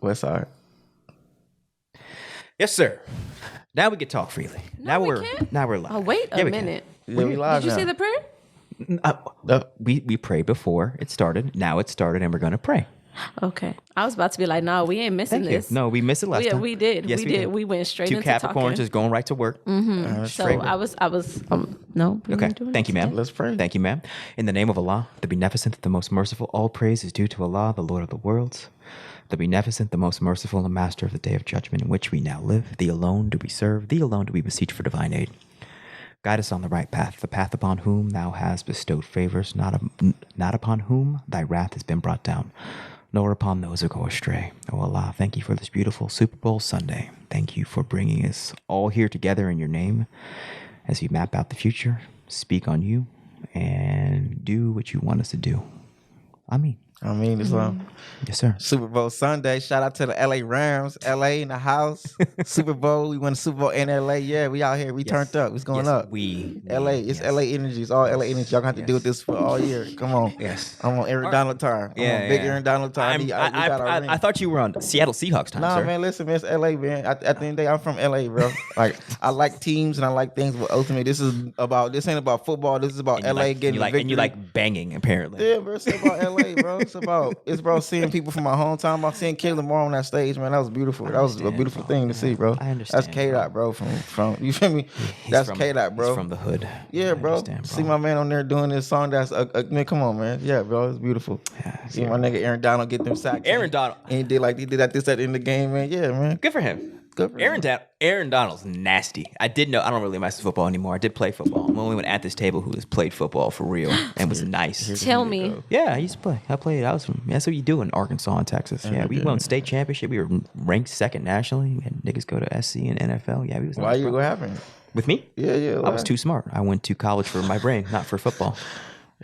West Side. Yes, sir. Now we can talk freely. No, we we're can't. live. Oh, wait Yeah, a we can. minute. Yeah, we live Did you now. say the prayer? We prayed before it started. Now it started, and we're going to pray. Okay. I was about to be like, no, we ain't missing Thank you. this. No, we missed it last time. We did. Yes, we did. We went straight Two into Capricorns talking. just going right to work. So I was no. We Okay. weren't doing Thank you, this ma'am. today. Let's pray. Thank you, ma'am. In the name of Allah, the beneficent, the most merciful, all praise is due to Allah, the Lord of the worlds. The beneficent, the most merciful, and master of the day of judgment in which we now live. Thee alone do we serve. Thee alone do we beseech for divine aid. Guide us on the right path, the path upon whom thou hast bestowed favors, not upon whom thy wrath has been brought down, nor upon those who go astray. O Allah, thank you for this beautiful Super Bowl Sunday. Thank you for bringing us all here together in your name as you map out the future, speak on you, and do what you want us to do. Amen. I mean, it's Yes, sir. Super Bowl Sunday. Shout out to the LA Rams. LA in the house. Super Bowl. We won the Super Bowl in LA. Yeah, we out here. We turned up. It's going up. LA. It's LA energy. It's all LA energy. Y'all gonna have to deal with this for all year. Come on. Yes. I'm on Aaron Donald time. I'm on big Aaron Donald time. I thought you were on Seattle Seahawks time, Nah, sir. man, listen, man, it's LA, man. At the end of the day, I'm from LA, bro. Like, I like teams and I like things, but ultimately, this ain't about football. This is about LA getting the victory. And you like banging, apparently. Yeah, bro, it's about LA, bro. It's about seeing people from my hometown. About seeing Caleb Lamar on that stage, man. That was beautiful. That was a beautiful thing to see, bro. I understand, That's K-Dot, bro. From you feel me? That's K-Dot, bro. He's from the hood. Yeah, bro. See my man on there doing this song. That's man, come on, man. Yeah, bro, it's beautiful. Yeah, see my nigga Aaron Donald get them sacks. Aaron Donald. And he did at this at the end of the game, man. Yeah, man. Good for him. Good for him. Aaron Donald's nasty. I don't really mess with football anymore. I did play football. I'm the only one at this table who has played football for real and was nice. Tell me. Yeah, I used to play. That's what you do in Arkansas and Texas. Yeah, we won state championship. We were ranked second nationally. We had niggas go to SC and NFL. Yeah, we was. Why what happened? With me? Yeah. I was too smart. I went to college for my brain, not for football.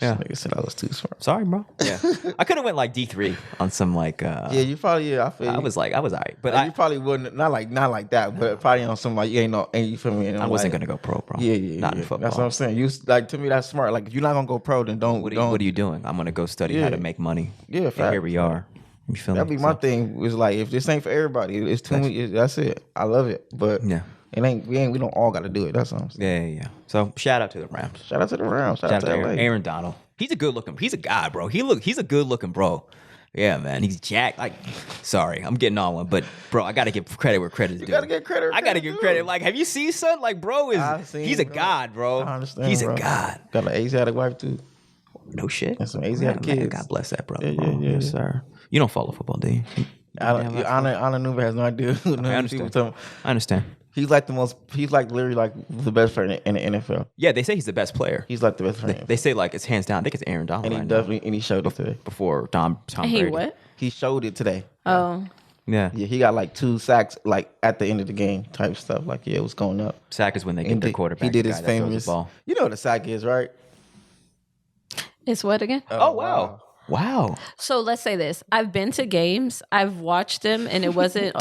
Yeah, nigga said I was too smart. Sorry, bro. Yeah, I could have went like D3 on some like. Yeah, you probably. Yeah, I feel. I was alright, but you probably wouldn't. Not like that, but probably on some like ain't you feel me? I wasn't gonna go pro, bro. Yeah. Not in football. That's what I'm saying. You like to me that's smart. Like if you're not gonna go pro, then don't. What are you doing? I'm gonna go study how to make money. Yeah, and here we are. You feel me? That'd be my thing. Was like if this ain't for everybody, it's too many. That's it. I love it, but yeah. It ain't. We don't all got to do it. That's what I'm saying. Yeah. So shout out to the Rams. Shout out to the Rams. Shout out to LA. Aaron Donald. He's a guy, bro. He's a good looking bro. Yeah, man. He's jacked. Like, sorry, I'm getting on one, but bro, I gotta give credit where credit's due. You gotta get credit. I gotta give credit. Like, have you seen son? Like, bro he's a god, bro. I understand. He's bro. a god. Got an Asiatic wife too. No shit. And some Asiatic kids. Man, God bless that brother. Yeah. Yes, sir. You don't follow football, do you? Anna Newman has no idea. I understand. He's literally like the best player in the NFL. Yeah, they say he's the best player. He's like the best player. They say like it's hands down. I think it's Aaron Donald. And he showed it today. Before Tom Brady. He what? He showed it today. Oh. Yeah. Yeah, he got like 2 sacks like at the end of the game type stuff. Like it was going up. Sack is when they get their quarterback. He did his famous ball. You know what a sack is, right? It's what again? Oh wow. Wow. So let's say this. I've been to games. I've watched them, and it wasn't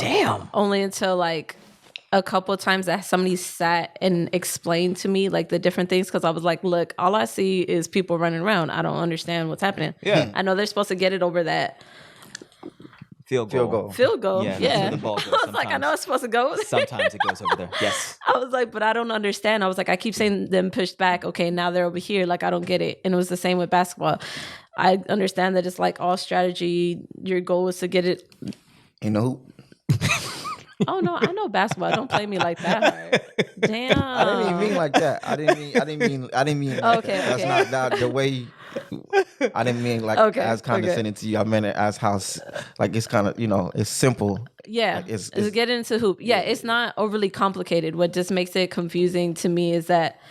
only until like a couple of times that somebody sat and explained to me like the different things, because I was like, look, all I see is people running around. I don't understand what's happening. Yeah. I know they're supposed to get it over that field goal. Yeah. The ball goes I was like, I know it's supposed to go. Sometimes it goes over there. Yes. I was like, but I don't understand. I was like, I keep saying them pushed back. Okay, now they're over here. Like, I don't get it. And it was the same with basketball. I understand that it's like all strategy. Your goal is to get it in the hoop. Oh no, I know basketball. Don't play me like that hard. Damn. I didn't even mean like that. I didn't mean like okay, that. That's not the way. I didn't mean like as condescending to you. I meant it as how like it's kind of it's simple. Yeah, like it's get into hoop. Yeah, it's not overly complicated. What just makes it confusing to me is that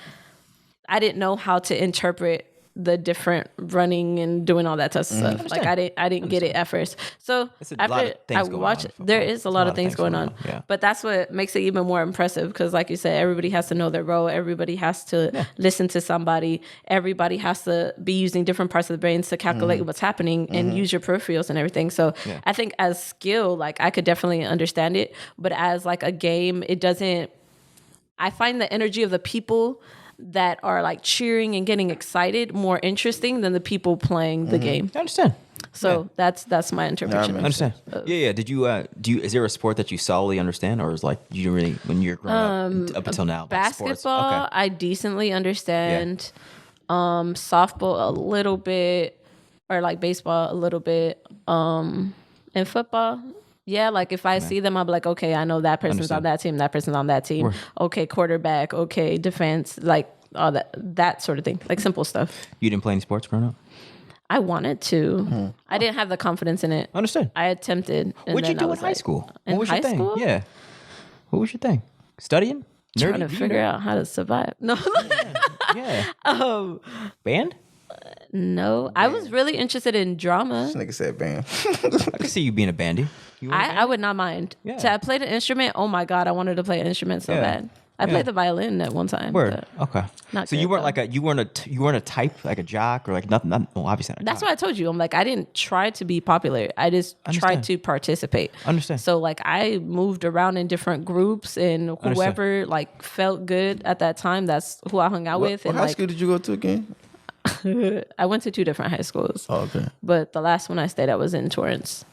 I didn't know how to interpret the different running and doing all that type of stuff. Like I didn't get it at first. So after I watched, there is a lot of things going on. Yeah. But that's what makes it even more impressive, because like you said, everybody has to know their role. Everybody has to listen to somebody. Everybody has to be using different parts of the brains to calculate what's happening and use your peripherals and everything. So I think as skill, like I could definitely understand it, but as like a game, it doesn't. I find the energy of the people that are like cheering and getting excited more interesting than the people playing the game. I understand. So that's my interpretation. I Understand? Yeah. Did you is there a sport that you solidly understand, or is like you didn't really when you're growing up until now? Like sports? Basketball, Okay. I decently understand. Softball a little bit, or like baseball a little bit. And football, yeah. Like if I see them, I'll be like, okay, I know that person's on that team. That person's on that team. Okay, quarterback. Okay, defense. Like all that sort of thing. Like simple stuff. You didn't play any sports growing up? I wanted to. I didn't have the confidence in it. Understood. I attempted. What'd you do in high school? In What was high your thing? school? Yeah. What was your thing? Studying? Trying to figure out how to survive. No. Yeah. Band? No. I was really interested in drama. This nigga said bam. I could see you being a bandy. I would not mind. Yeah. To play the instrument, oh my God, I wanted to play an instrument so bad. I played the violin at one time. Word. Okay. Not So good, you weren't though. like you weren't a type, like a jock or like nothing. Well, obviously not a That's jock. why I told you. I'm like, I didn't try to be popular. I just tried to participate. Understand. So like I moved around in different groups, and whoever like felt good at that time, that's who I hung out with. What And high like school did you go to again? I went to 2 different high schools. Oh, okay. But the last one I stayed at was in Torrance.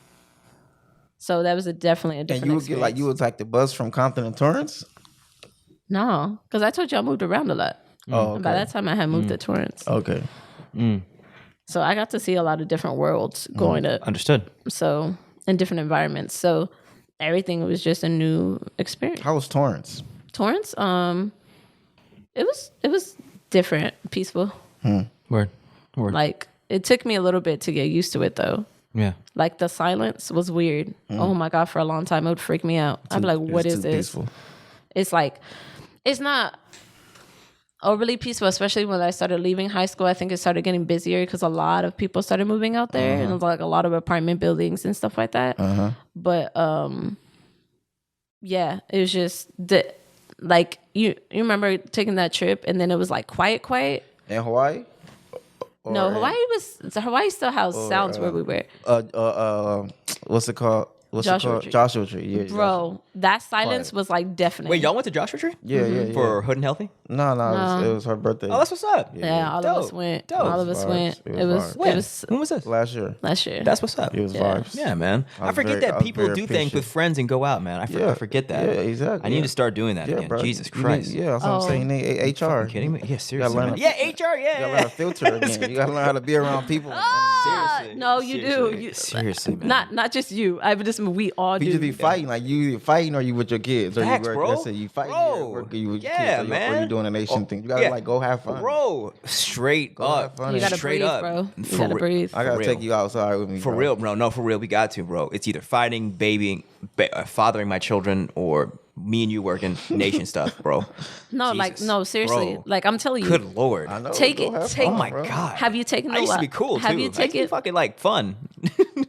So that was definitely a different And you would get like you would take the bus from Compton to Torrance? No, because I told you I moved around a lot. Oh, okay. And by that time I had moved to Torrance. Okay. So I got to see a lot of different worlds going up. Understood. So in different environments. So everything was just a new experience. How was Torrance? Torrance, it was different, peaceful. Word. Like it took me a little bit to get used to it though. Yeah. Like the silence was weird. Oh my God, for a long time it would freak me out. I'd be like, what is this? Peaceful. It's like, it's not overly peaceful, especially when I started leaving high school. I think it started getting busier because a lot of people started moving out there, and it was like a lot of apartment buildings and stuff like that. But yeah, it was just like you remember taking that trip, and then it was like quiet. In Hawaii? No, Hawaii still has sounds where we were. What's it called? Joshua Tree. Joshua Tree, yeah. Bro, that silence was like deafening. Wait, y'all went to Joshua Tree? Yeah. For Hood and Healthy? No, it was her birthday. Oh, that's what's up. Yeah, all Dope. of us went. Dope. All of us Vibes. went. It was vibes. When was this? Last year. Last year. That's what's up. It was Yeah. vibes. Yeah, man. I was forget very- I that was people very do things with appreciative. friends and go out, man. I forget that. Yeah, exactly. I need to start doing that Yeah, again. bro. Jesus You Christ. Need, that's what I'm saying. You need HR. Are you kidding me? Yeah, seriously. learn man. to- Yeah, HR, You gotta learn yeah. to filter again. You gotta learn how to be around people. Seriously. No, you Seriously. do. Seriously, man. Not just you. I just we all do. You just be fighting, like you fighting or you with your kids, or Facts, you work. bro. Let's say you fighting, Bro. you work, or you with your Yeah, kids, or man. you doing a nation thing. You gotta like go have fun. Bro, straight have up. fun. You gotta straight breathe, up. bro. You For gotta re- breathe. I gotta For take real. you outside with me. For bro. real, bro. No, for real. We got to, bro. It's either fighting, babying, fathering my children, or me and you working nation stuff, bro. No, like Jesus. no, seriously. Bro. Like I'm telling you. Good Lord. I know. Take go it. have Take. fun, Oh my bro. God. Have you taken I used to be cool, Have too. you I used to taken? be fucking, like, fun.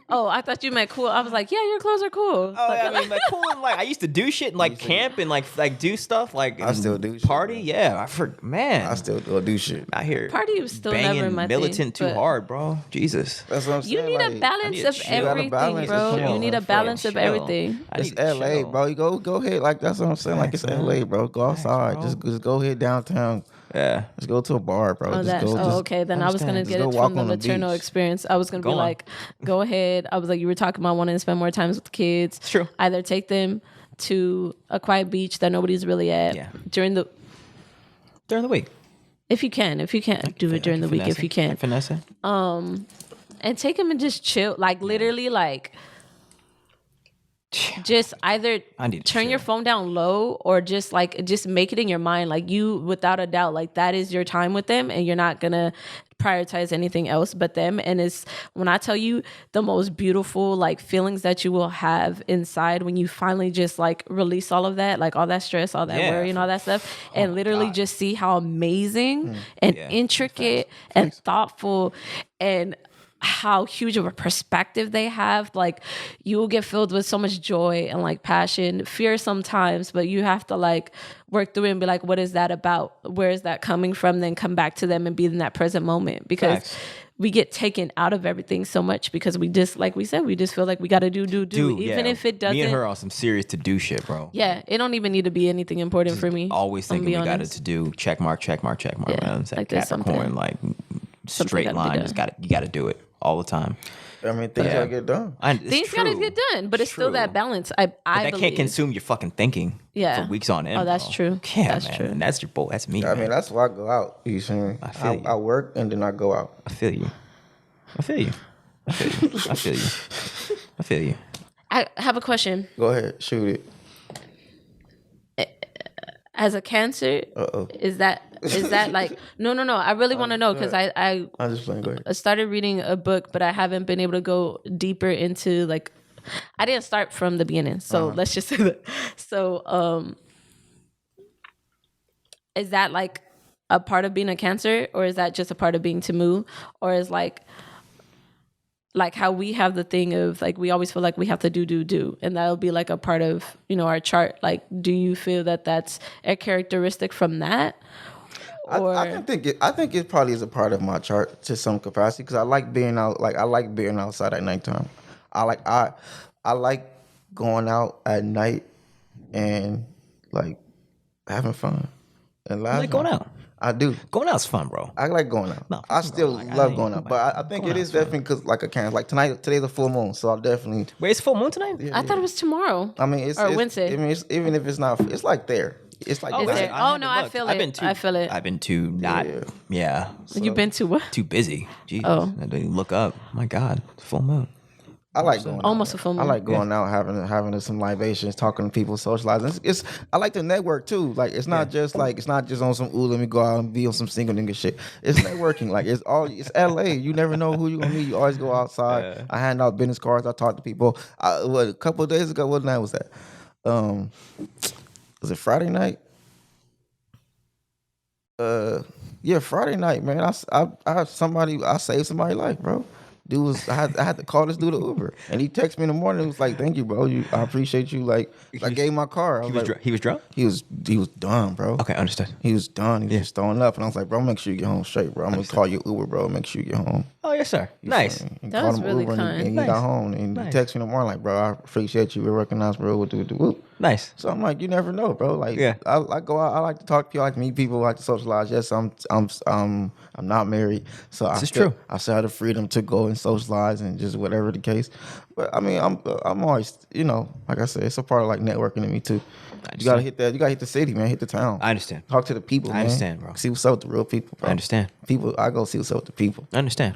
Oh, I thought you meant cool. I was like, yeah, your clothes are cool. Oh, I mean, like, cool and, like, I used to do shit and, like, camp and, like do stuff, like, I still do shit, party, bro. yeah. Man. I still go do shit. out here Party was still banging never my militant thing, too but- hard, bro. Jesus. That's what I'm saying. You need a like, balance need to of chill. You gotta everything, balance bro. it. Come You on, need a man. balance of Chill. everything. I It's need to LA, chill. bro. You go ahead. Like that's what I'm saying. Like it's Facts, man. LA, bro. Go outside. bro. Just go ahead downtown. Yeah. Just go to a bar, bro. Oh, just that. go. Oh, just, okay. Then I was gonna understand. get Just it go walk from the on the maternal beach. experience. I was gonna Go be on. like, go ahead. I was like, you were talking about wanting to spend more times with the kids. It's true. Either take them to a quiet beach that nobody's really at Yeah. during the. During the week. If you can do it during the week. If you can, Finesse it. and take them and just chill. Like literally, like. Just either I need to turn your chill. phone down low or just make it in your mind like you without a doubt like that is your time with them and you're not gonna prioritize anything else but them. And it's when I tell you the most beautiful like feelings that you will have inside when you finally just like release all of that, like all that stress, all that Yeah, worry and all that stuff, and literally God. just see how amazing and Yeah. intricate and thoughtful and how huge of a perspective they have. Like you will get filled with so much joy and like passion, fear sometimes, but you have to like work through it and be like, what is that about? Where is that coming from? Then come back to them and be in that present moment, because Facts. we get taken out of everything so much because we just, like we said, we just feel like we got to do, even yeah. if it doesn't. Me and her on some serious to do shit, bro. Yeah, it don't even need to be anything important for me. Always I'm thinking gonna we be got it honest. to do. Check mark, Yeah, man. It's like there's Capricorn, something- like something straight gotta be line. done. Just you got to do it all the time. I mean, things gotta get done. Things gotta get done, but it's still that balance. I that believe. can't consume your fucking thinking for weeks on end. Oh, that's bro. true. Yeah, that's man. true. And that's your boy. That's me. I mean, that's why I go out. You see me? I feel you. I work and then I go out. I feel you. I feel you. I feel you. I feel you. I feel you. I have a question. Go ahead, shoot it. As a Cancer, is that like no? I really want to know because I'm just playing. Go ahead. I started reading a book, but I haven't been able to go deeper into like. I didn't start from the beginning, so let's just say that. So, is that like a part of being a Cancer, or is that just a part of being Temu, or is like how we have the thing of like we always feel like we have to do, and that'll be like a part of our chart. Like, do you feel that that's a characteristic from that? Or I think it probably is a part of my chart to some capacity because I like being out. Like I like being outside at nighttime. I like going out at night and like having fun and laughing. You like going out? I do. Going out's fun, bro. I like going out. No, I still love going out, but I think it is definitely because like a Cancer. Like today's a full moon, so I'll definitely. Wait, it's full moon tonight? I thought it was tomorrow. I mean, it's Wednesday. I mean, even if it's not, it's like there. It's like there. I feel it. I feel it. I've been to not. Yeah. You've been to what? Too busy. Jesus. Oh. I didn't look up. My God, it's full moon. I like going almost out. a full moon. I like going out, having some libations, talking to people, socializing. I like to network too. Like it's not just on some let me go out and be on some single nigga shit. It's networking. Like it's LA. You never know who you gonna meet. You always go outside. I hand out business cards. I talk to people. A couple of days ago, what night was that? Was it Friday night? Yeah, Friday night, man. I saved somebody's life, bro. I had to call this dude an Uber, and he texted me in the morning. He was like, "Thank you, bro. I appreciate you." Like, I gave him my car. He was drunk. He was done, bro. Okay, understood. He was done. He was just throwing up, and I was like, "Bro, make sure you get home straight, bro. I'm gonna call you Uber, bro. Make sure you get home." Oh yes, sir. Nice. That was really kind. And he got home, and he texted me in the morning like, "Bro, I appreciate you. We recognize, bro. Nice. So I'm like, you never know, bro. Like, I go out. I like to talk to people. I like to meet people. I like to socialize. Yes, I'm not married, so I still have the freedom to go and socialize and just whatever the case. But I mean, I'm always, like I said, it's a part of like networking to me too. You gotta hit that. You gotta hit the city, man. Hit the town. I understand. Talk to the people. I understand, bro. See what's up with the real people, bro. I understand. I go see what's up with the people. I understand.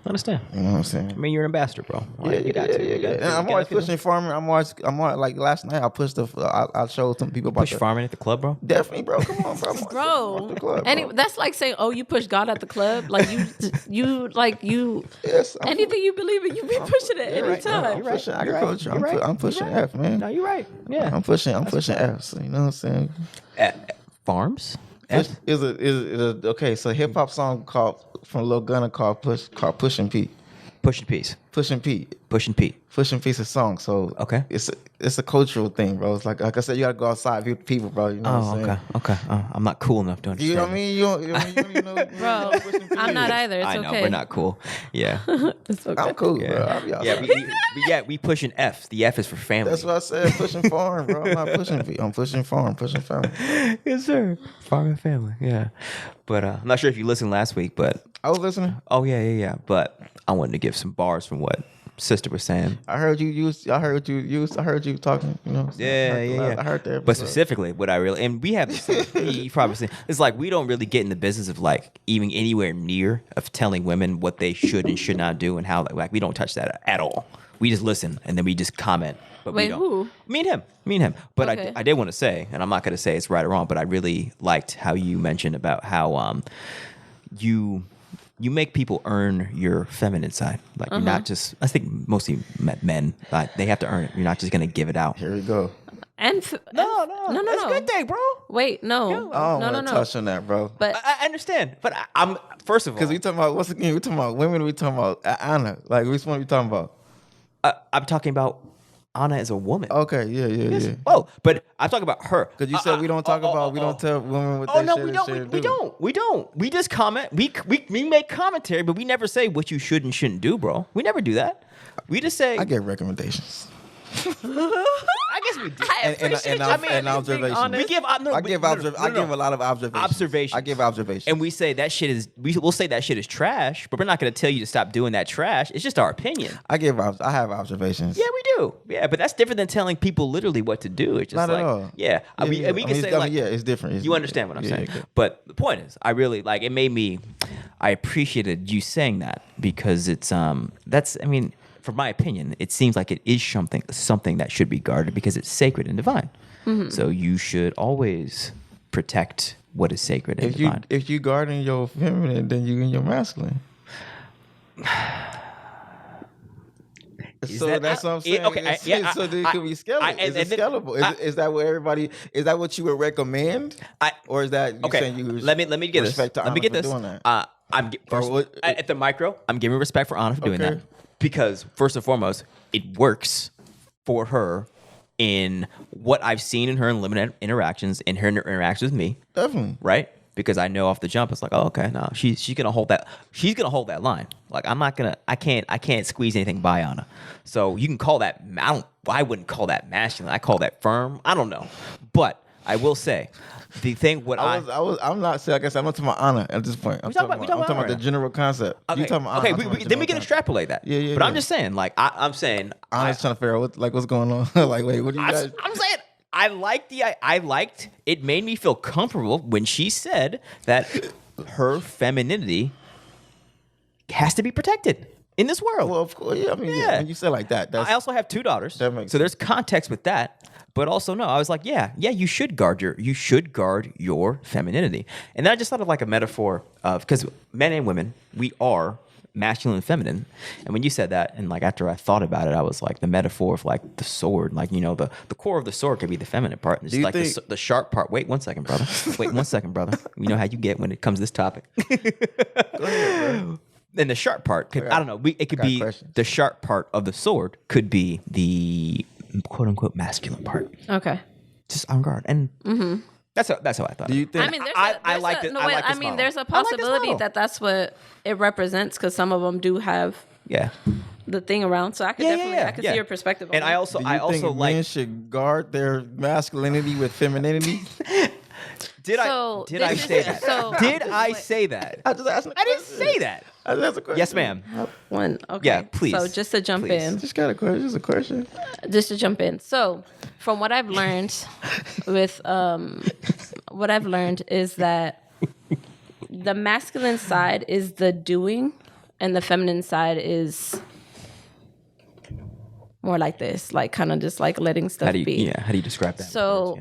You know what I'm saying? I mean, you're an ambassador, bro. Yeah. I'm always pushing farming. I'm always like last night. I pushed I showed some people about farming at the club, bro. Definitely, bro. Come on, bro. Bro, the club, and that's like saying, "Oh, you push God at the club." Like you. Yes, anything you believe in, you be pushing it any time. I'm pushing agriculture. I'm pushing F, man. No, you're right. Yeah, I'm pushing F. So, you know what I'm saying? Farms. Okay? So hip hop song from Lil Gunna called Pushing Pete. Pushing Peace. Pushing Pete. Pushing Pete. Pushing Pete's a song. So okay, it's a cultural thing, bro. It's like I said, you gotta go outside, meet people, bro. You know what I'm saying? Okay. I'm not cool enough to understand. You know what I mean? You know, bro. I'm not either. It's I know okay. we're not cool. Yeah, it's okay. I'm cool, bro. We pushing F. The F is for family. That's what I said. Pushing farm, bro. I'm not pushing Pete. I'm pushing farm. Pushing family. Yes, sir. Farm and family. Yeah, but I'm not sure if you listened last week, but I was listening. Oh yeah. But I wanted to give some bars from what sister was saying. I heard you talking. You know. Yeah. I heard that. But specifically, what I really and we have this. You probably seen. It's like we don't really get in the business of like even anywhere near of telling women what they should and should not do and how like we don't touch that at all. We just listen and then we just comment. But wait, we don't. who? Me and him. But okay. I did want to say, and I'm not going to say it's right or wrong, but I really liked how you mentioned about how you make people earn your feminine side. Like you're not just. I think mostly men, but they have to earn it. You're not just going to give it out. Here we go. No. That's a good thing, bro. Wait, no. I don't want to touch on that, bro. But I understand. But I'm first of all because we talking about we talking about women. We talking about Anna. Like which one we talking about? I'm talking about Anna as a woman. Okay, yeah. Oh, but I'm talking about her. Because you said we don't talk about, we don't tell women what they should We don't. We just comment. We make commentary, but we never say what you should and shouldn't do, bro. We never do that. We just say. I get recommendations. I guess we do. And observation. We give. I give a lot of observations. I give observations. And we say that shit is. We'll say that shit is trash, but we're not going to tell you to stop doing that trash. It's just our opinion. I have observations. Yeah, we do. Yeah, but that's different than telling people literally what to do. It's just not like, at all. Yeah, we can say like, yeah, it's different. You understand what I'm saying? But the point is, I really like. It made me. I appreciated you saying that because it's that's. I mean, from my opinion, it seems like it is something that should be guarded because it's sacred and divine. Mm-hmm. So you should always protect what is sacred and divine. If you guarding your feminine, then you in your masculine. So that's what I'm saying. Okay, so it could be scalable. Is it scalable? Is that what everybody? Is that what you would recommend? Or is that you saying you let me get this? Let me get this. At the micro, I'm giving respect for Anna for doing that because first and foremost, it works for her in what I've seen in her in limited interactions, in her interactions with me. Definitely. Right? Because I know off the jump, it's like, oh, okay, no, she's gonna hold that. She's gonna hold that line. Like I can't squeeze anything by Anna. So you can call that. I wouldn't call that masculine. I call that firm. I don't know, but I will say, the thing I'm not saying. Like I said, I'm not talking about Anna at this point. I'm talking about the general concept. Okay. You talking about Anna, then we can extrapolate that. Yeah. But I'm just saying, like I'm saying, Anna's trying to figure out what's going on. Like, wait, what do you guys? I'm saying. I liked it. Made me feel comfortable when she said that her femininity has to be protected in this world. Well, of course, yeah. I mean, yeah. When you say like that, I also have 2 daughters, so there's context with that. But also, no, I was like, yeah, you should guard your femininity. And then I just thought of like a metaphor of because men and women, we are masculine and feminine. And when you said that, and like after I thought about it, I was like the metaphor of like the sword, like, you know, the core of the sword could be the feminine part. And it's like the sharp part. Wait 1 second, brother. You know how you get when it comes to this topic. Go ahead, bro. And the sharp part could, I don't know, it could be the sharp part of the sword could be the quote unquote masculine part. Okay. Just on guard. And that's how I thought. Do you think? I mean, there's a possibility that that's what it represents because some of them do have the thing around. So I could definitely see your perspective. And I also think like men should guard their masculinity with femininity. Did I say that? I didn't say that. That's a question. Yes, ma'am. One. Okay. Yeah, please. So just to jump in. Just got a question. Just a question. Just to jump in. So from what I've learned with what I've learned is that the masculine side is the doing and the feminine side is more like this, like kind of just like letting stuff be. Yeah, how do you describe that? So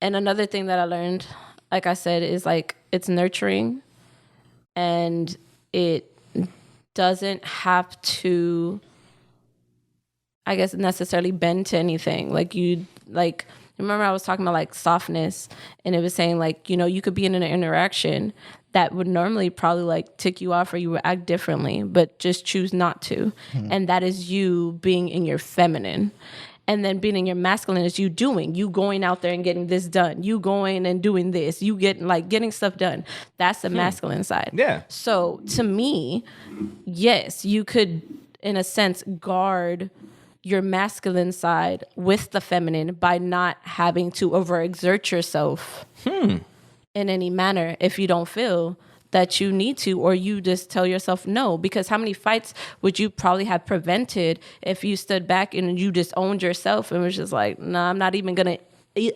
and another thing that I learned, like I said, is like it's nurturing and it doesn't have to, I guess, necessarily bend to anything. Remember I was talking about like softness and it was saying like, you know, you could be in an interaction that would normally probably like tick you off or you would act differently, but just choose not to. And that is you being in your feminine. And then being in your masculine is you going out there and getting this done. You going and doing this. You getting stuff done. That's the masculine side. Yeah. So to me, yes, you could, in a sense, guard your masculine side with the feminine by not having to overexert yourself in any manner if you don't feel that you need to, or you just tell yourself no. Because how many fights would you probably have prevented if you stood back and you just owned yourself and was just like, nah, I'm not even gonna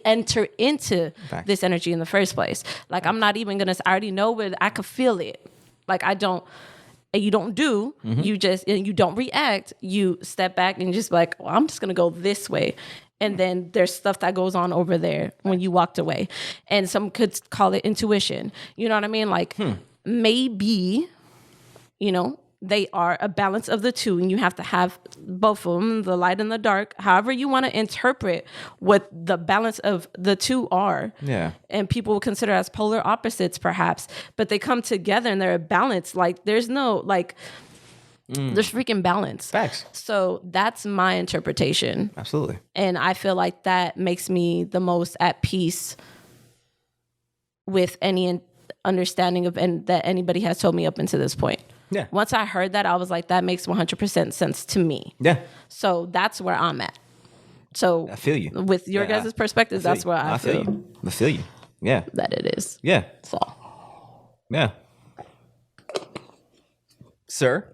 enter into this energy in the first place. Like I'm not even gonna, I already know where I could feel it. Like I don't, and you don't do, you just, and you don't react, you step back and just like, well, I'm just gonna go this way. And then there's stuff that goes on over there when you walked away. And some could call it intuition. You know what I mean? Like maybe, you know, they are a balance of the two and you have to have both of them, the light and the dark, however you want to interpret what the balance of the two are. Yeah. And people will consider as polar opposites perhaps, but they come together and they're a balance. Like there's no like, there's freaking balance. Facts. So that's my interpretation. Absolutely. And I feel like that makes me the most at peace with any understanding of that anybody has told me up until this point. Yeah. Once I heard that, I was like, that makes 100% sense to me. Yeah. So that's where I'm at. So I feel you. With your guys' perspective, that's where I feel you. I feel you. Yeah. that it is. Yeah. So. Yeah. Sir?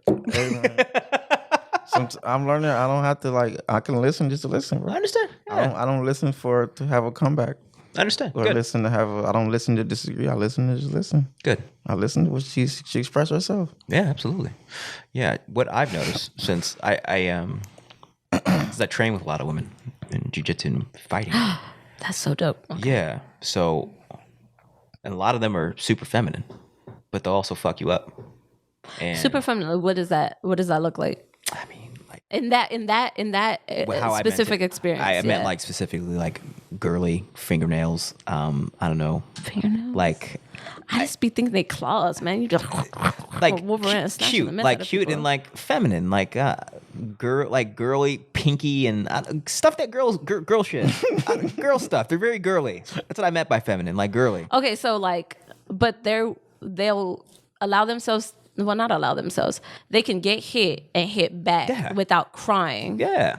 I'm learning. I don't have to I can listen just to listen, bro. I understand. Yeah. I don't listen to have a comeback. I understand. Or Good. I don't listen to disagree. I listen to just listen. Good. I listen to what she expressed herself. Yeah, absolutely. Yeah. What I've noticed since I is I train with a lot of women in jiu-jitsu and fighting. That's so dope. Okay. Yeah. So, and a lot of them are super feminine, but they'll also fuck you up. And Super feminine. What does that look like? I mean, like In that how specific experience. I meant like specifically like girly fingernails. I don't know. fingernails. Like I just be thinking they claws, man. You just like Wolverine snatching cute, the mess like out of cute people. and like feminine, like girly, pinky, and stuff that girl shit, girl stuff. They're very girly. That's what I meant by feminine, like girly. Okay, so like, but they'll allow themselves. Well, not allow themselves. They can get hit and hit back without crying. Yeah.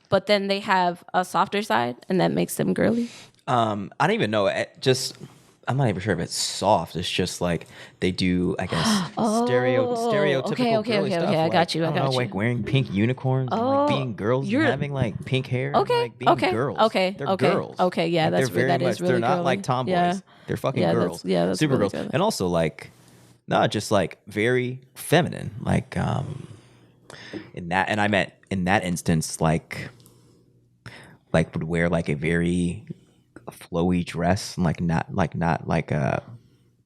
But then they have a softer side, and that makes them girly. I don't even know. I'm not even sure if it's soft. It's just like they do, I guess, stereotypical girly stuff. Okay. I got you. Like wearing pink unicorns, and like being girls and having like pink hair. Okay. And, like, being girls. Okay. They're girls. Okay. Yeah, Like, that is really They're not girly. like tomboys. Yeah. They're fucking girls. That's super really girls. good. And also like, not just like very feminine. Like in that, and I meant in that instance, like would wear like a very flowy dress, like not like a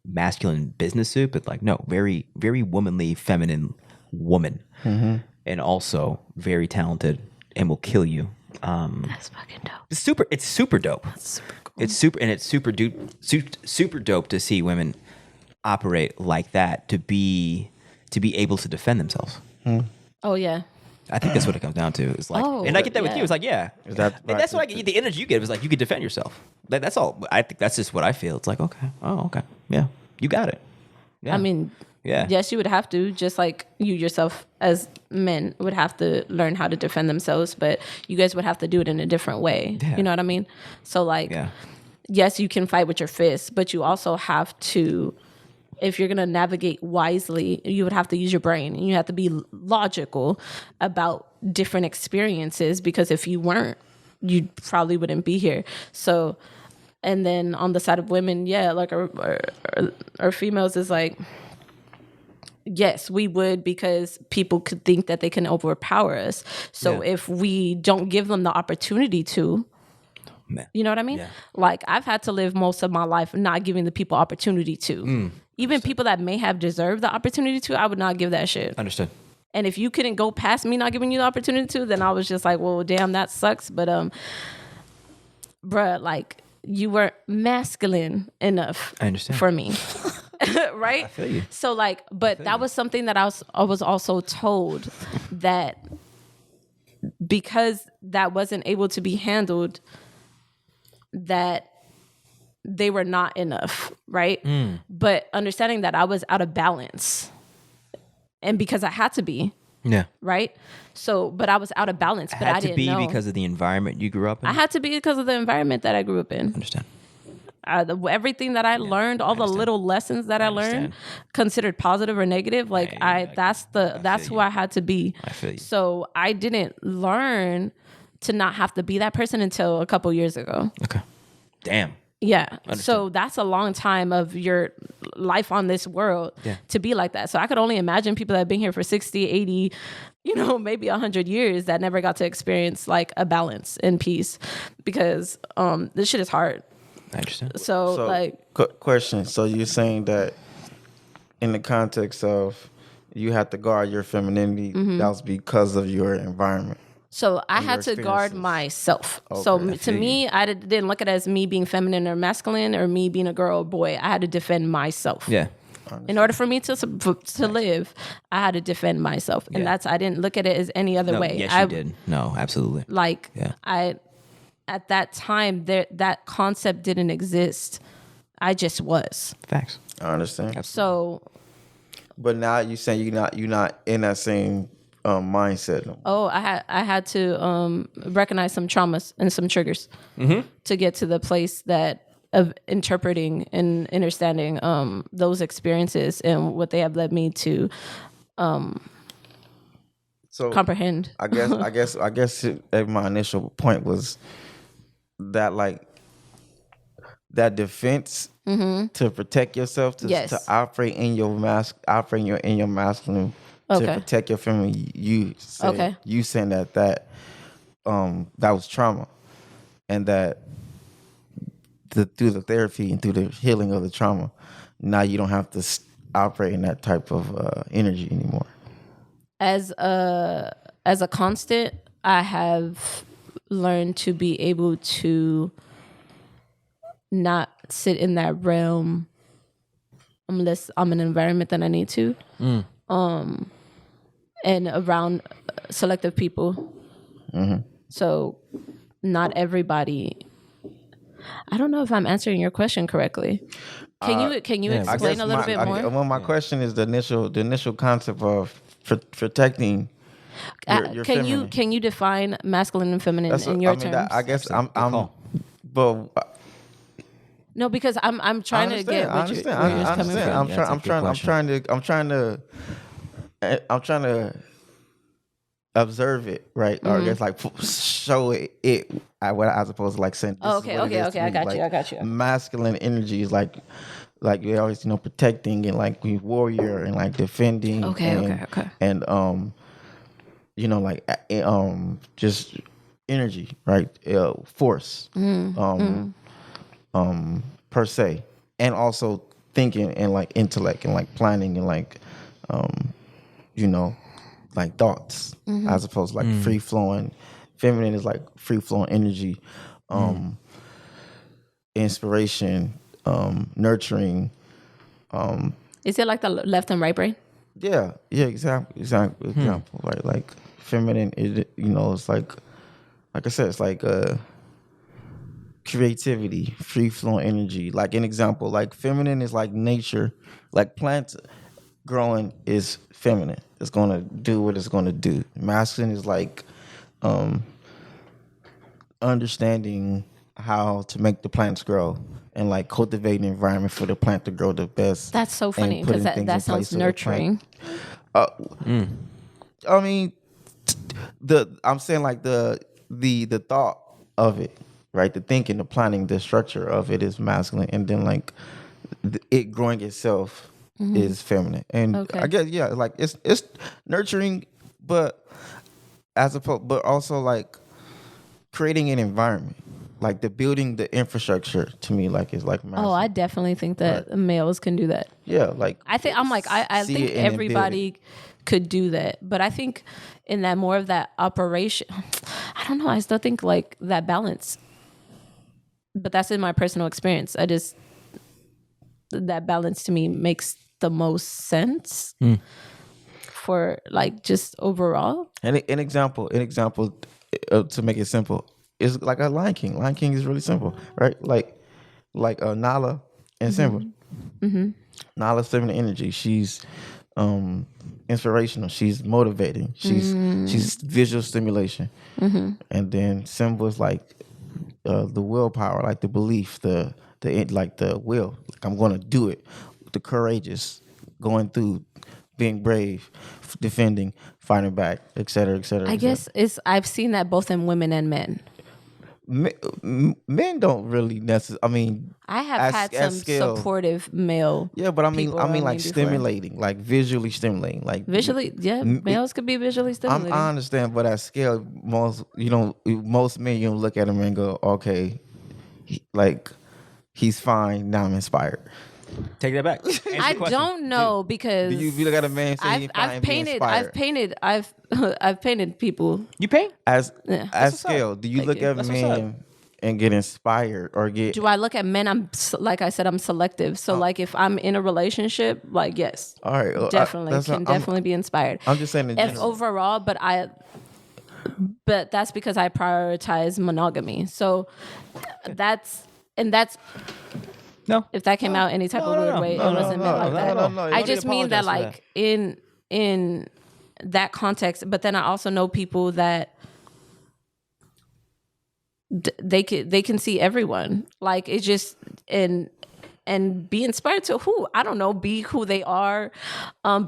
masculine business suit, but like no, very very womanly, feminine woman, and also very talented and will kill you. That's fucking dope. It's super dope. That's super cool. It's super dope to see women operate like that, to be able to defend themselves. Oh yeah. I think that's what it comes down to. It's like, and I get that with you. It's like, yeah, Is that and that's what I get. The energy you give is like you can defend yourself. That's all. I think that's just what I feel. It's like, okay, yeah, you got it. Yeah. I mean, yeah, yes, you would have to, just like you yourself as men would have to learn how to defend themselves, but you guys would have to do it in a different way. Yeah. You know what I mean? So like, yes, you can fight with your fists, but you also have to, if you're going to navigate wisely, you would have to use your brain. You have to be logical about different experiences, because if you weren't, you probably wouldn't be here. So, and then on the side of women, like our females is like, yes, we would, because people could think that they can overpower us. So if we don't give them the opportunity to, you know what I mean? Yeah. Like I've had to live most of my life not giving the people opportunity to. Even people that may have deserved the opportunity to, I would not give that shit. Understood. And if you couldn't go past me not giving you the opportunity to, then I was just like, well, damn, that sucks. But bruh, like you were masculine enough for me. Right? I feel you. So like, but that was something that I was also told that because that wasn't able to be handled, that they were not enough, right? But understanding that I was out of balance, and because I had to be, right? So, but I was out of balance, but I didn't know. Because of the environment you grew up in? I had to be because of the environment that I grew up in. Understand. Everything that I learned, all the little lessons that I learned, considered positive or negative, like that's who I had to be. I feel you. So I didn't learn to not have to be that person until a couple years ago. Okay. Damn. Yeah. Understood. So that's a long time of your life on this world to be like that. So I could only imagine people that have been here for 60, 80, maybe 100 years that never got to experience like a balance and peace, because this shit is hard. I understand. So like... Question. So you're saying that in the context of you have to guard your femininity, that was because of your environment? So I had to guard myself. Okay, so to me, I didn't look at it as me being feminine or masculine or me being a girl or boy. I had to defend myself. Yeah. In order for me to live, I had to defend myself. And I didn't look at it as any other way. Yes, you did. No, absolutely. Like, at that time, that concept didn't exist. I just was. Facts. I understand. So But now you saying you're not in that same mindset. No. Oh, I had to recognize some traumas and some triggers to get to the place that of interpreting and understanding those experiences and what they have led me to comprehend. I guess my initial point was that like that defense to protect yourself, to operate in your in your masculine, to protect your feminine. You saying that was trauma, and that through the therapy and through the healing of the trauma, now you don't have to operate in that type of energy anymore. As a constant, I have learned to be able to not sit in that realm unless I'm in an environment that I need to, and around selective people. So not everybody. I don't know if I'm answering your question correctly. Can you explain a little bit more? Well, my question is the initial concept of protecting your feminine. Can you define masculine and feminine in your terms? I guess but. No, because I'm trying to get what you're coming from. I'm trying to observe it, right? Or I guess like show it what as opposed to like saying. Okay. I got you. Masculine energy is like we always protecting and like we warrior and like defending. Okay. And just energy, right? Force. Per se, and also thinking and like intellect and like planning and like like thoughts, as opposed to like free flowing. Feminine is like free flowing energy, inspiration, nurturing. Is it like the left and right brain? Yeah, example, right? Like feminine is it's like I said, it's like creativity, free flowing energy. Like an example, like feminine is like nature, like plants growing is feminine. It's gonna do what it's gonna do. Masculine is like understanding how to make the plants grow and like cultivate an environment for the plant to grow the best. That's so funny because that sounds nurturing. I mean, I'm saying like the thought of it. Right, the thinking, the planning, the structure of it is masculine, and then like it growing itself is feminine. And I guess like it's nurturing, but but also like creating an environment, like the building the infrastructure. To me, like is like masculine. Oh, I definitely think that males can do that. Yeah, like I think everybody could do that, but I think in that more of that operation, I don't know. I still think like that balance. But that's in my personal experience. That balance to me makes the most sense for like just overall. And an example to make it simple is like a Lion King. Lion King is really simple, right? Like Nala and Simba. Nala's feminine energy. She's inspirational. She's motivating. She's visual stimulation. And then Simba's like the willpower, like the belief, the will, like I'm going to do it, the courageous, going through, being brave, defending, fighting back, et cetera, et cetera. I guess I've seen that both in women and men. Men don't really necessarily. I mean, I have had some supportive male. Yeah, but I mean like stimulating, like visually stimulating, like visually. Yeah, males could be visually stimulating. I understand, but at scale, most men you don't look at him and go, okay, he's fine. Now I'm inspired. Take that back. I don't know because do you look at a man and say I've painted people. You paint as scale. Do you look at men and get inspired or get? Do I look at men? Like I said, I'm selective. So like if I'm in a relationship, like yes, all right, well, definitely be inspired. I'm just saying if overall, but that's because I prioritize monogamy. So that's No. If that came out any type of weird way, it wasn't meant like that. I just mean that like in that context, but then I also know people that they can see everyone. Like it's just and be inspired to be who they are,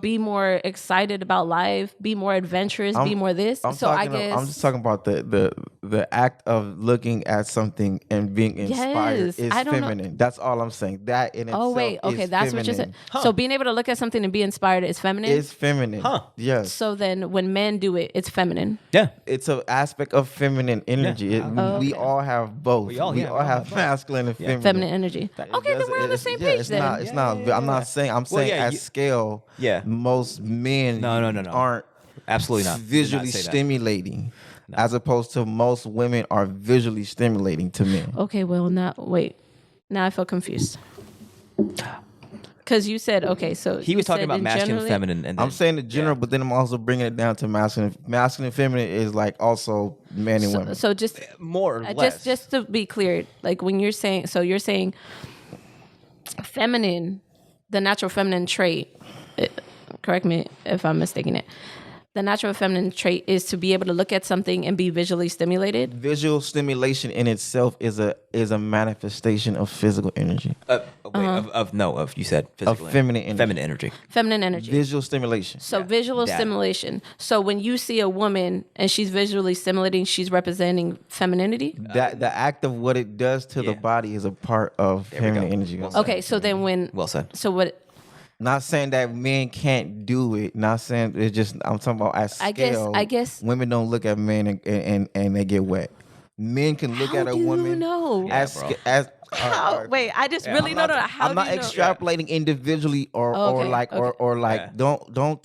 be more excited about life, be more adventurous, be more this. I'm just talking about the act of looking at something and being inspired is feminine. That's all I'm saying. That in itself is that's feminine. What you said. So being able to look at something and be inspired is feminine? It's feminine. Yes. So then when men do it, it's feminine. Yeah. It's an aspect of feminine energy. Yeah. We all have both. We all have masculine and feminine energy. Okay, then we're on the same page then. I'm not saying. I'm saying at scale. Yeah. Most men aren't absolutely not visually stimulating, as opposed to most women are visually stimulating to men. Okay, well now I feel confused. Because you said so he was talking about masculine, feminine, and I'm saying the general, but then I'm also bringing it down to masculine. Masculine, feminine is like also men and women. So just more or less. Just to be clear, like when you're saying, you're saying feminine, the natural feminine trait. Correct me if I'm mistaking it. The natural feminine trait is to be able to look at something and be visually stimulated. Visual stimulation in itself is a manifestation of physical energy. You said physical of feminine energy. Feminine energy. Visual stimulation. So visual stimulation. So when you see a woman and she's visually stimulating, she's representing femininity. That the act of what it does to the body is a part of feminine energy. Okay, so then when So what? Not saying that men can't do it. Not saying it's just. I'm talking about at scale. I guess women don't look at men and they get wet. Men can look at a woman. Wait, I just really don't know. I'm not extrapolating individually or don't.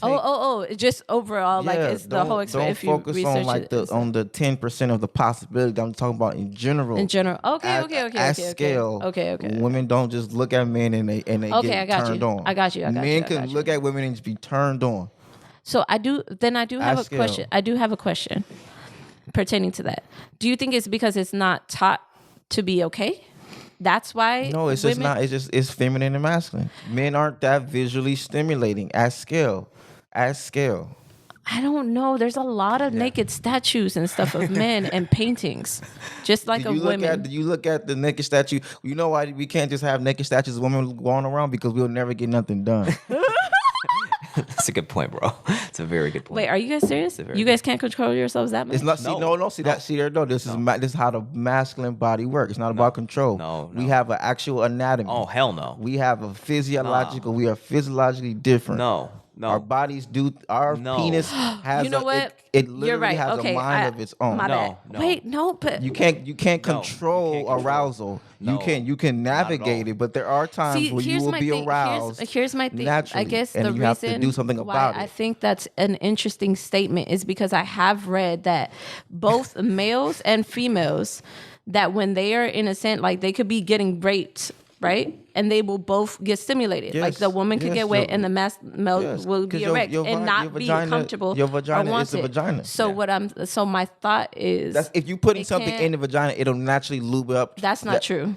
Just overall, like it's the whole experience. Don't focus on like on the 10% of the possibility. I'm talking about in general. Okay. At scale. Okay. Women don't just look at men and they get turned on. I got you. Men can look at women and just be turned on. So I do have a question. I do have a question pertaining to that. Do you think it's because it's not taught to be okay? That's why. No, it's just not. It's feminine and masculine. Men aren't that visually stimulating at scale. I don't know. There's a lot of naked statues and stuff of men and paintings, just like of women. Do you look at the naked statue? You know why we can't just have naked statues of women going around? Because we'll never get nothing done. That's a good point, bro. It's a very good point. Wait, are you guys serious? You guys can't control yourselves that much? It's not. This is how the masculine body works. It's not about control. No. We have an actual anatomy. Oh, hell no. We have a physiological. We are physiologically different. No. Our bodies do. Our penis has. You know what? It literally has a mind of its own. No. Wait, no, but you can't control arousal. No. You can navigate it, but there are times where you will be aroused. Here's my thing. Naturally, I guess and the you reason have to do something about it. I think that's an interesting statement is because I have read that both males and females, that when they are in a sense, like they could be getting raped, right? And they will both get stimulated. Like the woman could get wet and the male will be erect and not be comfortable. Your vagina is a vagina. So my thought is, that's if you putting something in the vagina, it'll naturally lube up. That's not true.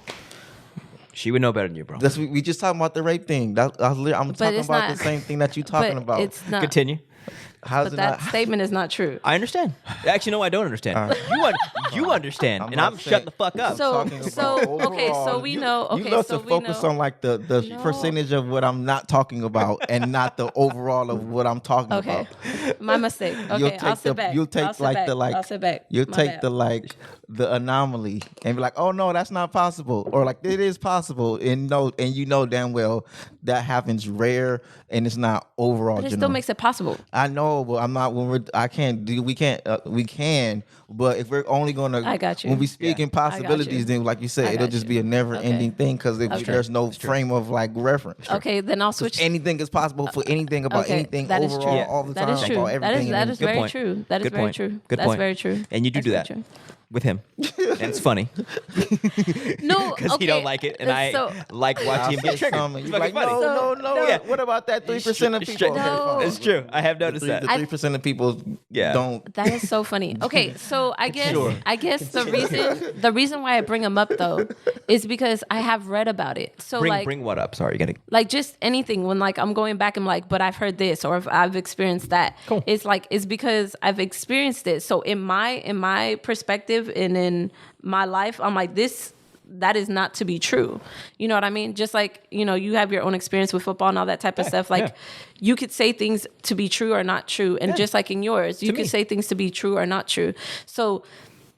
She would know better than you, bro. We just talking about the rape thing. I'm talking about the same thing that you talking about. It's not. Continue. That statement is not true. I understand. Actually, no, I don't understand. You understand, and I'm shutting the fuck up. So we know. Okay, you love to focus on like the percentage of what I'm not talking about, and not the overall of what I'm talking about. My mistake. Okay, I'll sit back. You'll take I'll sit back. You'll take the anomaly and be like, oh no, that's not possible, or like it is possible, and you know damn well that happens rare, and it's not overall. But it still makes it possible. I know, but I'm not. We can. But if we're only gonna, I got you. When we speak in possibilities, then like you said, it'll just be a never-ending thing because there's no frame of like reference. Okay, then I'll switch. Anything is possible for anything about anything overall all the time. That is true. That is very true. That is very true. That's very true. And you do that. with him, and it's funny No, because okay. he don't like it, and I like watching him get triggered. It's fucking Like, funny. no. Yeah. What about that 3% of people? No. It's true. I have noticed that. The 3% of people don't. That is so funny. Okay, so I guess the reason why I bring them up though is because I have read about it. So Bring what up? Sorry, you gotta. like just anything when like I'm going back and like, but I've heard this or if I've experienced that. Cool. It's because I've experienced it. So in my perspective and in my life, I'm like that is not to be true. You know what I mean? Just like, you have your own experience with football and all that type of stuff. Like you could say things to be true or not true. And just like in yours, you could say things to be true or not true. So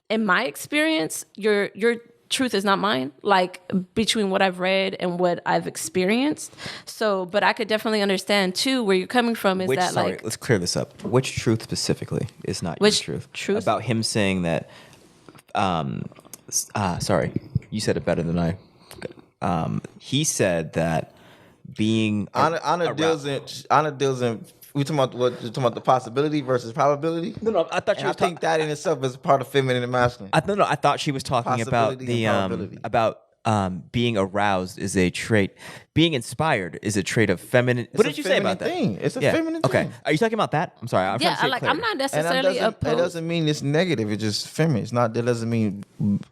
in my experience, your truth is not mine, like between what I've read and what I've experienced. So, but I could definitely understand too where you're coming from is like, let's clear this up. Which truth specifically is not Which your truth? truth? About him saying that, sorry, you said it better than I. He said that being Anna deals in. We talking about what? You talking about the possibility versus probability? No, I thought I think that in itself is part of feminine and masculine. I thought she was talking about Possibility and probability. Being aroused is a trait. Being inspired is a trait of feminine. What did you say about that? It's a feminine thing. Okay, are you talking about that? I'm sorry. I'm trying to say it like clearly. I'm not And that necessarily doesn't, opposed. it doesn't mean it's negative. It's just feminine. It's not. That doesn't mean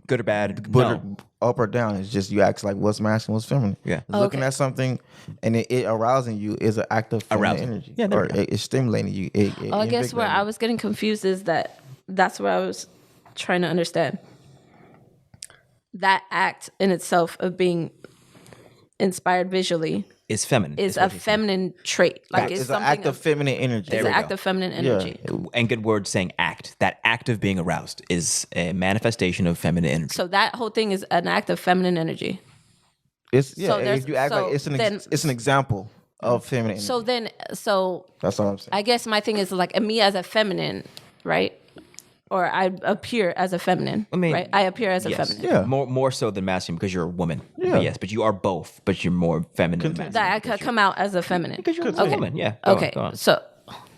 good or bad. or up or down. It's just you ask like what's masculine, what's feminine. Yeah. Looking at something and it arousing you is an act of feminine Arousing. energy. Yeah, there or we go. it's stimulating you. I guess where I was getting confused is that's where I was trying to understand. That act in itself of being inspired visually is feminine. is a feminine trait. Like it's It's an something act of feminine energy. It's we an act go. of feminine energy. And good word saying act. That act of being aroused is a manifestation of feminine energy. So that whole thing is an act of feminine energy. It's So there's- if you act so like it's then- it's an example of feminine energy. So That's all I'm saying. I guess my thing is like me as a feminine, right? Or I appear as a feminine. Right? I appear as a feminine. Yeah. More so than masculine because you're a woman. Yeah. But yes, but you are both. But you're more feminine than masculine. That I could come out as a feminine. Because you're a woman. Yeah. Go Okay. on, go on. So,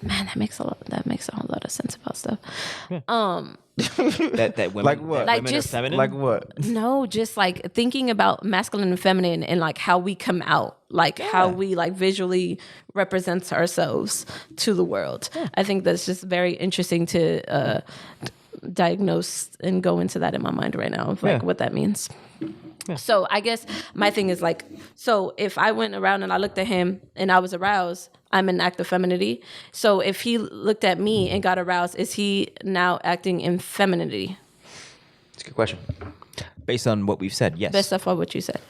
man, that makes a whole lot of sense about stuff. That women, Like what? that Like women just- are feminine. Like what? No, just like thinking about masculine and feminine and like how we come out, like how we like visually represent ourselves to the world. I think that's just very interesting to diagnose and go into that in my mind right now of like what that means. So I guess my thing is like, so if I went around and I looked at him and I was aroused, I'm an act of femininity. So if he looked at me and got aroused, is he now acting in femininity? That's a good question. Based on what we've said, yes. Based off of what you said.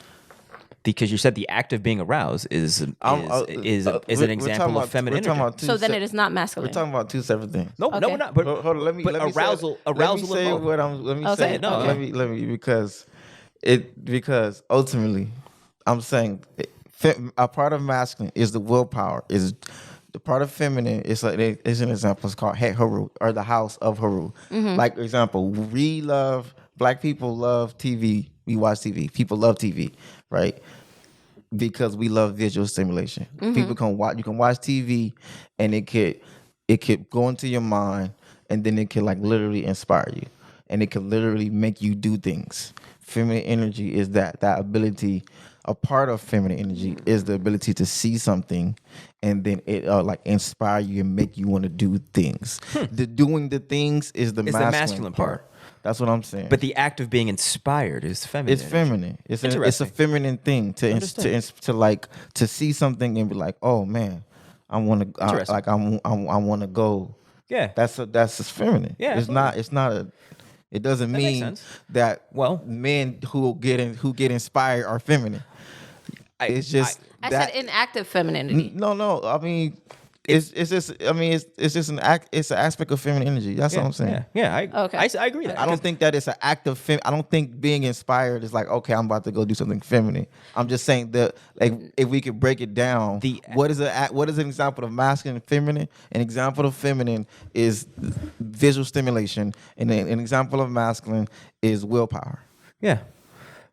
Because you said the act of being aroused is an example of feminine energy. So then it is not masculine. We're talking about two separate things. No, Okay. we're not. But, Hold on, let me arousal, say, arousal. Let me say of both. what I'm. Let me Okay. say Say it, no, let me because ultimately, I'm saying a part of masculine is the willpower. Is the part of feminine is like it's an example. It's called Het Haru or the house of Haru. Like for example, black people love TV. We watch TV. People love TV, right? Because we love visual stimulation. People can watch. You can watch TV, and it could go into your mind, and then it can like literally inspire you, and it can literally make you do things. Feminine energy is that ability. A part of feminine energy is the ability to see something, and then it like inspire you and make you want to do things. The doing the things is the masculine part. That's what I'm saying. But the act of being inspired is feminine. It's feminine. It's a Interesting. feminine thing to see something and be like, oh man, I want to Interesting. I want to go. Yeah. That's just feminine. Yeah, It's not a. It doesn't makes mean sense. that Well- men who get inspired are feminine. It's just I that. said inactive femininity. No. I mean, it's just. I mean, it's just an act. It's an aspect of feminine energy. That's what I'm saying. Yeah. Okay. I agree with that. I don't think that it's an act of I don't think being inspired is like, okay, I'm about to go do something feminine. I'm just saying that, like, if we could break it down, what is an example of masculine and feminine? An example of feminine is visual stimulation, and then an example of masculine is willpower. Yeah.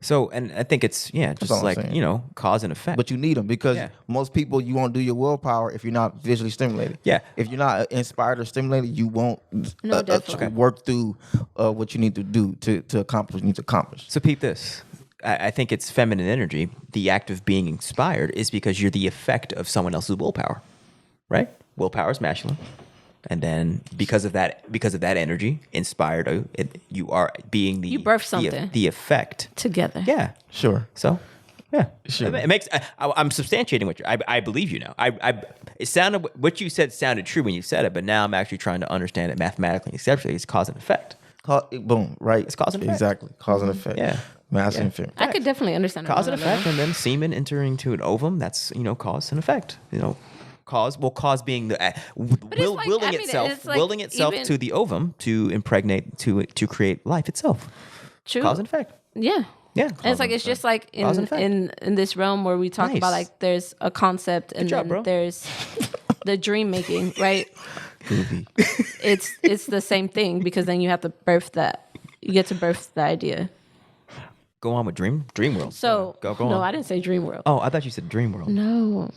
So, and I think it's just all I'm like saying. cause and effect. But you need them because most people, you won't do your willpower if you're not visually stimulated. Yeah. If you're not inspired or stimulated, you won't definitely. work through what you need to do to accomplish what you need to accomplish. So peep this. I think it's feminine energy. The act of being inspired is because you're the effect of someone else's willpower, right? Willpower is masculine, and then because of that energy, inspired, you are being the You birth something. the effect Together. Yeah, Sure. so. Yeah, Sure. It makes. I'm substantiating what I believe you now. It sounded what you said sounded true when you said it, but now I'm actually trying to understand it mathematically and conceptually. It's cause and effect. Boom, right. It's cause and effect. Exactly. Cause and effect. Yeah. Masculine and feminine. I could definitely understand Cause that. and effect, and then semen entering to an ovum. That's cause and effect. Cause being the willing itself even, to the ovum to impregnate to create life itself. True. Cause and effect. Yeah. Yeah. And it's like it's just like in this realm where we talk about like there's a concept and then there's the dream making, right? Goofy. It's the same thing because then you have to birth that. You get to birth the idea. Go on with dream world. So go no, on. I didn't say dream world. Oh, I thought you said dream world. No.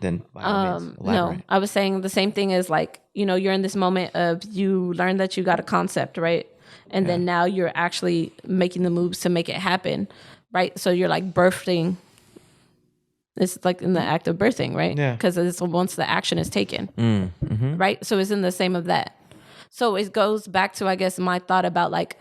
Then by all means, No, elaborate. I was saying the same thing as like, you're in this moment of you learn that you got a concept, right? And then now you're actually making the moves to make it happen, right? So you're like birthing. It's like in the act of birthing, right? Yeah. Because it's once the action is taken, right? So it's in the same of that. So it goes back to, I guess, my thought about like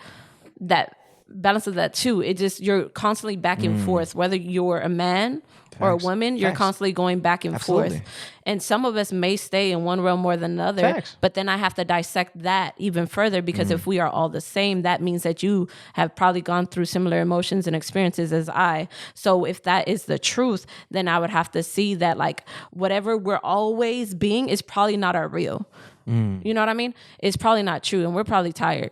that balance of that too. It just, you're constantly back and forth, whether you're a man or a woman, you're constantly going back and forth. And some of us may stay in one realm more than another, but then I have to dissect that even further because if we are all the same, that means that you have probably gone through similar emotions and experiences as I. So if that is the truth, then I would have to see that like whatever we're always being is probably not our real. You know what I mean? It's probably not true and we're probably tired.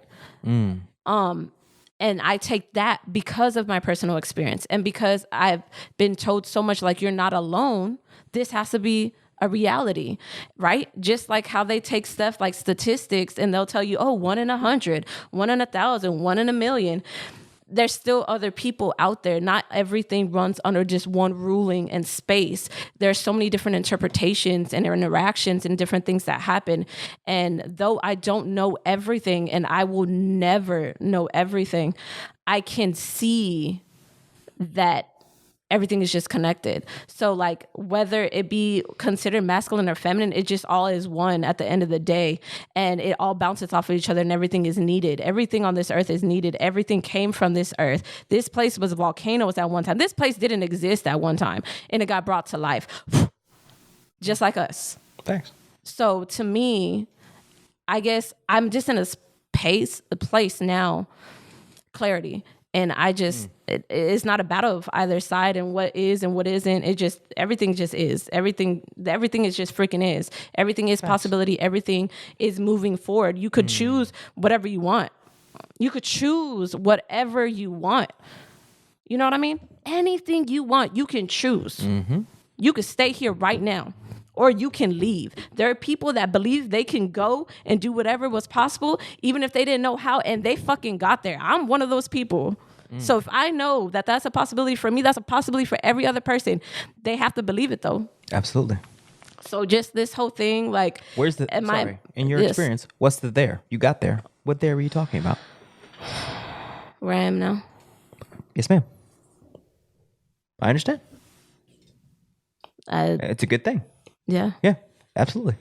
And I take that because of my personal experience and because I've been told so much like you're not alone. This has to be a reality, right? Just like how they take stuff like statistics and they'll tell you, 1 in 100, 1 in 1,000, 1 in 1,000,000. There's still other people out there. Not everything runs under just one ruling and space. There's so many different interpretations and interactions and different things that happen. And though I don't know everything and I will never know everything, I can see that everything is just connected. So like whether it be considered masculine or feminine, it just all is one at the end of the day. And it all bounces off of each other and everything is needed. Everything on this earth is needed. Everything came from this earth. This place was volcanoes at one time. This place didn't exist at one time and it got brought to life. Just like us. Thanks. So to me, I guess I'm just in a place now, clarity. And I just, it's not a battle of either side and what is and what isn't. It just, everything just is. Everything is just freaking is. Everything is possibility. Everything is moving forward. You could choose whatever you want. You could choose whatever you want. You know what I mean? Anything you want, you can choose. You could stay here right now. Or you can leave. There are people that believe they can go and do whatever was possible, even if they didn't know how, and they fucking got there. I'm one of those people. So if I know that that's a possibility for me, that's a possibility for every other person. They have to believe it, though. Absolutely. So just this whole thing, like... Where's the... in your experience, what's the there? You got there. What there were you talking about? Where I am now. Yes, ma'am. I understand. It's a good thing. Yeah. Yeah, absolutely.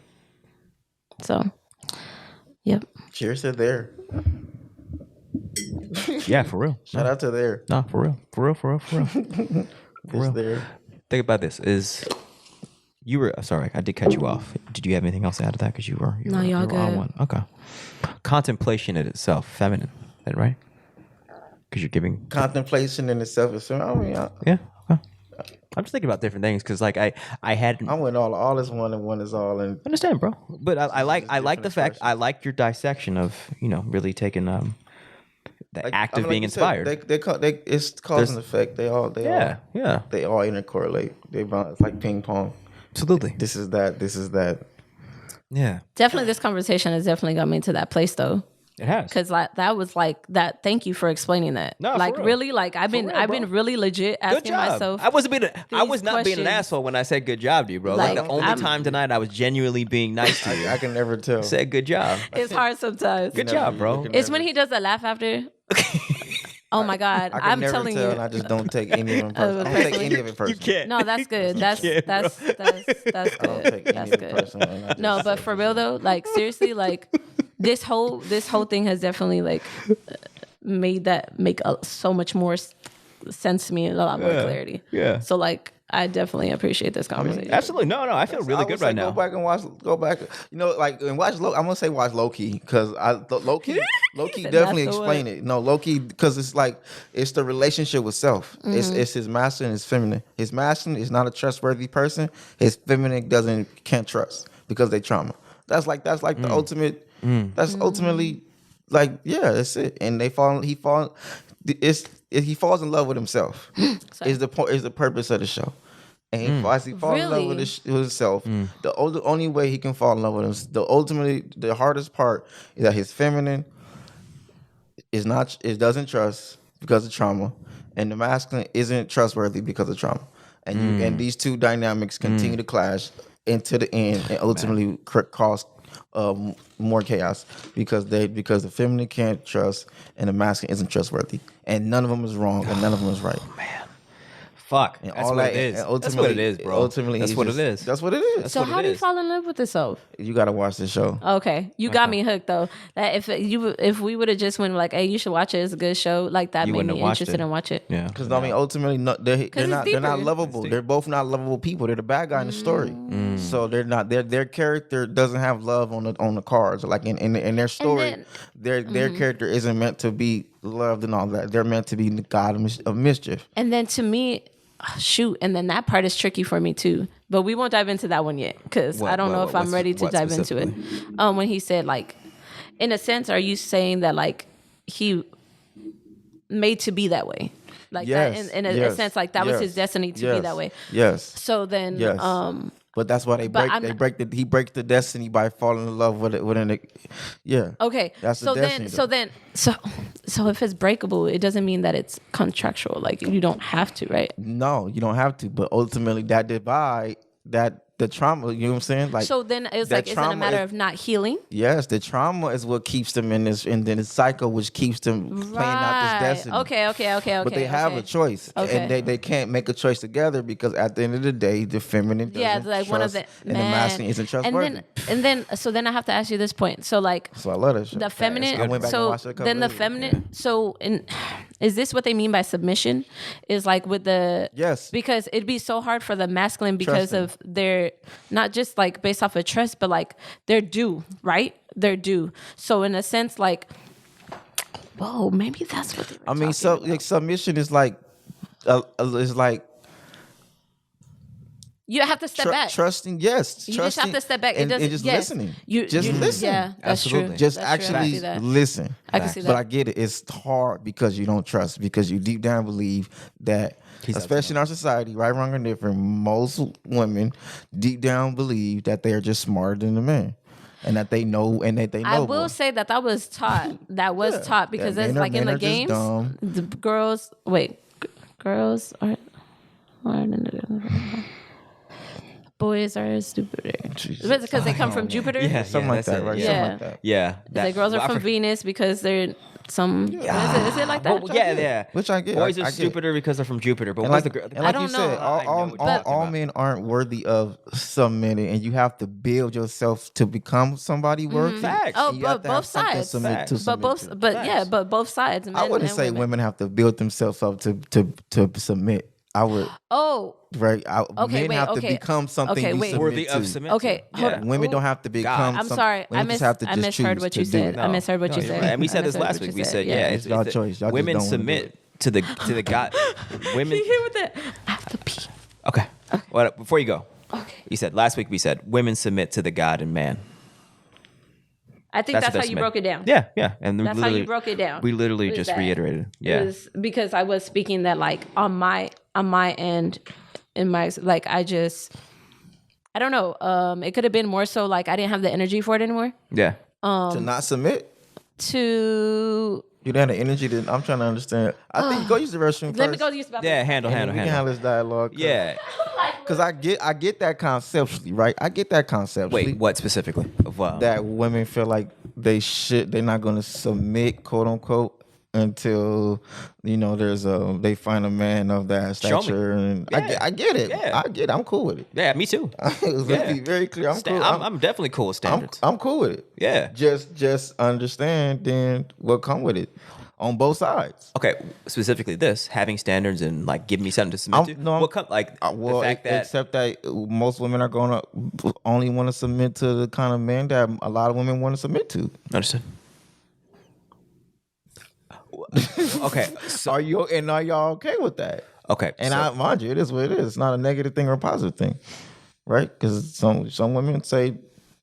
So, yep. Cheers to there. Yeah, for real. Shout out to there. No, for real. For real, for real, for real. For real. There. Think about this. You were, sorry, I did cut you off. Did you have anything else to add to that? Because you were y'all good. on one. Okay. Contemplation in itself, feminine, then, right? Because you're giving... Contemplation in itself is... I mean, yeah. I'm just thinking about different things because, like, I had. I went all is one and one is all. And I understand, bro. But I like the fact I like your dissection of really taking the act of being inspired. It's cause and effect. They all intercorrelate. It's like ping pong. Absolutely. This is that. Yeah. Definitely, this conversation has definitely got me to that place, though. It has. Because like that was like that. Thank you for explaining that. No, like for real. really, like I've been really legit Good asking job. myself. I was not being an questions. asshole when I said good job to you, bro. Like the only time tonight I was genuinely being nice to you. I can never tell. I said good job. It's hard sometimes. Good job, bro. It's when he does that laugh after. Oh my God! I can I'm never telling tell, you. and I just don't take any of it personally. I don't take any of it personally. You can't. No, that's good. That's good. That's I don't take good. any That's of it good. personally. and I No, just but say for it. real though, like seriously, like this whole thing has definitely like made that make so much more sense to me and a lot more clarity. Yeah. So like, I definitely appreciate this conversation. Absolutely. No, I feel really I would good say right now. Go back. You know, like and watch. I'm gonna say watch low key because low key said definitely that's the explain word. it. No, low key because it's like it's the relationship with self. Mm-hmm. It's his masculine, his feminine. His masculine is not a trustworthy person. His feminine can't trust because they trauma. That's like the ultimate. That's ultimately like that's it. And he falls in love with himself. is the purpose of the show. And as he falls in love with himself, the only way he can fall in love with him, the hardest part is that his feminine doesn't trust because of trauma, and the masculine isn't trustworthy because of trauma. And these two dynamics continue to clash into the end, and ultimately cause more chaos because the feminine can't trust and the masculine isn't trustworthy, and none of them is wrong and none of them is right. Man. Fuck. And That's all what that, it is. and That's what it is, bro. Ultimately, That's what it is. That's what it is. So how do you fall in love with yourself? You gotta watch this show. Okay, you got me hooked though. That if we would have just went like, hey, you should watch it. It's a good show. Like that You made wouldn't me have watched interested it. in watch it. Yeah. Because I mean, ultimately, they're it's not deeper. lovable. They're both not lovable people. They're the bad guy in the story. So they're not. Their character doesn't have love on the cards. Like in their story, then- their character isn't meant to be loved and all that. They're meant to be the god of mischief. And then to me, shoot, and then that part is tricky for me too. But we won't dive into that one yet because I don't know if I'm ready to dive into it. When he said like, in a sense, are you saying that like he made to be that way? Like Yes, that in a sense, like that was his destiny to be that way. Yes. So then, Yes. But that's why he breaks the destiny by falling in love with it. Okay. That's the destiny. So if it's breakable, it doesn't mean that it's contractual. Like you don't have to, right? No, you don't have to. But ultimately, that divide, the trauma, you know what I'm saying? Like So then it's like, is it a matter of not healing? Yes, the trauma is what keeps them in this, and then the cycle which keeps them playing out this destiny. Okay. But they have a choice, and they can't make a choice together because at the end of the day, the feminine doesn't like trust, one of the and the masculine isn't trustworthy. So then I have to ask you this point. So like, So I love that show. the feminine. I went back and watched it a couple then the days ago. feminine. So is this what they mean by submission? Is like with the Yes. because it'd be so hard for the masculine because Trusting. of their not just like based off of trust, but like they're due, right? They're due. So in a sense, like, whoa, maybe that's what they were I mean, talking about. submission is like You have to step back. trusting. Yes, You trusting, just have to step back. It and doesn't just yes. listening. You listen. Yeah, that's Absolutely. true. Just That's true. I actually see that. listen. I can see But that. I get it. It's hard because you don't trust, because you deep down believe that, especially in our society, right, wrong, or different, most women deep down believe that they are just smarter than the man. And that they know, I will say that was taught. That was taught because men it's are- like in men the are just games, dumb. the girls are boys are stupider. It's because they come from Jupiter. Yeah, something like that's that, it, right? yeah. Something like that. Yeah. The girls are from Venus because they're some. Is it like that? Well, yeah. Which I get. Boys I are get. stupider because they're from Jupiter, but And boys like, are and like don't you said, know. all men aren't worthy of submitting, and you have to build yourself to become somebody worthy. Facts. Oh, And you have but to have both something sides. submit to But submit both, to. but both sides. I men wouldn't and say women have to build themselves up to submit. I would. Oh, Right. Okay, men wait, have okay. to become something Okay, we wait. submit worthy to. of submit. okay. to. Hold Yeah. on. Women don't have to become. I'm sorry. Women just have to I just misheard choose what to you do said. it. I misheard what you you're said. right. And we said I this misheard last what week. you We said, Yeah. it's y'all the- choice. Y'all just women don't wanna do submit to the God. Women. You hear with that? I have to pee. Okay. Well, before you go, Okay. you said last week. We said women submit to the God and man. I think that's how what you they broke it submit. down. Yeah. And That's how you broke it down. We literally Was just that- reiterated. It Yeah. was because I was speaking that like on my end, in my like I don't know. It could have been more so like I didn't have the energy for it anymore. Yeah. To not submit. to. You had the energy that I'm trying to understand. I think go use the restroom first. Let me go use the bathroom. Yeah, handle. We can handle this dialogue. Yeah. Because I get that conceptually, right? I get that conceptually. Wait, what specifically? Of, that women feel like they're not going to submit, quote unquote, until they find a man of that stature. And Yeah. I get it. Yeah. I get it. I'm cool with it. Yeah, me too. Let's be very clear. I'm cool. I'm definitely cool with standards. I'm cool with it. Yeah. Just understand then what come with it on both sides. Okay, specifically this, having standards and like giving me something to submit to. The fact that except that most women are going to only want to submit to the kind of men that a lot of women want to submit to. Understood. Okay, so are y'all okay with that? Okay, and mind you, it is what it is. It's not a negative thing or a positive thing, right? Because some women say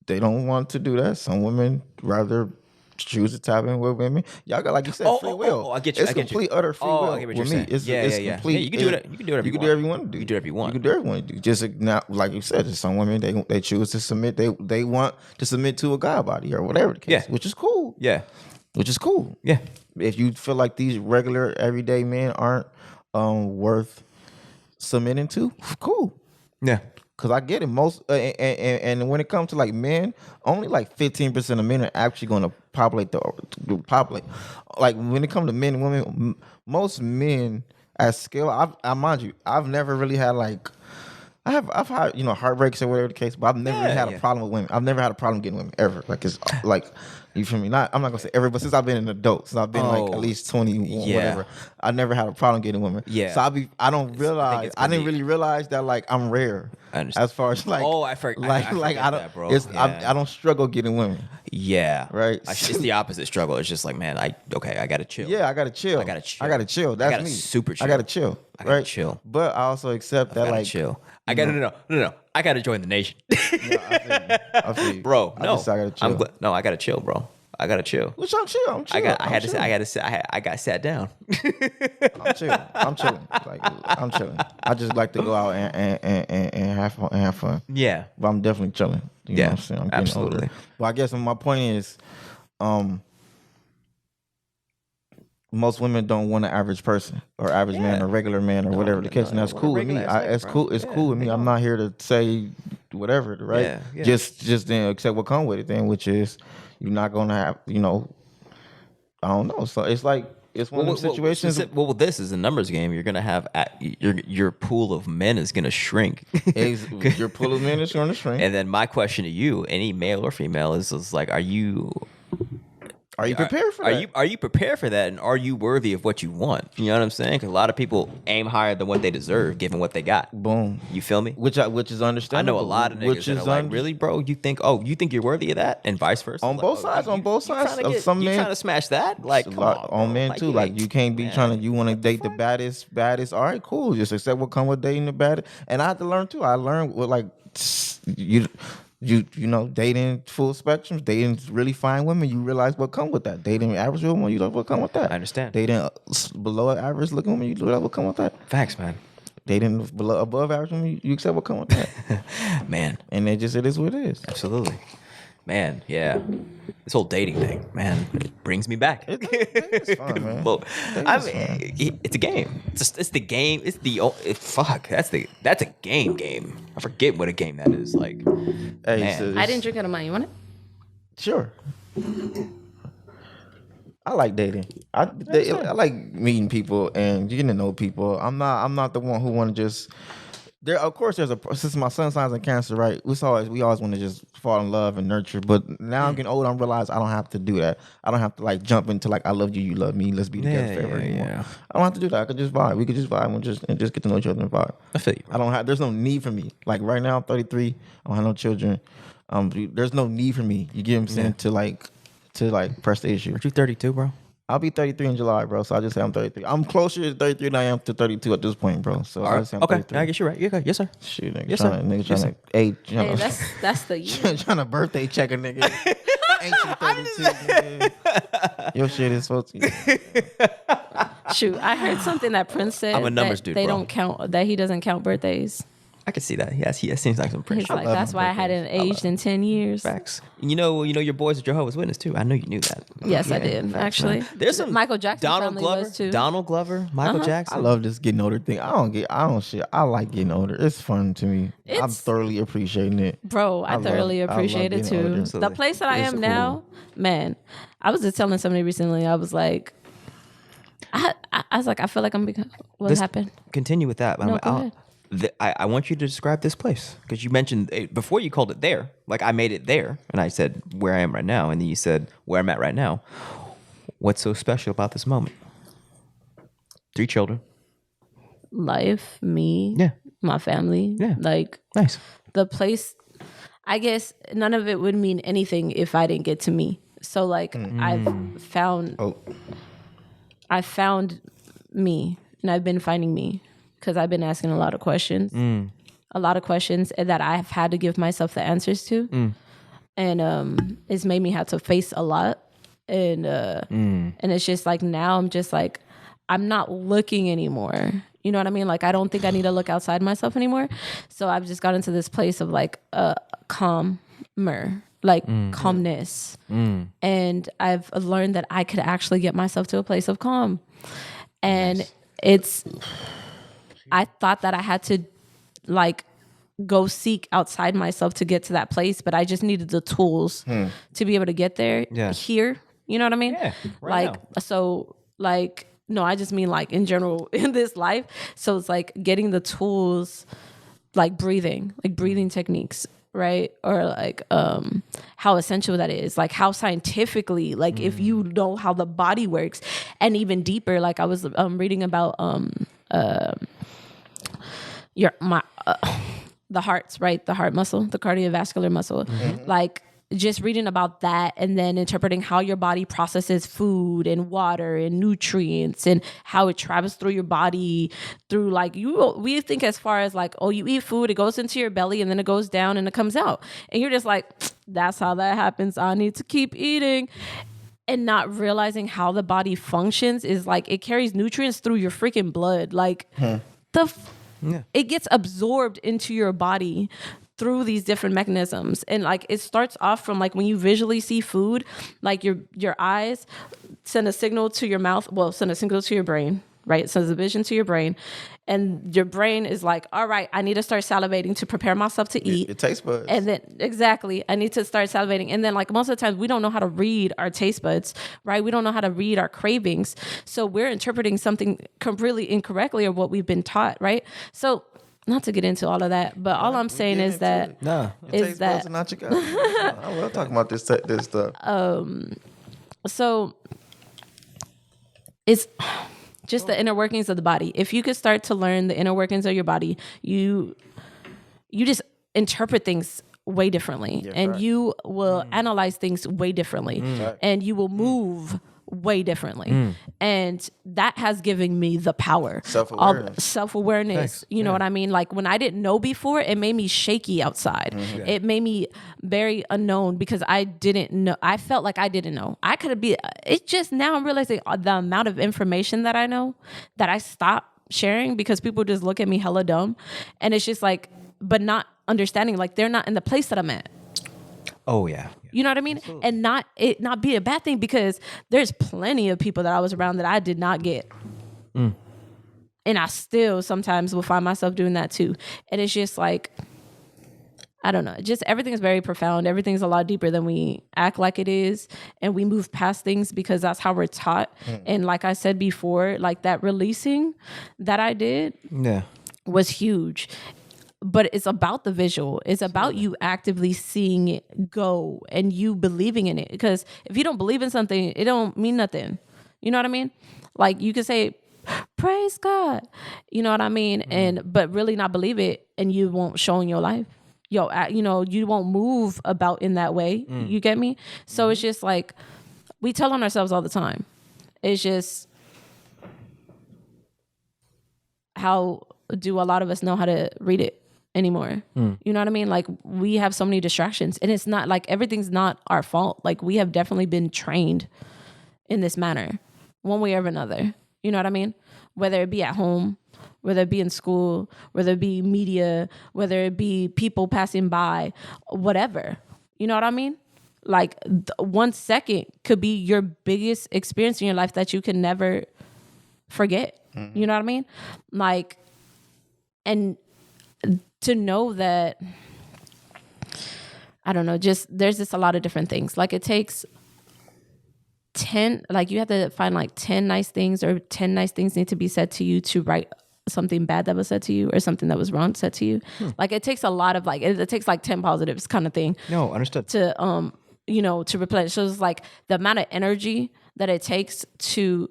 they don't want to do that. Some women rather choose to tap in with women. Y'all got, like you said, free will. I get you. It's complete utter free will I get what with you're me. saying. It's complete. Yeah, you can do it. You can do whatever you want. You can do whatever you want to do. You can do whatever you want. You can do whatever you want to do. Just now, like you said, some women they choose to submit. They want to submit to a god body or whatever the case. Yeah. Which is cool. Yeah. Which is cool. Yeah. If you feel like these regular everyday men aren't worth submitting to, cool. Yeah. Cause I get it. Most and when it comes to like men, only like 15% of men are actually going to populate. Like when it comes to men and women, most men at scale. I mind you, I've never really had like. I've had heartbreaks or whatever the case, but I've never really had a problem with women. I've never had a problem getting women ever. Like it's like. You feel me? I'm not gonna say ever, but since I've been an adult, since I've been like at least 21, whatever, I never had a problem getting women. Yeah. So I didn't really realize that like I'm rare. I understand. As far as like I forgot that, bro. I don't struggle getting women. Yeah. Right. It's the opposite struggle. It's just like, man, I gotta chill. Yeah, I gotta chill. That's me. Super chill. I gotta chill. I gotta chill. But I also accept that like chill. I gotta no. I gotta join the nation. I feel you. Bro, no. I gotta chill. I gotta chill, bro. I gotta chill. Which I'm chill. I got sat down. I'm chilling. Like I'm chilling. I just like to go out and have fun. Yeah. But I'm definitely chilling. You know what I'm saying? I'm getting older. But I guess my point is, most women don't want an average person or average man or regular man or whatever the case, and that's cool with me. It's cool. It's cool with me. I'm not here to say whatever, right? Yeah. Just then accept what come with it, then, which is you're not gonna have, I don't know. So it's like it's one of those situations. Well, this is a numbers game. You're gonna have your pool of men is gonna shrink. Your pool of men is gonna shrink. And then my question to you, any male or female, is like, are you prepared for that? Are you prepared for that, and are you worthy of what you want? You know what I'm saying? Because a lot of people aim higher than what they deserve, given what they got. Boom. You feel me? Which is understandable. I know a lot of niggas that are like, really, bro? You think you're worthy of that, and vice versa. On both sides. Some men trying to smash that, like come on men too. Like you can't be trying to. You want to date the baddest. All right, cool. Just accept what come with dating the baddest. And I had to learn too. I learned with like you know, dating full spectrums, dating really fine women, you realize what come with that. Dating average women, you know what come with that. I understand. Dating below average looking women, you know what come with that. Facts, man. Dating above average women, you accept what come with that. Man. And it is what it is. Absolutely. Man, yeah. This whole dating thing, man, it brings me back. It's fun, man. Well, it's a game. It's the game. That's a game. I forget what a game that is. Like, hey, so I didn't drink out of mine. You want it? Sure. I like dating. I like meeting people and getting to know people. I'm not the one who want to just. There, of course, since my sun signs in Cancer, right? We always want to just fall in love and nurture. But now I'm getting older, I realize I don't have to do that. I don't have to like jump into like I love you, you love me, let's be together forever anymore. Yeah. I don't have to do that. I could just vibe. We could just vibe and just get to know each other and vibe. I feel you. There's no need for me. Like right now, I'm 33. I don't have no children. There's no need for me. You get what I'm saying? To press the issue. Aren't you 32, bro? I'll be 33 in July, bro. So I just say I'm 33. I'm closer to 33 than I am to 32 at this point, bro. So I just say I'm 33. I guess you're right. Yeah, yes, sir. Shit, nigga. Yes, sir. Hey, that's the year. Trying to birthday check a nigga. Ain't you 32, nigga? Your shit is supposed to. Shoot, I heard something that Prince said. I'm a numbers dude, they bro. don't count, that he doesn't count birthdays. I can see that. Yes, he seems like some pretty. He's like, that's why I hadn't aged in 10 years. Facts. You know your boys are Jehovah's Witness too. I know you knew that. Yes, I did. Facts, actually, man. There's some Michael Jackson family was too. Donald Glover, Michael Jackson. I love this getting older thing. I like getting older. It's fun to me. I'm thoroughly appreciating it. Bro, I thoroughly appreciate it too. The place that I am now, man, I was just telling somebody recently, I was like, I was like, I feel like I'm becoming, what happened? Continue with that. No, go ahead. I want you to describe this place because you mentioned before you called it there. Like I made it there, and I said where I am right now, and then you said where I'm at right now. What's so special about this moment? 3 children, life, me, my family, like nice. The place. I guess none of it would mean anything if I didn't get to me. So like I found me, and I've been finding me. Because I've been asking a lot of questions, that I've had to give myself the answers to, and it's made me have to face a lot, and it's just like now I'm just like I'm not looking anymore. You know what I mean? Like I don't think I need to look outside myself anymore. So I've just got into this place of like calmer, like calmness, and I've learned that I could actually get myself to a place of calm, and I thought that I had to like go seek outside myself to get to that place, but I just needed the tools to be able to get there here. You know what I mean? Yeah, No, I just mean like in general in this life. So it's like getting the tools, like breathing techniques, right? Or like how essential that is, like how scientifically, like if you know how the body works, and even deeper, like I was reading about the hearts, right? The heart muscle, the cardiovascular muscle, like just reading about that, and then interpreting how your body processes food and water and nutrients, and how it travels through your body through like we think as far as like, oh, you eat food, it goes into your belly and then it goes down and it comes out, and you're just like, that's how that happens. I need to keep eating. And not realizing how the body functions is like it carries nutrients through your freaking blood, like it gets absorbed into your body through these different mechanisms. And like it starts off from like when you visually see food, like your eyes send a signal to your mouth, send a signal to your brain, right? It sends a vision to your brain, and your brain is like, all right, I need to start salivating to prepare myself to eat. Your taste buds. And then exactly, I need to start salivating. And then like most of the times we don't know how to read our taste buds, right? We don't know how to read our cravings. So we're interpreting something completely incorrectly of what we've been taught, right? So not to get into all of that, but all I'm saying is that I love talking about this stuff. So it's just the inner workings of the body. If you could start to learn the inner workings of your body, you just interpret things way differently, and you will analyze things way differently, and you will move way differently. And that has given me the power. Self-awareness. You know what I mean? Like when I didn't know before, it made me shaky outside. It made me very unknown because I didn't know. I felt like I didn't know. I could be, it's just now I'm realizing the amount of information that I know that I stopped sharing because people just look at me hella dumb. And it's just like, but not understanding, like they're not in the place that I'm at. Oh yeah. You know what I mean? Absolutely. And not be a bad thing, because there's plenty of people that I was around that I did not get. And I still sometimes will find myself doing that too. And it's just like, I don't know. Just everything is very profound. Everything's a lot deeper than we act like it is. And we move past things because that's how we're taught. And like I said before, like that releasing that I did was huge. But it's about the visual. It's about you actively seeing it go and you believing in it. Because if you don't believe in something, it don't mean nothing. You know what I mean? Like you can say, praise God. You know what I mean? But really not believe it, and you won't show in your life. You won't move about in that way. You get me? So it's just like, we tell on ourselves all the time. It's just, how do a lot of us know how to read it anymore? You know what I mean? Like we have so many distractions, and it's not like everything's not our fault. Like we have definitely been trained in this manner one way or another. You know what I mean? Whether it be at home, whether it be in school, whether it be media, whether it be people passing by, whatever. You know what I mean? Like 1 second could be your biggest experience in your life that you can never forget. You know what I mean? Like, and to know that, I don't know, just there's just a lot of different things. Like it takes 10, like you have to find like 10 nice things, or 10 nice things need to be said to you to write something bad that was said to you, or something that was wrong said to you. Like it takes a lot of like, it takes like 10 positives kind of thing. No, understood. To, you know, to replenish. So it's like the amount of energy that it takes to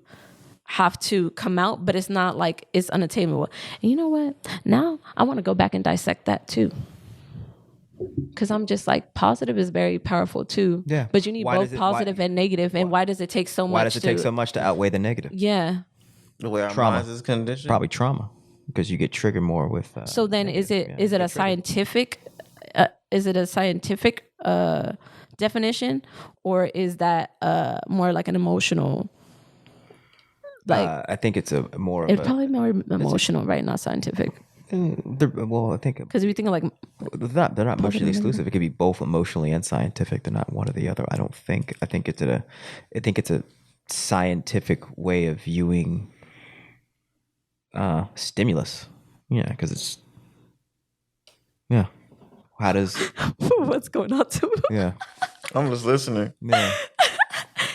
have to come out, but it's not like it's unattainable. And you know what? Now I want to go back and dissect that too. Because I'm just like, positive is very powerful too. Yeah. But you need both positive and negative. And why does it take so much? Why does it take so much to outweigh the negative? Yeah. The way our Trauma. minds is conditioned. Probably trauma, because you get triggered more with. So then, is it a scientific? Is it a scientific definition, or is that more like an emotional? Like I think it's it's probably more emotional, right? Not scientific. Well, I think because if you think of like, they're not mutually exclusive. It could be both emotionally and scientific. They're not one or the other. I don't think. I think it's a scientific way of viewing stimulus. Yeah, because it's how does what's going on to yeah. I'm just listening. Yeah.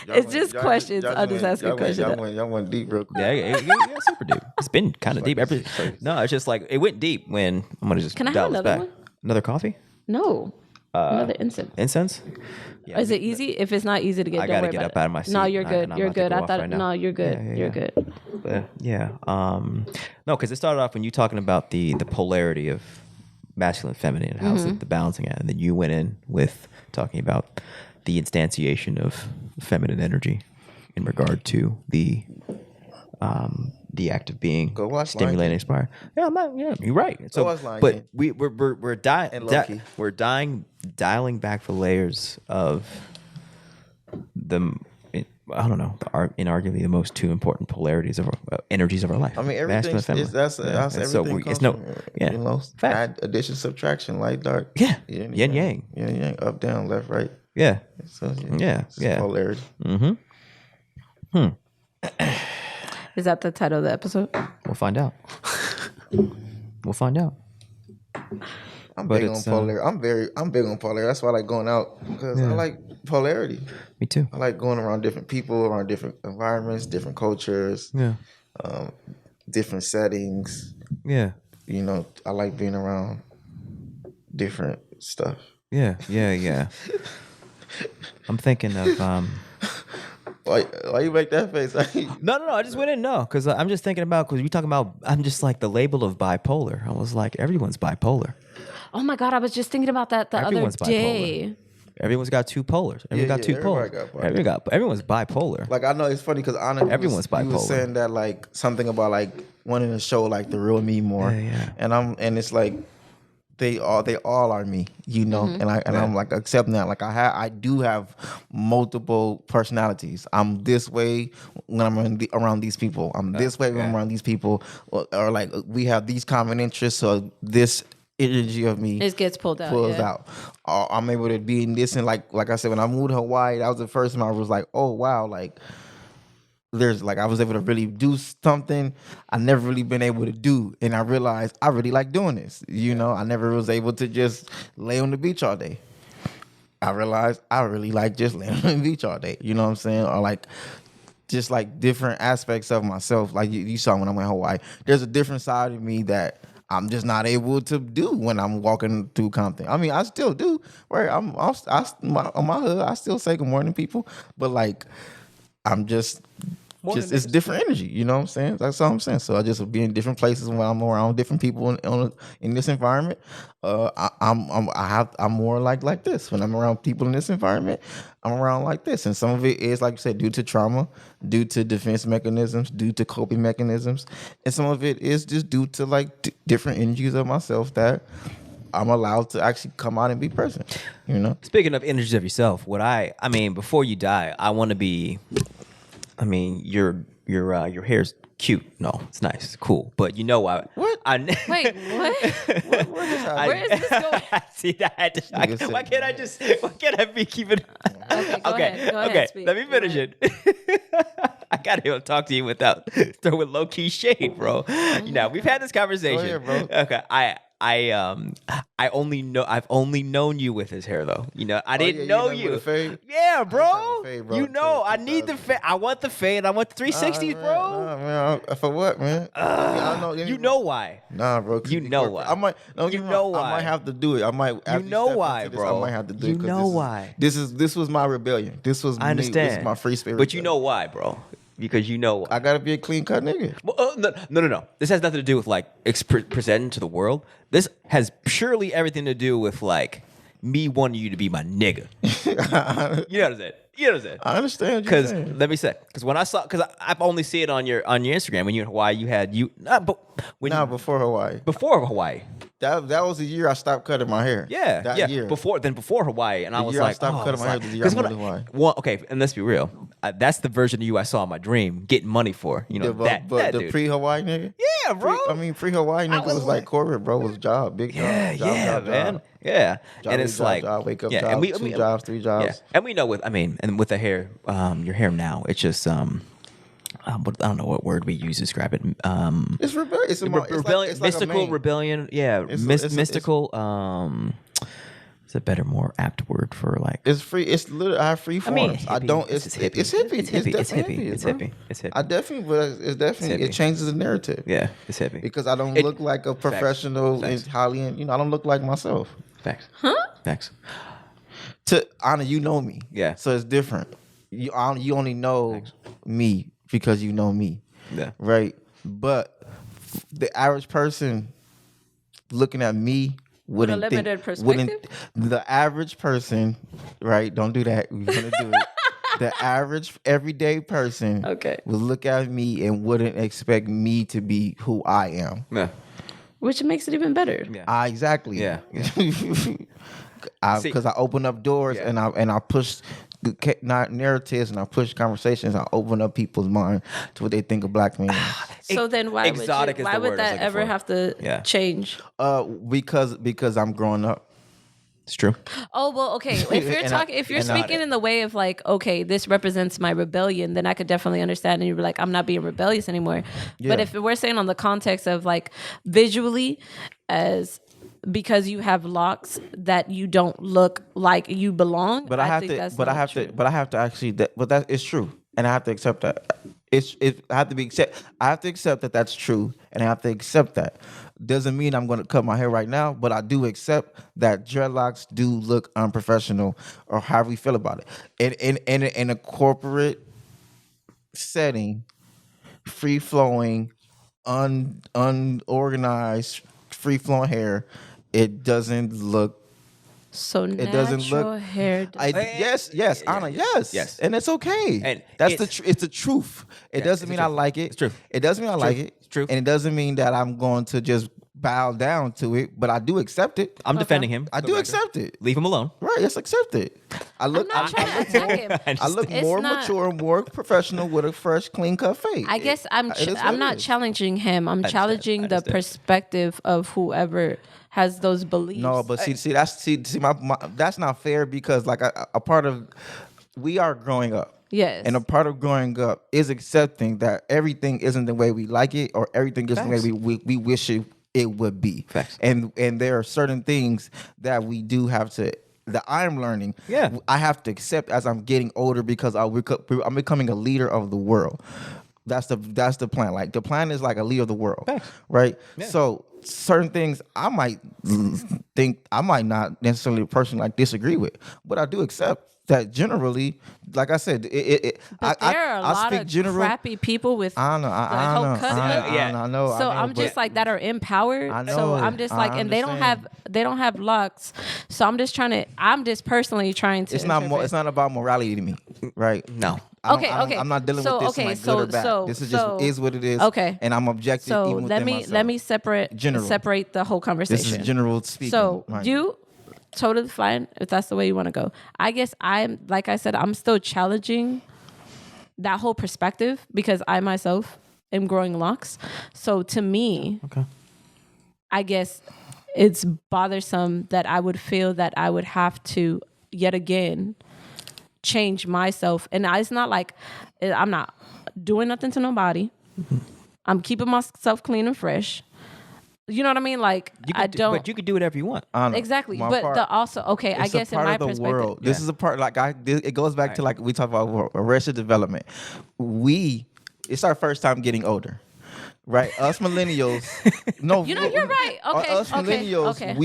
It's just questions. I'm just asking questions. Y'all went deep real quick. Yeah, super deep. It's been kind of deep. No, it's just like it went deep when I'm gonna just. Can I have another one? Another coffee? No. Another incense. Incense? Yeah, is it easy? If it's not easy to get, I gotta get up out of my seat. No, you're good. You're good. I thought. No, you're good. You're good. Yeah. No, because it started off when you talking about the polarity of masculine and feminine and how's the balancing act, and then you went in with talking about the instantiation of feminine energy in regard to the act of being stimulating, inspired. Yeah, you're right. So, but we're dialing back the layers of the. I don't know. Inarguably, the most two important polarities of energies of our life. I mean, everything that's everything. So it's add, addition, subtraction, light, dark. Yeah, yin yang. Yin yang, up, down, left, right. Yeah. So, yeah. Polarity. Is that the title of the episode? We'll find out. I'm big on polarity. I'm big on polarity. That's why I like going out, because I like polarity. Me too. I like going around different people, around different environments, different cultures. Yeah. Different settings. Yeah. You know, I like being around different stuff. Yeah. I'm thinking of why you make that face? No. I just went in because I'm just thinking about, because we talking about, I'm just like the label of bipolar. I was like, everyone's bipolar. Oh my God, I was just thinking about that Everyone's other day. Bipolar. Everyone's got two polars. Everyone's got two polars. Everyone's bipolar. Like, I know it's funny because everyone's bipolar. You was saying that, like, something about like wanting to show like the real me more. Yeah. And it's like they all are me, you know. And I'm like accepting that. Like I do have multiple personalities. I'm this way when I'm around these people. I'm this way when I'm around these people. Or like we have these common interests. So this energy of me gets pulled out. I'm able to be in this, and like I said, when I moved to Hawaii, that was the first time I was like, oh wow, like there's like I was able to really do something I never really been able to do, and I realized I really like doing this. You know, I never was able to just lay on the beach all day. I realized I really like just laying on the beach all day. You know what I'm saying? Or like just like different aspects of myself. Like you saw when I went to Hawaii, there's a different side of me that I'm just not able to do when I'm walking through Compton. I mean, I still do. Right? On my hood, I still say good morning, people. But like, I'm just it's different energy. You know what I'm saying? That's all I'm saying. So I just be in different places when I'm around different people in this environment. I'm more like this. When I'm around people in this environment, I'm around like this. And some of it is, like you said, due to trauma, due to defense mechanisms, due to coping mechanisms, and some of it is just due to like different energies of myself that I'm allowed to actually come out and be present. You know. Speaking of energies of yourself, I mean, before you die, I want to be. I mean, you're your hair's cute. No, it's nice, it's cool. But you know what? What? Wait, what? Where is this going? See that? Why can't I be keeping? Okay, go ahead. Speak. Let me finish it. I gotta be able to talk to you without throwing low key shade, bro. We've had this conversation. Go ahead, bro. Okay, I've only known you with his hair though. I didn't know you. With a fade? Yeah, bro. Fade, bro. I need the fade. I want the fade. I want the 360s, bro. Nah, man. For what, man? I don't know. You know why? Nah, bro. You know why? I might. No, You know why? I might have to do it. I might. You know why, bro? I might have to do it. You know why? This was my rebellion. This was I understand. This is my free spirit. But you know why, bro? Because you know why. I gotta be a clean cut nigga. Well, no. This has nothing to do with like presenting to the world. This has purely everything to do with like me wanting you to be my nigga. You know what I'm saying? I understand. Because let me say, because when I saw, because I've only seen it on your Instagram when you in Hawaii, before Hawaii. Before Hawaii. That was the year I stopped cutting my hair. Yeah, that year. Before Hawaii, and I was year I like, stopped cutting my hair was the year I moved to Hawaii. Well, okay, and let's be real, that's the version of you I saw in my dream, getting money for. That the dude. pre-Hawaii nigga. Yeah, bro. Pre-Hawaii nigga was like corporate, bro. Was job, big job. Job, man. Yeah, job, and it's job, like, job, wake up, yeah, job, and we, 2 jobs, 3 jobs. Yeah, and we know with the hair, your hair now, it's just I don't know what word we use to describe it. It's rebellion. It's rebellion, it's mystical like rebellion. Yeah, mystical. It's a better, more apt word for like. It's free. It's literally I have free forms. I don't. It's hippie. It's hippie. It's hippie. I definitely, but it's definitely it changes the narrative. Yeah, it's hippie because I don't look like a professional and highly. I don't look like myself. Facts. Facts. To Anna, you know me. Yeah. So it's different. You only know me because you know me. Yeah. Right. But the average person looking at me wouldn't with a limited think, perspective. The average person, right? Don't do that. We're gonna do it. The average everyday person would look at me and wouldn't expect me to be who I am. Yeah. Which makes it even better. Yeah. Exactly. Yeah. Because I open up doors and I push narratives and I push conversations. I open up people's mind to what they think of black men. So then why would that ever have to change? Because I'm growing up. It's true. Oh, well, okay. If you're speaking in the way of like, okay, this represents my rebellion, then I could definitely understand. And you're like, I'm not being rebellious anymore. Yeah. But if we're saying on the context of like visually as because you have locks that you don't look like you belong. But I have to actually, that is true. And I have to accept that. I have to accept that that's true. And I have to accept that. Doesn't mean I'm going to cut my hair right now, but I do accept that dreadlocks do look unprofessional, or however we feel about it. In a corporate setting, free flowing, unorganized, free flowing hair, it doesn't look. So it doesn't look hair. Yes, Anna, yes, and it's okay. And it's the truth. It doesn't mean I like it. It's true. It doesn't mean I like it. It's true. And it doesn't mean that I'm going to just bow down to it. But I do accept it. I'm defending him. I do accept it. Leave him alone. Right. Yes, accept it. I look more mature, more professional with a fresh, clean cut fade. I guess I'm not challenging him. I'm challenging the perspective of whoever has those beliefs. No, but that's not fair, because like a part of we are growing up. Yes. And a part of growing up is accepting that everything isn't the way we like it, or everything isn't the way we wish it would be. Facts. And there are certain things that we do have to, that I'm learning. Yeah. I have to accept as I'm getting older, because I'm becoming a leader of the world. That's the plan. Like the plan is like a leader of the world. Facts. Right? Yeah. So certain things I might not necessarily personally like disagree with, but I do accept that generally, like I said, there are a lot of crappy people with I know. So I'm just like that are empowered. So I'm just like, and they don't have locks. So I'm just personally trying to. It's not about morality to me, right? No. I'm not dealing with this like good or bad. This is what it is. Okay. And I'm objective. So even let me separate the whole conversation. This is general speaking. So totally fine if that's the way you want to go. I guess like I said, I'm still challenging that whole perspective because I myself am growing locks. So to me, I guess it's bothersome that I would feel that I would have to yet again change myself. And it's not like I'm not doing nothing to nobody. I'm keeping myself clean and fresh. You know what I mean? Like but you could do whatever you want. Exactly. But I guess in my perspective, world. This is a part it goes back to like we talk about arrested development. It's our first time getting older. Right, us millennials. No, you're right. Okay, us millennials,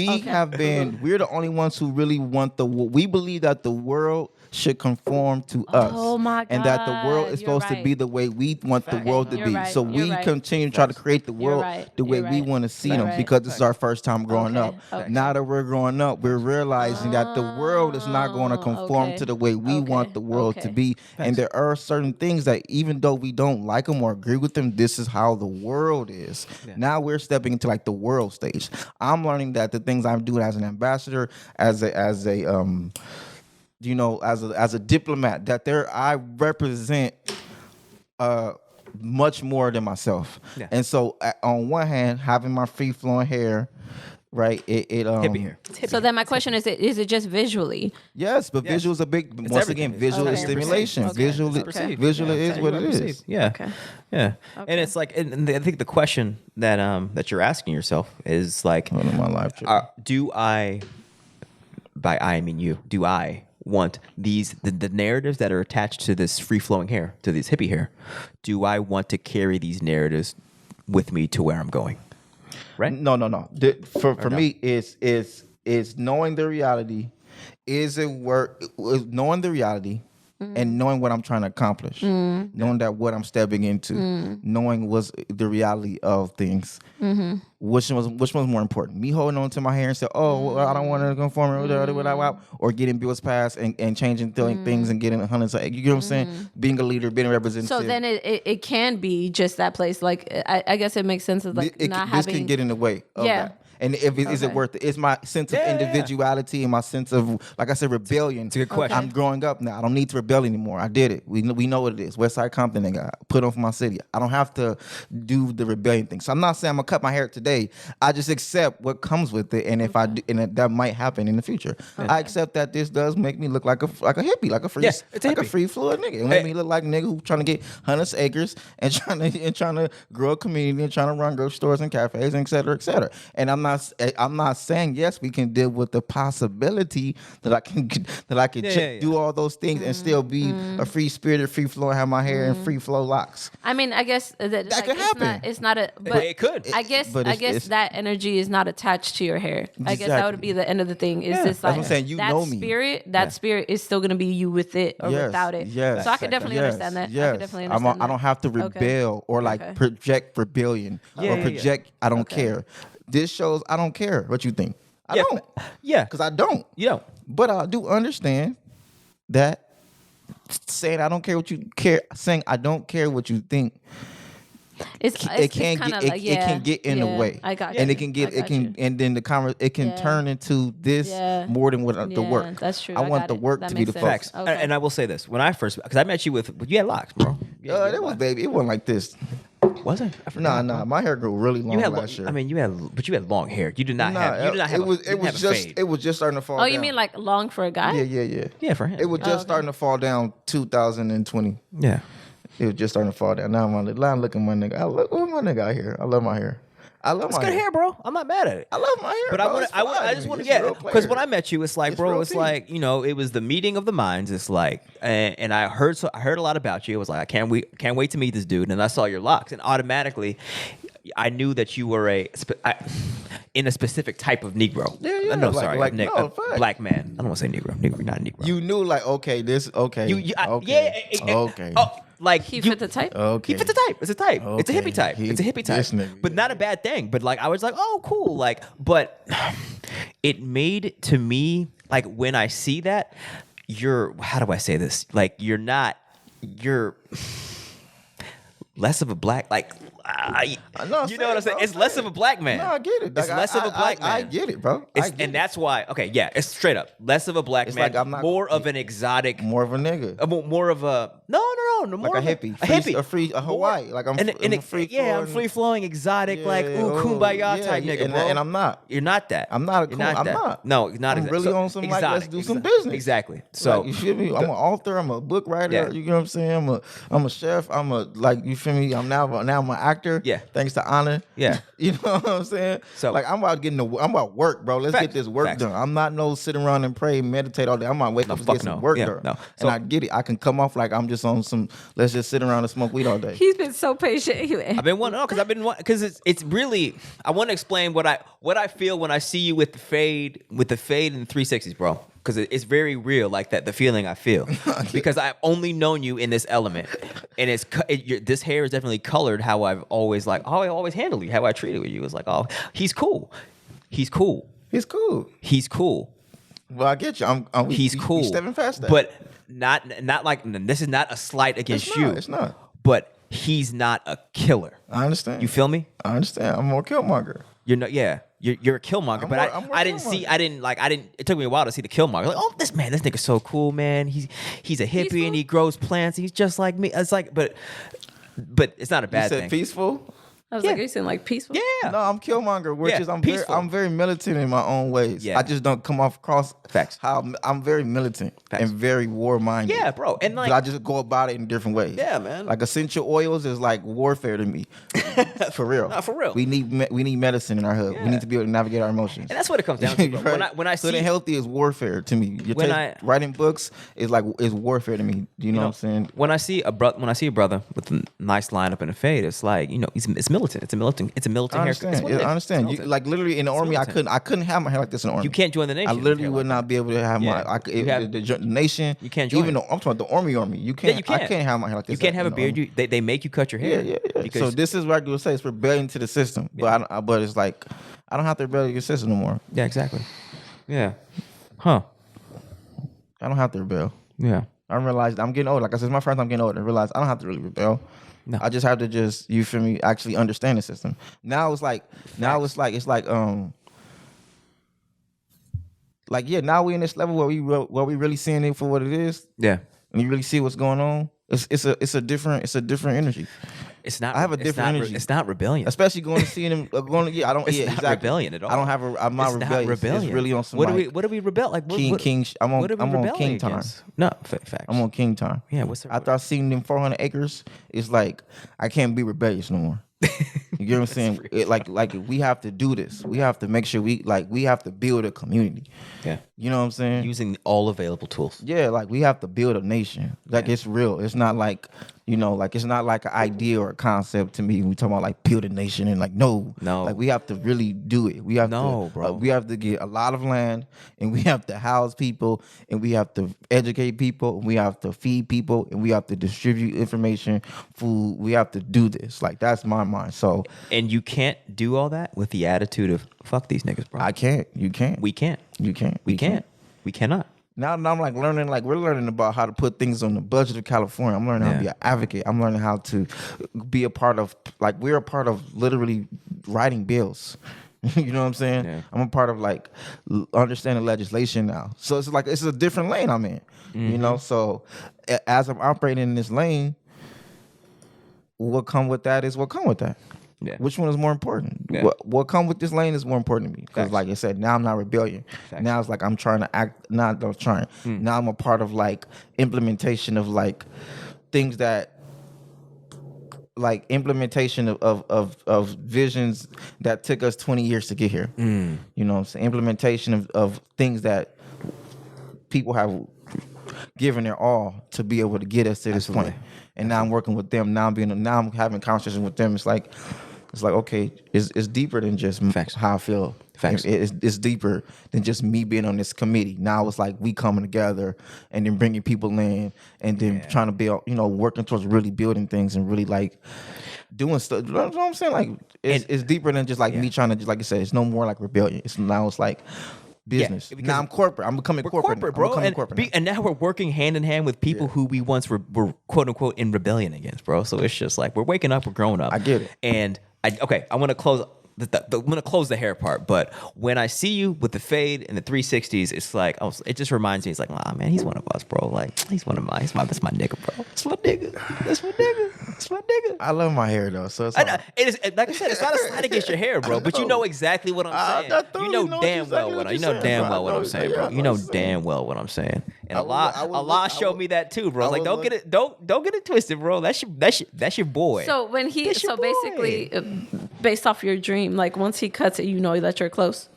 we're the only ones who really want we believe that the world should conform to us. Oh my God. And that the world is supposed to be the way we want the world to be. Right. So we continue to try to create the world the way we want to see them because this is our first time growing up. Now that we're growing up, we're realizing that the world is not going to conform to the way we want the world to be. And there are certain things that even though we don't like them or agree with them, this is how the world is. Yeah. Now we're stepping into like the world stage. I'm learning that the things I'm doing as an ambassador, as a diplomat, that I represent much more than myself. Yeah. And so on one hand, having my free flowing hair, right? Hippie hair. So then my question is it just visually? Yes, but visual is a big. It's once everything. Again, visual is stimulation. Visual is what it is. Yeah. Okay. Yeah. Okay. And it's like, and I think the question that you're asking yourself is like, my life trip. Do I? By I mean you. Do I want the narratives that are attached to this free flowing hair, to this hippie hair? Do I want to carry these narratives with me to where I'm going? Right? No. For me, it's knowing the reality. Is it work? Knowing the reality and knowing what I'm trying to accomplish. Knowing that what I'm stepping into. Knowing what's the reality of things. Which one's more important? Me holding on to my hair and say, "Oh, well, I don't want to conform," or getting bills passed and changing things and getting hundreds. You know what I'm saying? Being a leader, being a representative. So then it can be just that place. Like I guess it makes sense of like not having. This can get in the way of that. And is it worth it? It's my sense of individuality and my sense of, like I said, rebellion. It's a good question. I'm growing up now. I don't need to rebel anymore. I did it. We know what it is. Westside Compton, I got put on for my city. I don't have to do the rebellion thing. So I'm not saying I'm gonna cut my hair today. I just accept what comes with it, and if I do, and that might happen in the future. I accept that this does make me look like a hippie, like a free fluid nigga. It make me look like a nigga who trying to get hundreds of acres and trying to grow a community and trying to run grocery stores and cafes and et cetera, et cetera. And I'm not saying yes, we can deal with the possibility that I can do all those things and still be a free spirited, free flow, have my hair in free flow locks. I mean, I guess that could happen. It's not but it could. I guess that energy is not attached to your hair. I guess that would be the end of the thing. Is just like that's what I'm saying. You know me. That spirit is still gonna be you with it or without it. Yes. So I could definitely understand that. Yes. I could definitely understand I don't have to rebel or project rebellion or project I don't care. This shows I don't care what you think. I don't. Yeah. Because I don't. You don't. But I do understand that saying I don't care what you care, saying I don't care what you think, it can get in the way. I got you. And it can and then it can turn into this more than what the work. That's true. I want the work to be the focus. Okay. And I will say this: when I first, because I met you you had locks, bro. It was baby. It wasn't like this. Was it? Nah. My hair grew really long last year. I mean, you had long hair. You did not have. You did not have. It was just starting to fall. Oh, down. you mean like long for a guy? Yeah, for him. It was just starting to fall down 2020. Yeah. It was just starting to fall down. Now I'm looking at my nigga. I look my nigga out here. I love my hair. It's good hair, bro. I'm not mad at it. I love my hair. But I just want to because when I met you, it's like, bro, it's like, it was the meeting of the minds. It's like, and I heard a lot about you. It was like, I can't wait to meet this dude. And I saw your locks, and automatically, I knew that you were in a specific type of Negro. Yeah. No, sorry, black man. I don't want to say Negro. Negro, not Negro. You knew okay. Okay. Oh, like he fit the type. Okay, he fit the type. It's a type. Okay. It's a hippie type. It's a hippie type. But not a bad thing. But like I was like, oh, cool. Like, but it made to me like when I see that, how do I say this? Like you're less of a black you know what I'm saying? It's less of a black man. No, I get it. It's less of a black man. I get it, bro. And that's why. Okay, yeah, it's straight up less of a black man. Like I'm not, more of an exotic. More of a nigga. More of a no. No, more like a hippie, a Hawaii. Like I'm free. Yeah, I'm free flowing, exotic, like kumbaya type nigga, bro. And I'm not. You're not that. I'm not. I'm not. No, not. I'm really on some exotic, like let's do some business. Exactly. So like, you feel me? I'm an author. I'm a book writer. Yeah. You know what I'm saying? I'm a chef. I'm a like you feel me? I'm now I'm an actor. Yeah. Thanks to Honor. Yeah. You know what I'm saying? So like I'm about work, bro. Let's get this work done. I'm not no sit around and pray, meditate all day. I'm about wake up and get some work done. No. And I get it. I can come off like I'm just on some. Let's just sit around and smoke weed all day. He's been so patient. I've been wanting because it's really I want to explain what I feel when I see you with the fade and the 360s, bro. Because it's very real, like that the feeling I feel. Because I've only known you in this element, and this hair is definitely colored how I always handle you, how I treated with you. It's like, oh, he's cool. He's cool. Well, I get you. He's cool. We stepping past that. But not like this is not a slight against you. It's not. But he's not a killer. I understand. You feel me? I understand. I'm more Killmonger. You're not. Yeah. You're a Killmonger, it took me a while to see the Killmonger. Like, oh, this nigga's so cool, man. He's a hippie Peaceful? and he grows plants. He's just like me. It's like, but it's not a bad thing. Peaceful? I was like, you seem like peaceful. Yeah. No, I'm Killmonger, which is I'm very militant in my own ways. Yeah. I just don't come off across Facts. how I'm very militant and very war-minded. Yeah, bro. And like, but I just go about it in different ways. Yeah, man. Like essential oils is like warfare to me. For real. No, for real. We need medicine in our hood. Yeah. We need to be able to navigate our emotions. And that's what it comes down to, bro. Right? When I see the healthy is warfare to me. Writing books is warfare to me. Do you know what I'm saying? When I see a brother with a nice lineup and a fade, it's like, it's militant. It's a militant haircut. I understand. You, like literally in the army, I couldn't have my hair like this in the army. You can't join the nation. I literally would not be able to have the nation. You can't join. Even though I'm talking about the army. You can't. You can't. I can't have my hair like this. You can't have a beard. They make you cut your hair. Yeah. So this is what I would say. It's rebellion to the system. Yeah. But it's like I don't have to rebel to your system no more. Yeah, exactly. Yeah. Huh. I don't have to rebel. Yeah. I realized I'm getting older. Like I said, my first time I'm getting older. I realized I don't have to really rebel. No. I just have to you feel me, actually understand the system. Now it's like now we in this level where we really seeing it for what it is. Yeah. And you really see what's going on. It's a different energy. It's not. I have a different energy. It's not rebellion. Especially going to see them. I don't. It's not exactly. rebellion at all. I don't have I'm not rebellious. Rebellion. It's really on some. What do we rebel? Like King. I'm on King time. No, facts. I'm on King time. Yeah. After I seen them 400 acres, it's like I can't be rebellious no more. You get what I'm saying? Like we have to do this. We have to make sure we have to build a community. Yeah. You know what I'm saying? Using all available tools. Yeah, like we have to build a nation. Like it's real. It's not like, it's not like an idea or a concept to me when we talk about like build a nation and like no. Like we have to really do it. We have bro. We have to get a lot of land and we have to house people and we have to educate people and we have to feed people and we have to distribute information, food. We have to do this. Like that's my mind. So and you can't do all that with the attitude of fuck these niggas, bro. I can't. You can't. We can't. You can't. We can't. We cannot. Now I'm like learning, like we're learning about how to put things on the budget of California. I'm learning how to be an advocate. I'm learning how to be a part of, like we're a part of literally writing bills. You know what I'm saying? Yeah. I'm a part of like understanding legislation now. So it's like, it's a different lane I'm in, So as I'm operating in this lane, what come with that is what come with that. Yeah. Which one is more important? Yeah. What come with this lane is more important to me. Because like I said, now I'm not rebellion. Facts. Now it's like I'm trying to act, not trying. Now I'm a part of like implementation of like things that, like implementation of visions that took us 20 years to get here. You know what I'm saying? Implementation of things that people have given their all to be able to get us to this point. And now I'm working with them. Now I'm having conversations with them. It's like okay, it's deeper than just how I feel. Facts. It's deeper than just me being on this committee. Now it's like we coming together and then bringing people in and then trying to build, working towards really building things and really like doing stuff. You know what I'm saying? Like it's deeper than just like me trying to, just like I said, it's no more like rebellion. It's like business. Yeah, now I'm corporate. I'm becoming corporate, bro. And now we're working hand in hand with people who we once were quote unquote in rebellion against, bro. So it's just like we're waking up, we're growing up. I get it. And I want to close I'm gonna close the hair part, but when I see you with the fade and the 360s, it's like it just reminds me. It's like, nah, man, he's one of us, bro. Like he's one of mine. That's my nigga, bro. That's my nigga. That's my nigga. That's my nigga. I love my hair though, so it's it is, like I said, it's not a slight against your hair, bro. But you know exactly what I'm saying. You know damn well what I'm saying, bro. You know damn well what I'm saying. And Allah showed me that too, bro. Like don't get it twisted, bro. That's your boy. So when basically, based off your dream, like once he cuts it, you know that you're close.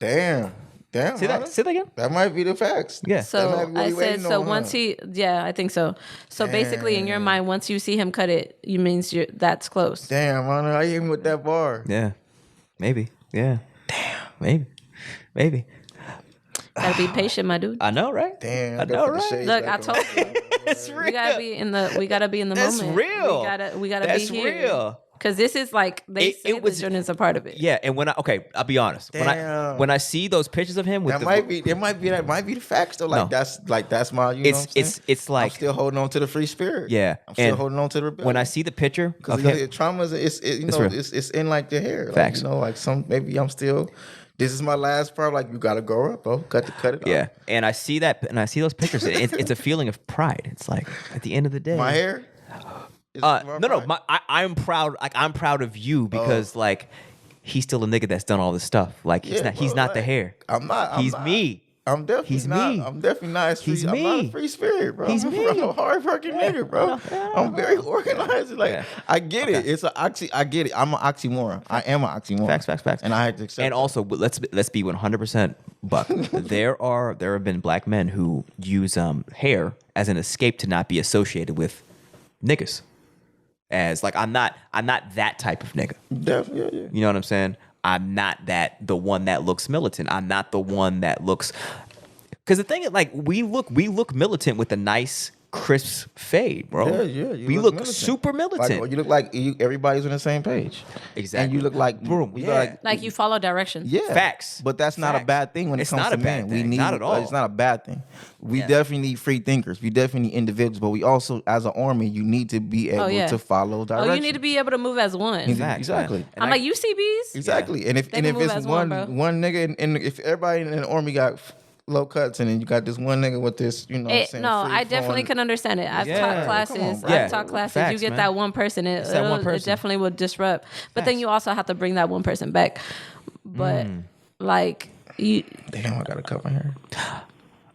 Damn. Say that again. That might be the facts. Yeah. So I said, so once I think so. So basically, in your mind, once you see him cut it, you means that's close. Damn, man, I hit him with that bar. Yeah, maybe. Yeah. Damn, maybe. Gotta be patient, my dude. I know, right? Damn, I know, right? Look, I told you. It's real. We gotta be in the That's moment. Real. We gotta That's be here. Real. Because this is like the journey is a part of it. Yeah, and I'll be honest. Damn. When I see those pictures of him with that might be the facts though. Like No. that's my know what I'm saying? It's like I'm still holding on to the free spirit. Yeah. I'm still holding on to the rebellion. When I see the picture because trauma is it's in like the hair. Facts. Like maybe I'm still. This is my last part. Like you gotta grow up, bro. Cut it off. Yeah, and I see that, and I see those pictures. It's a feeling of pride. It's like at the end of the day, my hair. No. I'm proud. Like I'm proud of you because like he's still a nigga that's done all this stuff. Like he's not the hair. He's me. I'm definitely not. He's I'm me. not a free spirit, bro. He's me. I'm a hard working nigga, bro. I'm very organized. Like I get it. It's I get it. I'm an oxymoron. I am an oxymoron. Facts. And I had to accept. And also, let's be 100% buck. There have been black men who use hair as an escape to not be associated with niggas. As like I'm not that type of nigga. Definitely, yeah. You know what I'm saying? I'm not the one that looks militant. I'm not the one that looks, because the thing is, like we look militant with a nice crisp fade, bro. Yeah. We look militant. super militant. Like, you look like everybody's on the same page. Exactly. And you look like boom. Like you follow directions. Yeah. Facts. But that's not a bad thing when it comes to men. We need not at all. It's not a bad thing. We definitely need free thinkers. We definitely need individuals, but we also, as an army, you need to be able to follow direction. You need to be able to move as one. Exactly. I'm like UCBs. Exactly. And if it's one nigga, and if everybody in the army got low cuts, and then you got this one nigga with this, you know what I'm saying? No, I definitely can understand it. I've taught classes. Facts, you get man. that one person, it definitely will disrupt. But then you also have to bring that one person back. But like you, damn, I got to cut my hair.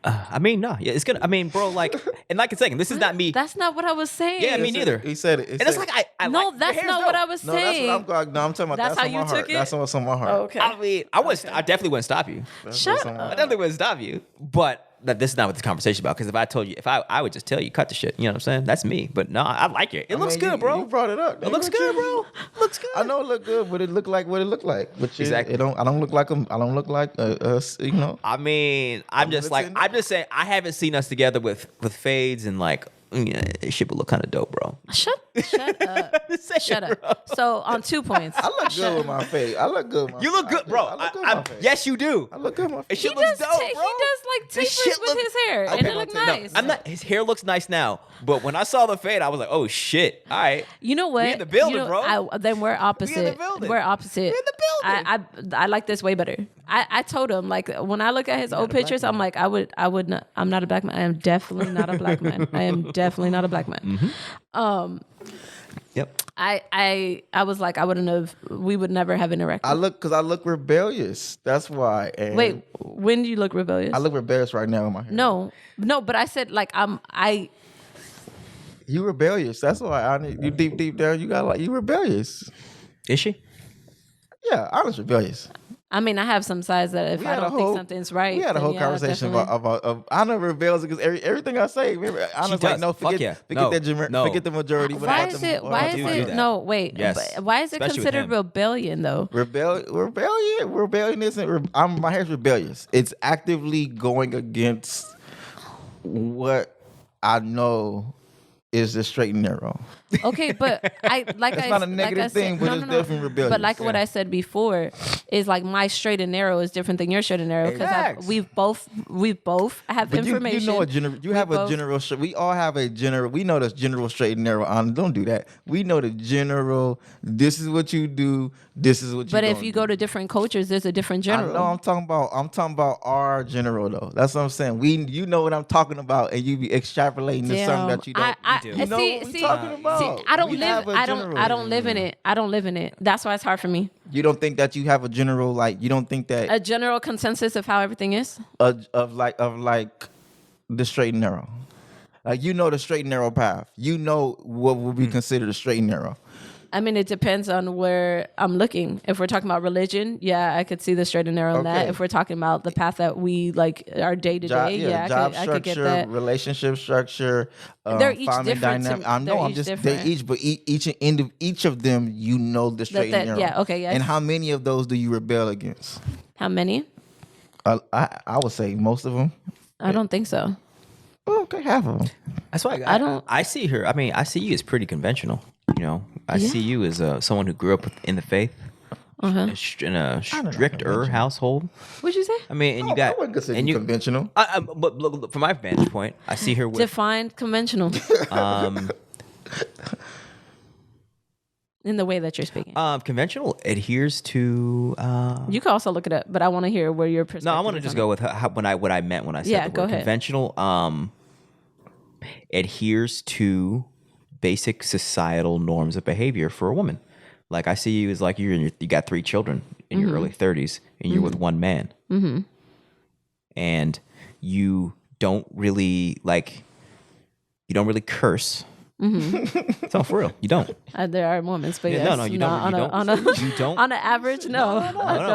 I mean, no, yeah, it's gonna. I mean, bro, like, and like a second, this is not me. That's not what I was saying. Yeah, me neither. He said it. And it's like I no, like, that's not what I was saying. No, I'm talking about. That's how you took it. That's what's on my heart. Oh, okay. I mean, I definitely wouldn't stop you. Shut up. I definitely wouldn't stop you. But this is not what this conversation about. Because if I told you, I would just tell you, cut the shit. You know what I'm saying? That's me. But no, I like it. It looks good, bro. You brought it up. It looks good, bro. Looks good. I know it look good, but it look like what it look like. But exactly. I don't look like you know. I mean, I'm just saying. I haven't seen us together with fades and like. Yeah, it shit would look kind of dope, bro. Shut up. Shut up. Bro. So on 2 points. I look good with my face. I look good with my face. You look good, bro. Yes, you do. I look good with my face. It shit looks dope, bro. He does like tapers with his hair, and it looks nice. No, his hair looks nice now, but when I saw the fade, I was like, oh shit. All right. You know what? We in the building, bro. Then we're opposite. We in the building. We're opposite. We in the building. I like this way better. I told him, like, when I look at his old pictures, I'm like, I would not. I'm not a black man. I am definitely not a black man. I am definitely not a black man. Mm-hmm. Yep. I was like, we would never have interacted. I look rebellious. That's why. And wait, when do you look rebellious? I look rebellious right now in my hair. No, but I said like You rebellious. That's why I need you deep down. You got you rebellious. Is she? Yeah, honest rebellious. I mean, I have some sides that if I don't think something's right, we had a whole conversation about Anna rebels because everything I say. Remember, Anna's like, no, forget the majority. Why is it? No, wait. Yes. Why is it considered rebellion though? Rebellion isn't. My hair's rebellious. It's actively going against what I know is the straight and narrow. Okay, but it's not a negative thing, but it's definitely rebellious. But like what I said before is like my straight and narrow is different than your straight and narrow because we've both have but information. You know a general. You have a general. We all have a general. We know the general straight and narrow. Don't do that. We know the general. This is what you do. This is what you. But if you go to different cultures, there's a different general. No, I'm talking about our general though. That's what I'm saying. You know what I'm talking about, and you be extrapolating to something that you don't. You know what we're talking about. See, I don't live in it. I don't live in it. That's why it's hard for me. You don't think that you have a general you don't think that a general consensus of how everything is of the straight and narrow. Like you know the straight and narrow path. You know what would be considered a straight and narrow. I mean, it depends on where I'm looking. If we're talking about religion, yeah, I could see the straight and narrow in that. If we're talking about the path that we like our day to day, I could get that. Relationship structure, they're each different. I know. Each of them, you know the straight and narrow. Yeah. Okay. Yes. And how many of those do you rebel against? How many? I would say most of them. I don't think so. Okay, half of them. That's why I see her. I mean, I see you as pretty conventional. You know, I see you as someone who grew up in the faith, in a stricter household. What'd you say? I mean, and you I wouldn't consider you conventional. But look, from my vantage point, I see her with define conventional. In the way that you're speaking. Conventional adheres to. You can also look it up, but I want to hear where your perspective. No, I want to just go with what I meant when I said the word. Go ahead. Conventional adheres to basic societal norms of behavior for a woman. Like I see you as like you got 3 children in your early 30s, and you're with one man, and you don't really curse. It's all for real. You don't. There are moments, but yes. No, you don't. You don't. On an average, no.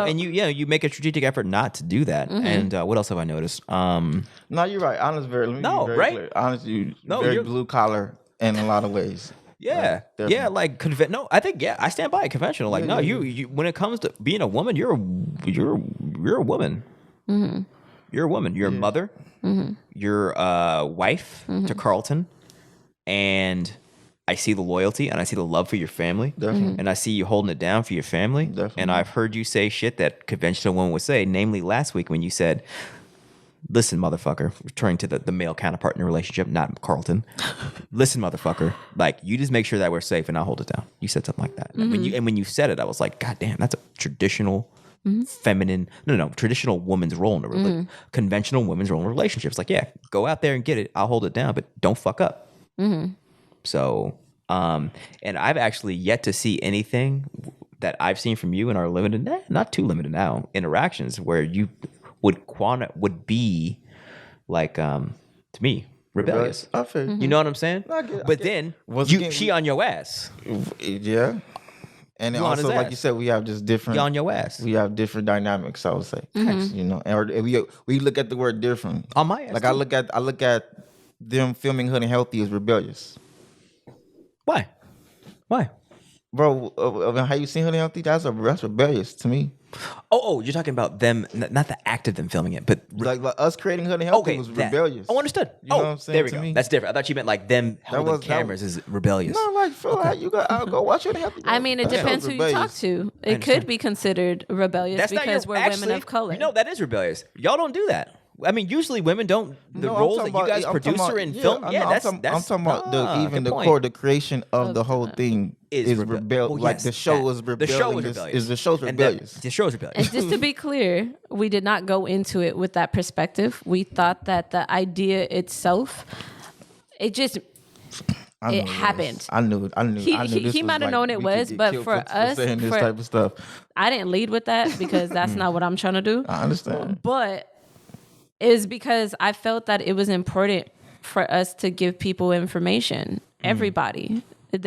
And you make a strategic effort not to do that. And what else have I noticed? No, you're right. Honest, very clear. Honest, very blue collar in a lot of ways. Yeah, like I think I stand by it. Conventional. Like you when it comes to being a woman, you're a woman. You're a woman. You're a mother. You're a wife to Carlton. And I see the loyalty and I see the love for your family. Definitely. And I see you holding it down for your family. Definitely. And I've heard you say shit that conventional women would say, namely last week when you said, listen, motherfucker, returning to the male counterpart in the relationship, not Carlton. Listen, motherfucker, like you just make sure that we're safe and I'll hold it down. You said something like that. And when you said it, I was like, God damn, that's a traditional feminine, traditional woman's role in a conventional women's role in relationships. Like, yeah, go out there and get it. I'll hold it down, but don't fuck up. So, and I've actually yet to see anything that I've seen from you in our limited, not too limited now, interactions where you would be like, to me, rebellious. I feel you know what I'm saying? But then she on your ass. Yeah. And then also, like you said, we have just different. On your ass. We have different dynamics. I would say, you know, and we look at the word different. On my ass. Like I look at them filming Hood and Healthy as rebellious. Why? Bro, how you seen Hood and Healthy? That's rebellious to me. Oh, you're talking about them, not the act of them filming it, but like us creating Hood and Healthy was rebellious. Oh, understood. You know what I'm saying? There we go. That's different. I thought you meant like them holding cameras is rebellious. No, like I'll go watch Hood and Healthy. I mean, it depends who you talk to. It could be considered rebellious because we're women of color. You know, that is rebellious. Y'all don't do that. I mean, usually women don't. The roles that you guys producer and film. Yeah, that's. I'm talking about the creation of the whole thing is rebellious. Like the show was rebellious. The show was rebellious. The show's rebellious. The show's rebellious. And just to be clear, we did not go into it with that perspective. We thought that the idea itself, it happened. I knew. He might have known it was, but for us, saying this type of stuff, I didn't lead with that because that's not what I'm trying to do. I understand, but is because I felt that it was important for us to give people information. Everybody. We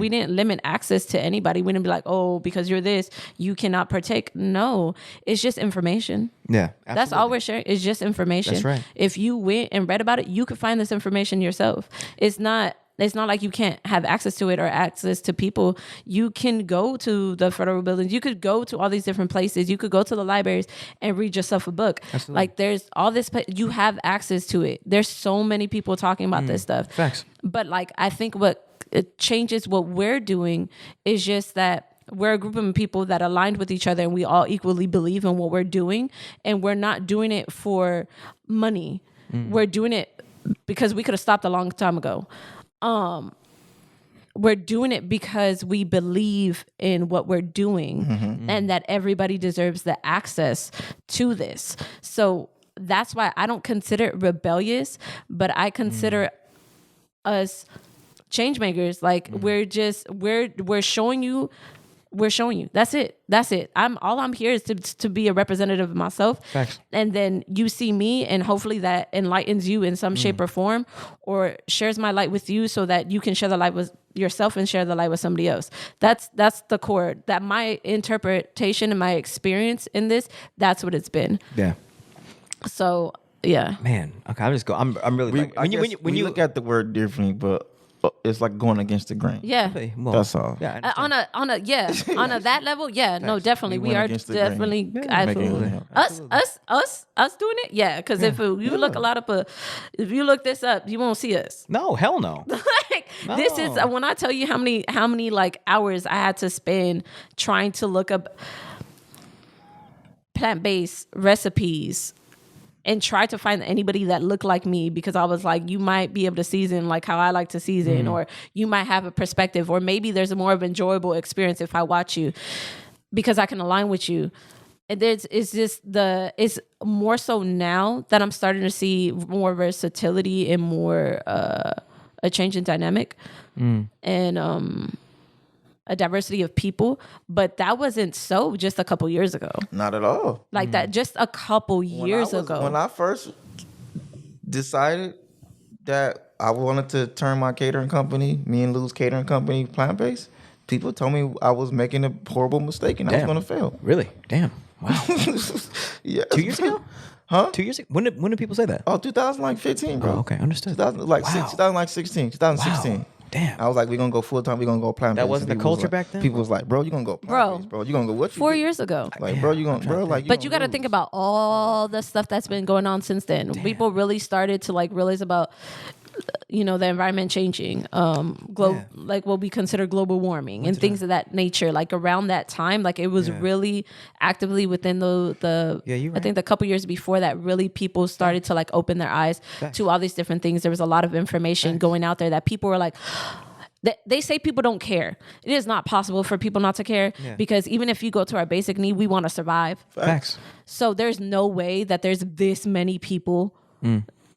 didn't limit access to anybody. We didn't be like, oh, because you're this, you cannot partake. No, it's just information. Yeah, absolutely. That's all we're sharing. It's just information. That's right. If you went and read about it, you could find this information yourself. It's not It's not like you can't have access to it or access to people. You can go to the federal buildings. You could go to all these different places. You could go to the libraries and read yourself a book. Absolutely. Like there's all this, you have access to it. There's so many people talking about this stuff. Facts. But like, I think what it changes what we're doing is just that we're a group of people that aligned with each other and we all equally believe in what we're doing. And we're not doing it for money. We're doing it because we could have stopped a long time ago. We're doing it because we believe in what we're doing and that everybody deserves the access to this. So that's why I don't consider it rebellious, but I consider us change makers. Like we're showing you. We're showing you. That's it. All I'm here is to be a representative of myself. Facts. And then you see me and hopefully that enlightens you in some shape or form or shares my light with you so that you can share the light with yourself and share the light with somebody else. That's the core. That my interpretation and my experience in this, that's what it's been. Yeah. So, yeah. Man, okay, I'm really like, when you look at the word differently, but it's like going against the grain. Yeah. Well, That's all. Yeah, on a that level, yeah, no, definitely, we are definitely us doing it, yeah. Because if you look if you look this up, you won't see us. No, hell no. Like this is when I tell you how many like hours I had to spend trying to look up plant-based recipes. And try to find anybody that looked like me because I was like, you might be able to season like how I like to season, or you might have a perspective, or maybe there's a more of enjoyable experience if I watch you because I can align with you. And it's more so now that I'm starting to see more versatility and more a change in dynamic and a diversity of people, but that wasn't so just a couple years ago. Not at all. Like that just a couple years ago. When I first decided that I wanted to turn my catering company, me and Lou's catering company, plant-based, people told me I was making a horrible mistake and I was going to fail. Really? Damn. Wow. Yeah. 2 years ago? Huh? 2 years ago? When did people say that? Oh, 2015, bro. Oh, okay, understood. 2016. Wow. Damn. I was like, we're going to go full-time, we're going to go plant-based. That wasn't the culture back then? People was like, bro, you're going to go plant-based, bro. You're going to go what? 4 years ago. Like, bro, you're going to, bro, like, But you got to think about all the stuff that's been going on since then. Damn. People really started to like realize about, the environment changing, like what we consider global warming and things of that nature. Like around that time, like it was really actively within the you're right. I think the couple years before that, really people started to like open their eyes to all these different things. There was a lot of information going out there that people were like, they say people don't care. It is not possible for people not to care because even if you go to our basic need, we want to survive. Facts. So there's no way that there's this many people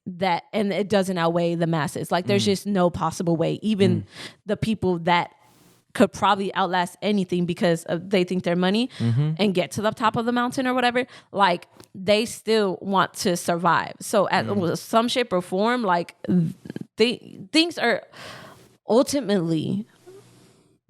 that, and it doesn't outweigh the masses. Like there's just no possible way. Even the people that could probably outlast anything because they think they're money and get to the top of the mountain or whatever, like they still want to survive. So at some shape or form, like things are ultimately,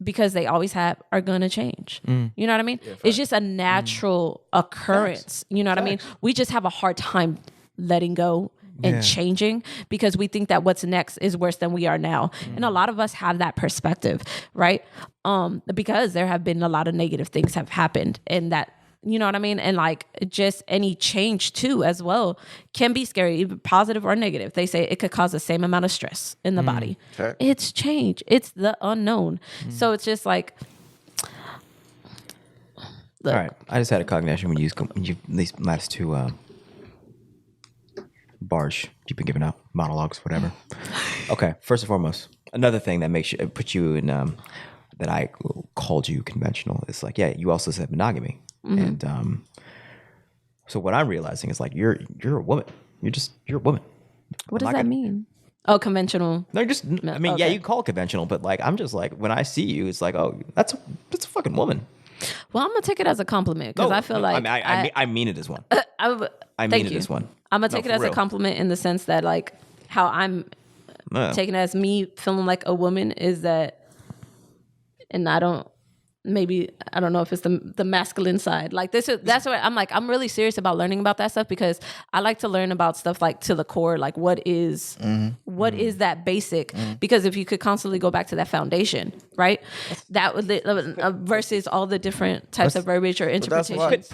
because they always have, are gonna change. You know what I mean? It's just a natural occurrence. You know what I mean? We just have a hard time letting go and changing because we think that what's next is worse than we are now. And a lot of us have that perspective, right? Because there have been a lot of negative things have happened, and that, you know what I mean? And like just any change too as well can be scary, either positive or negative. They say it could cause the same amount of stress in the body. Okay. It's change. It's the unknown. So it's just like, look. All right. I just had a cognition when you these last two bars you've been giving out, monologues, whatever. Okay. First and foremost, another thing that puts you in that I called you conventional is like, you also said monogamy. And so what I'm realizing is like you're a woman. You're a woman. What does that mean? Oh, conventional. No, you call it conventional, but like I'm just like when I see you, it's like, oh, that's a fucking woman. Well, I'm gonna take it as a compliment because I feel like I mean it as one. I mean it as one. I'm gonna take it as a compliment in the sense that like how I'm taking it as me feeling like a woman is that, and I don't maybe I don't know if it's the masculine side. Like that's what I'm like. I'm really serious about learning about that stuff because I like to learn about stuff like to the core. Like what is that basic? Because if you could constantly go back to that foundation, right? That would versus all the different types of verbiage or interpretations.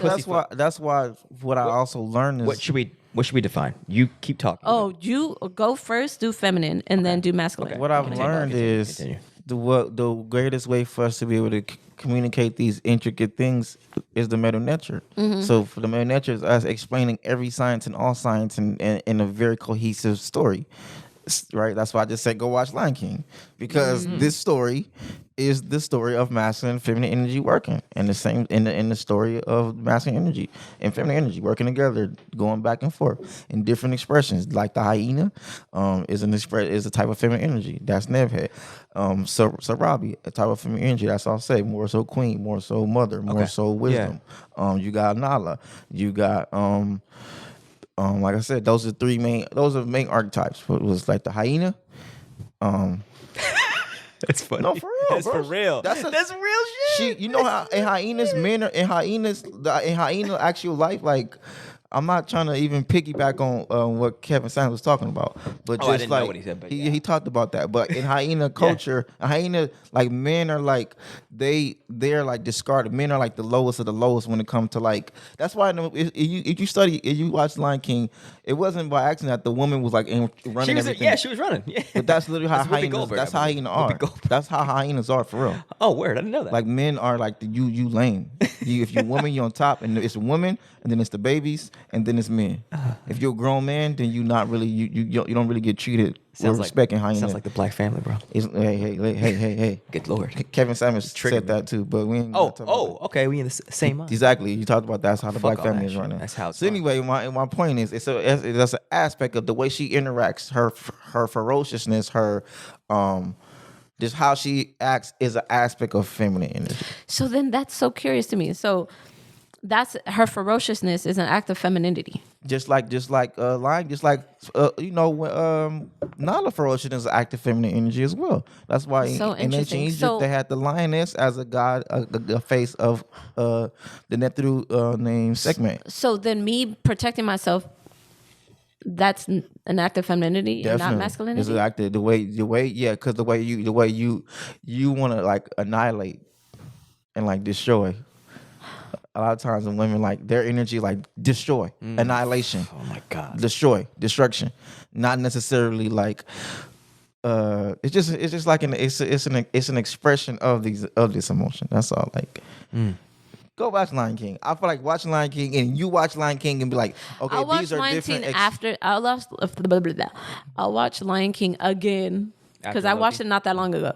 That's why what I also learned is What should we define? You keep talking. Oh, you go first, do feminine, and then do masculine. What I've learned is the greatest way for us to be able to communicate these intricate things is the meta nature. So for the meta nature is us explaining every science and all science in a very cohesive story. Right, that's why I just said go watch Lion King because this story is the story of masculine and feminine energy working, and the same in the story of masculine energy and feminine energy working together, going back and forth in different expressions. Like the hyena is a type of feminine energy. That's Nevhead. So Robbie, a type of feminine energy. That's all I'll say. More so queen, more so mother, more so wisdom. Yeah. You got Nala. You got like I said, those are main archetypes. It was like the hyena. That's funny. No, for real. That's bro. for real. That's real shit. You know how in hyenas, in hyena actual life, like I'm not trying to even piggyback on what Kevin Samuels was talking about, but I just didn't like know what he said, but he talked about that. But in hyena culture, a hyena, like men are like they're like discarded. Men are like the lowest of the lowest when it comes to like. That's why if you watch Lion King, it wasn't by accident that the woman was like running everything. She was running. Yeah. But that's literally how That's hyenas. Goldberg, That's how hyenas are. That's how hyenas are for real. Oh, word! I didn't know that. Like men are like you lame. If you're a woman, you're on top, and it's a woman, and then it's the babies, and then it's men. If you're a grown man, then you not really you don't really get treated with respect in hyenas. Sounds like the Black Family, bro. Hey. Good lord. Kevin Samuels said that too, but we ain't. Okay. We in the same mind. Exactly. You talked about that's how the Black family is running. That's how it's so anyway, my point is it's an aspect of the way she interacts, her ferociousness, her just how she acts is an aspect of feminine energy. So then that's so curious to me. So that's her ferociousness is an act of femininity. Just like Nala ferociousness is an act of feminine energy as well. That's why in ancient Egypt they had the lioness as a god, a face of the Netheru named Sekhmet. So then me protecting myself, that's an act of femininity and not masculinity. It's an act of the way, because the way you want to like annihilate and like destroy. A lot of times when women like their energy like destroy, annihilation. Oh my god. Destroy, destruction. Not necessarily like it's just like it's an expression of this emotion. That's all. Like go watch Lion King. I feel like watching Lion King and you watch Lion King and be like, okay, these are different. I'll watch Lion King again because I watched it not that long ago.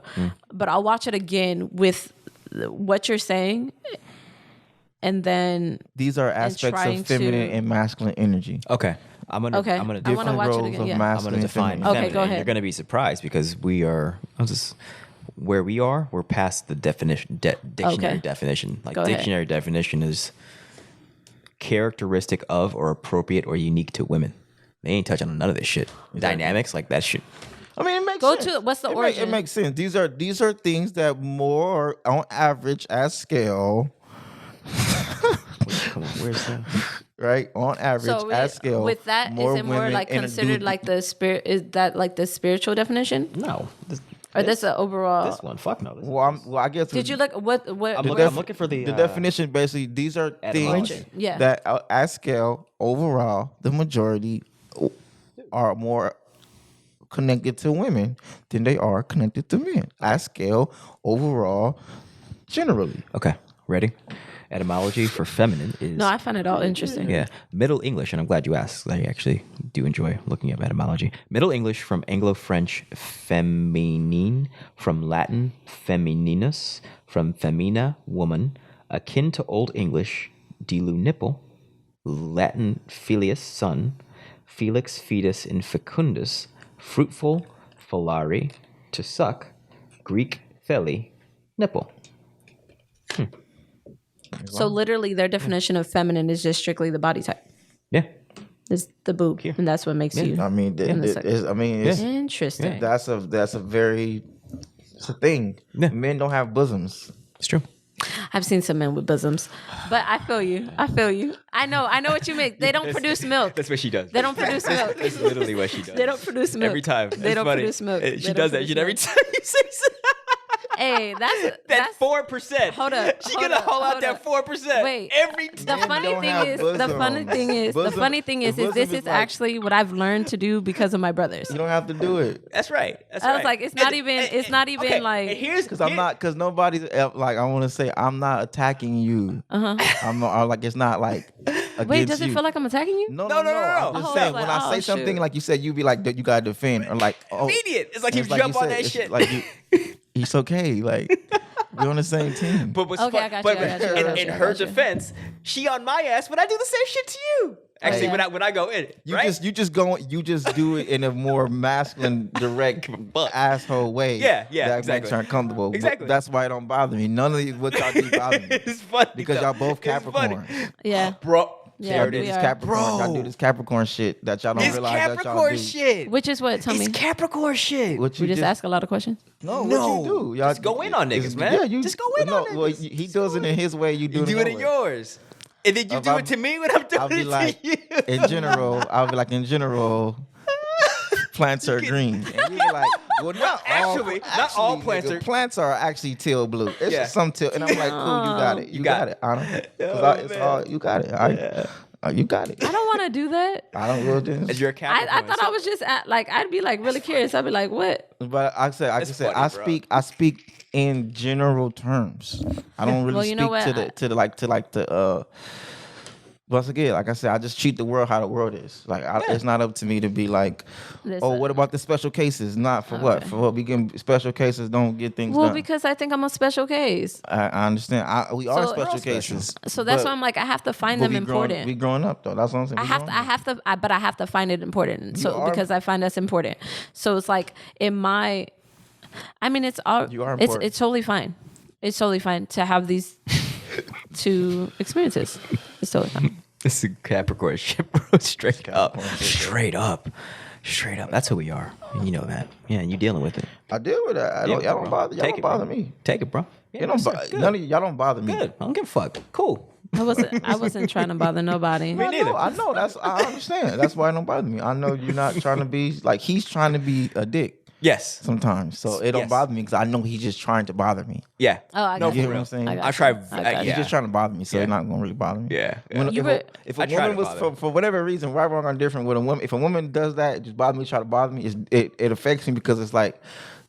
But I'll watch it again with what you're saying. And then these are aspects of feminine and masculine energy. Okay. I'm gonna different watch roles it again. of Yeah. masculine and feminine. Okay, go ahead. You're gonna be surprised because we're past the definition dictionary definition. Like dictionary definition is characteristic of or appropriate or unique to women. They ain't touching on none of this shit. Exactly. Dynamics like that shit. I mean, it makes sense. To what's the origin? It makes sense. These are things that more on average as scale. Where's that? Right, on average, at scale. With that, is it more like considered like the spirit? Is that like the spiritual definition? No, or this an overall? This one, fuck no. Well, I guess. Did you look what? I'm looking for the definition. Basically, these are things that at scale overall, the majority are more connected to women than they are connected to men. At scale overall, generally. Okay, ready? Etymology for feminine is... No, I find it all interesting. Yeah. Middle English, and I'm glad you asked. I actually do enjoy looking at etymology. Middle English from Anglo-French feminine, from Latin femininus, from femina, woman, akin to Old English, dilu nipple, Latin filius, son, felix fetus in fecundus, fruitful, folare, to suck, Greek feli, nipple. So literally their definition of feminine is just strictly the body type. Yeah. It's the boob. Here. And that's what makes you. I mean, it's interesting. That's a thing. Yeah. Men don't have bosoms. It's true. I've seen some men with bosoms, but I feel you. I know what you make. They don't produce milk. That's what she does. They don't produce milk. That's literally what she does. They don't produce milk Every time. They don't produce milk. She does that shit every time you say so. Hey, That's 4%. Hold up. She gonna haul out that 4%. Wait. Every time. The funny thing is, this is actually what I've learned to do because of my brothers. You don't have to do it. That's right. I was like, it's not even okay, like. Because nobody's like, I want to say, I'm not attacking you. I'm not, like, it's not like. Wait, does it feel like I'm attacking you? No. I'm just saying, when I say something, like you said, you be like, you gotta defend, or like, immediate. It's like you jump on that shit. Like it's okay. Like we're on the same team. But what's fun, in her defense, she on my ass, but I do the same shit to you. Actually, when I go in, you just do it in a more masculine, direct, asshole way. Yeah, that exactly. makes her uncomfortable. Exactly. But that's why it don't bother me. None of what y'all do bother me. It's funny because y'all both Capricorn. Yeah, bro. Yeah, Y'all do this Capricorn. Y'all do this Capricorn shit that y'all don't realize that y'all do. Capricorn shit. Which is what? Tell me. It's Capricorn shit. What We just ask a lot of questions. No, what you do? Y'all just go in on niggas, man. Yeah, you just go in on niggas. Well, he does it in his way. You do it in yours. And then you do it to me when I'm I'll be doing like, it to you. I'll be like, in general, plants are green. And you be like, well, not all plants are. Plants are actually teal blue. It's just some teal. And I'm like, cool, you got it. You got it, Anna. You got it. You got it. I don't want to do that. I don't will do this. You're a Capricorn. I thought I was just I'd be like really curious. I'd be like, what? But I speak in general terms. I don't really speak once again, like I said, I just treat the world how the world is. Like it's not up to me to be like, what about the special cases? Not for what? For what? We get special cases, don't get things done. Well, because I think I'm a special case. I understand. We are special cases. So that's why I'm like, I have to find them important. We growing up though. That's what I'm saying. But I have to find it important. So because I find that's important. So it's like it's all. You are important. It's totally fine. It's totally fine to have these two experiences. It's totally fine. This is Capricorn shit, bro. Straight up. That's who we are. You know that. Yeah, and you dealing with it. I deal with that. Y'all don't bother me. Take it, bro. Yeah, none of y'all don't bother me. Good. I don't give a fuck. Cool. I wasn't trying to bother nobody. Me neither. I know. I understand. That's why it don't bother me. I know you're not trying to be like he's trying to be a dick. Yes. Sometimes. So it don't bother me because I know he's just trying to bother me. Yeah. Oh, I got you hear what I'm saying? I try. He's just trying to bother me, so it's not gonna really bother me. Yeah. If a woman was for whatever reason, right, wrong, or different with a woman, if a woman does that, it just bother me, try to bother me, it affects me because it's like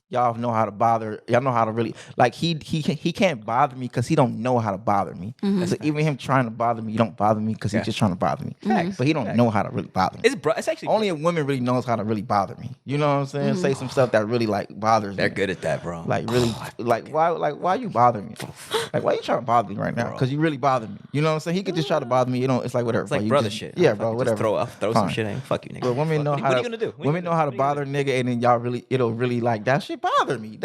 y'all know how to bother. Y'all know how to really like he can't bother me because he don't know how to bother me. Mm-hmm. So even him trying to bother me, you don't bother me because he's just trying to bother me. Mm-hmm. But he don't know how to really bother me. It's actually only a woman really knows how to really bother me. You know what I'm saying? Mm-hmm. Say some stuff that really like bothers me. They're good at that, bro. Like really, why you bother me? Like why you trying to bother me right now? Because you really bother me. You know what I'm saying? He could just try to bother me. You know, it's like whatever. It's like brother shit. Yeah, bro. Whatever. Throw some shit in. Fuck you, nigga. But women know how. What are you gonna do? Women know how to bother a nigga, and then it'll really like that shit bother me.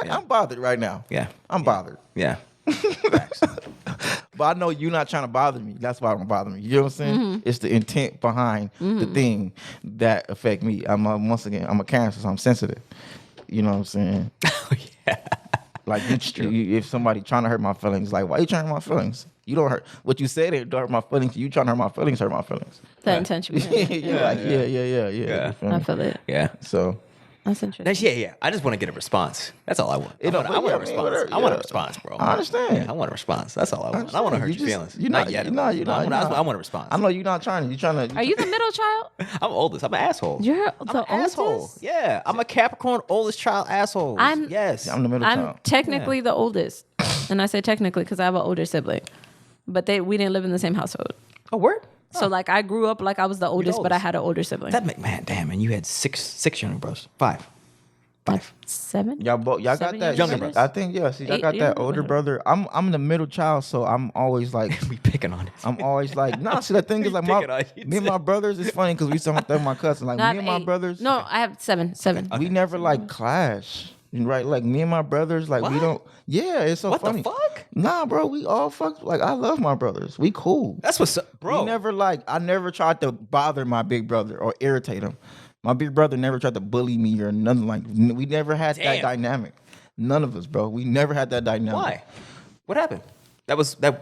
I'm bothered right now. Yeah. I'm bothered. Yeah. But I know you're not trying to bother me. That's why it don't bother me. You know what I'm saying? Mm-hmm. It's the intent behind the thing that affect me. I'm a Cancer, so I'm sensitive. You know what I'm saying? Oh, yeah. Like if somebody trying to hurt my feelings, like why you trying to hurt my feelings? You don't hurt what you said. It don't hurt my feelings. You trying to hurt my feelings? Hurt my feelings. The intention. Yeah. I feel it. Yeah. So. That's interesting. Yeah. I just want to get a response. That's all I want. I want a response. I want a response, bro. I understand. Yeah, I want a response. That's all I want. I don't want to hurt your feelings. Not yet. I want a response. I know you're not trying to. You're trying to. Are you the middle child? I'm oldest. I'm an asshole. You're the oldest? Asshole. Yeah. I'm a Capricorn oldest child asshole. Yes. I'm the middle child. I'm technically the oldest. And I say technically because I have an older sibling. But we didn't live in the same household. Oh, word? So like I grew up like I was the oldest, but I had an older sibling. And you had six younger brothers. Five. 7. Y'all got that younger brother. I think See, I got that older brother. I'm the middle child, so I'm always like we picking on it. I'm always like See, the thing is like me and my brothers. It's funny because we used to hunt with my cousins. Like me and my brothers. No, I have 7. We never like clash. Right, like me and my brothers, like we don't. Yeah, it's so funny. What the fuck? Nah, bro, we all fuck. Like I love my brothers. We cool. That's what's up, bro. I never tried to bother my big brother or irritate him. My big brother never tried to bully me or nothing like. We never had that dynamic. None of us, bro. We never had that dynamic. Why? What happened?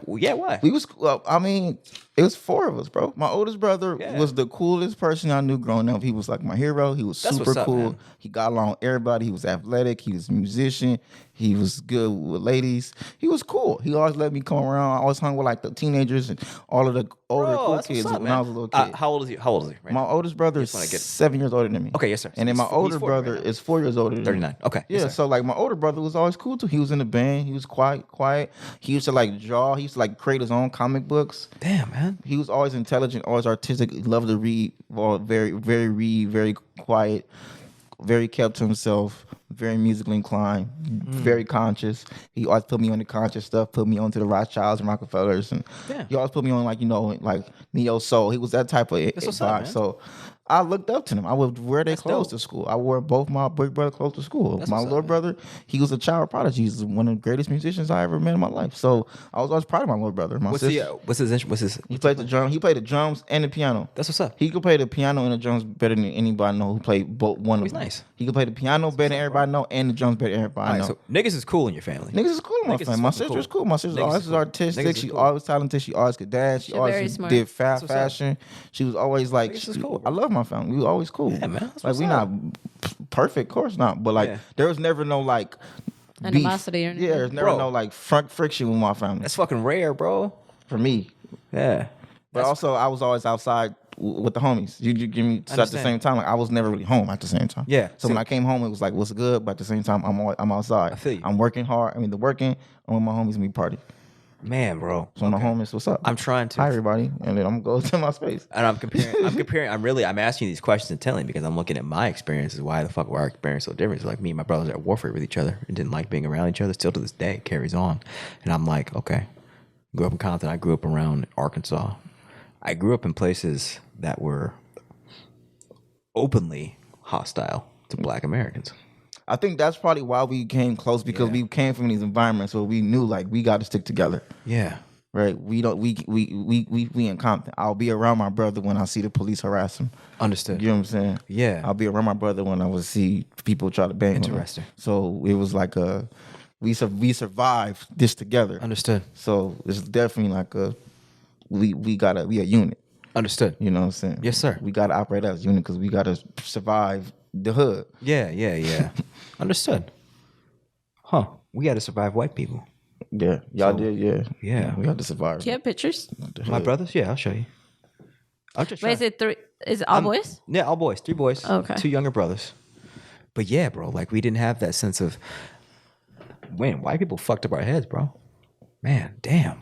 Yeah, why? We was, I mean, it was 4 of us, bro. My oldest brother was the coolest person I knew growing up. He was like my hero. He was super cool. Man. He got along with everybody. He was athletic. He was a musician. He was good with ladies. He was cool. He always let me come around. I always hung with like the teenagers and all of the older cool kids when I was a little kid. How old is he? Right My oldest brother is 7 years older than me. Okay, yes, sir. And then my older brother is 4 years older than 39. me. Okay. Yeah, so like my older brother was always cool too. He was in the band. He was quiet. He used to like draw. He used to like create his own comic books. Damn, man. He was always intelligent, always artistic, loved to read, very quiet, very kept to himself, very musically inclined, very conscious. He always put me on the conscious stuff, put me onto the Rothschilds and Rockefellers, and he always put me on like neo soul. He was that type of vibe. So I looked up to them. I would wear their clothes to school. I wore both my big brother clothes to school. My little brother, he was a child prodigy. He's one of the greatest musicians I ever met in my life. So I was always proud of my little brother. What's his? He played the drum. He played the drums and the piano. That's what's up. He could play the piano and the drums better than anybody know who played both one of them. Nice. He could play the piano better than everybody know and the drums better than everybody know. So niggas is cool in your family. Niggas is cool in my family. My sister's cool. My sister's always artistic. She always talented. She always could dance. She always did fashion. She was always like, I love my family. We were always cool. Yeah, man. Like we not perfect, of course not. But like there was never no like animosity or anything. Yeah, there's never no like front friction with my family. That's fucking rare, bro. For me. Yeah. But also I was always outside with the homies. You give me at the same time. Like I was never really home at the same time. Yeah. So when I came home, it was like, what's good? But at the same time, I'm outside. I feel you. I'm working hard. I mean, I'm with my homies and we party. Man, bro. So my homies, what's up? I'm trying to. Hi, everybody. And then I'm going to my space. And I'm comparing. I'm asking these questions and telling because I'm looking at my experiences. Why the fuck were our experience so different? It's like me and my brothers at warfare with each other and didn't like being around each other. Still to this day, it carries on. And I'm like, okay. Grew up in Compton. I grew up around Arkansas. I grew up in places that were openly hostile to Black Americans. I think that's probably why we came close because we came from these environments where we knew like we got to stick together. Yeah. Right. We in Compton. I'll be around my brother when I see the police harass him. Understood. You know what I'm saying? Yeah. I'll be around my brother when I would see people try to bang him. Interesting. So it was like we survived this together. Understood. So it's definitely like we a unit. Understood. You know what I'm saying? Yes, sir. We gotta operate as a unit because we gotta survive the hood. Yeah. Understood. Huh. We had to survive white people. Yeah. Y'all did, yeah. Yeah. We had to survive. Do you have pictures? My brothers? Yeah, I'll show you. I'm just Wait, is it 3? Is it all boys? Yeah, all boys. 3 boys. Okay. 2 younger brothers. But yeah, bro, like we didn't have that sense of, man, white people fucked up our heads, bro. Man, damn.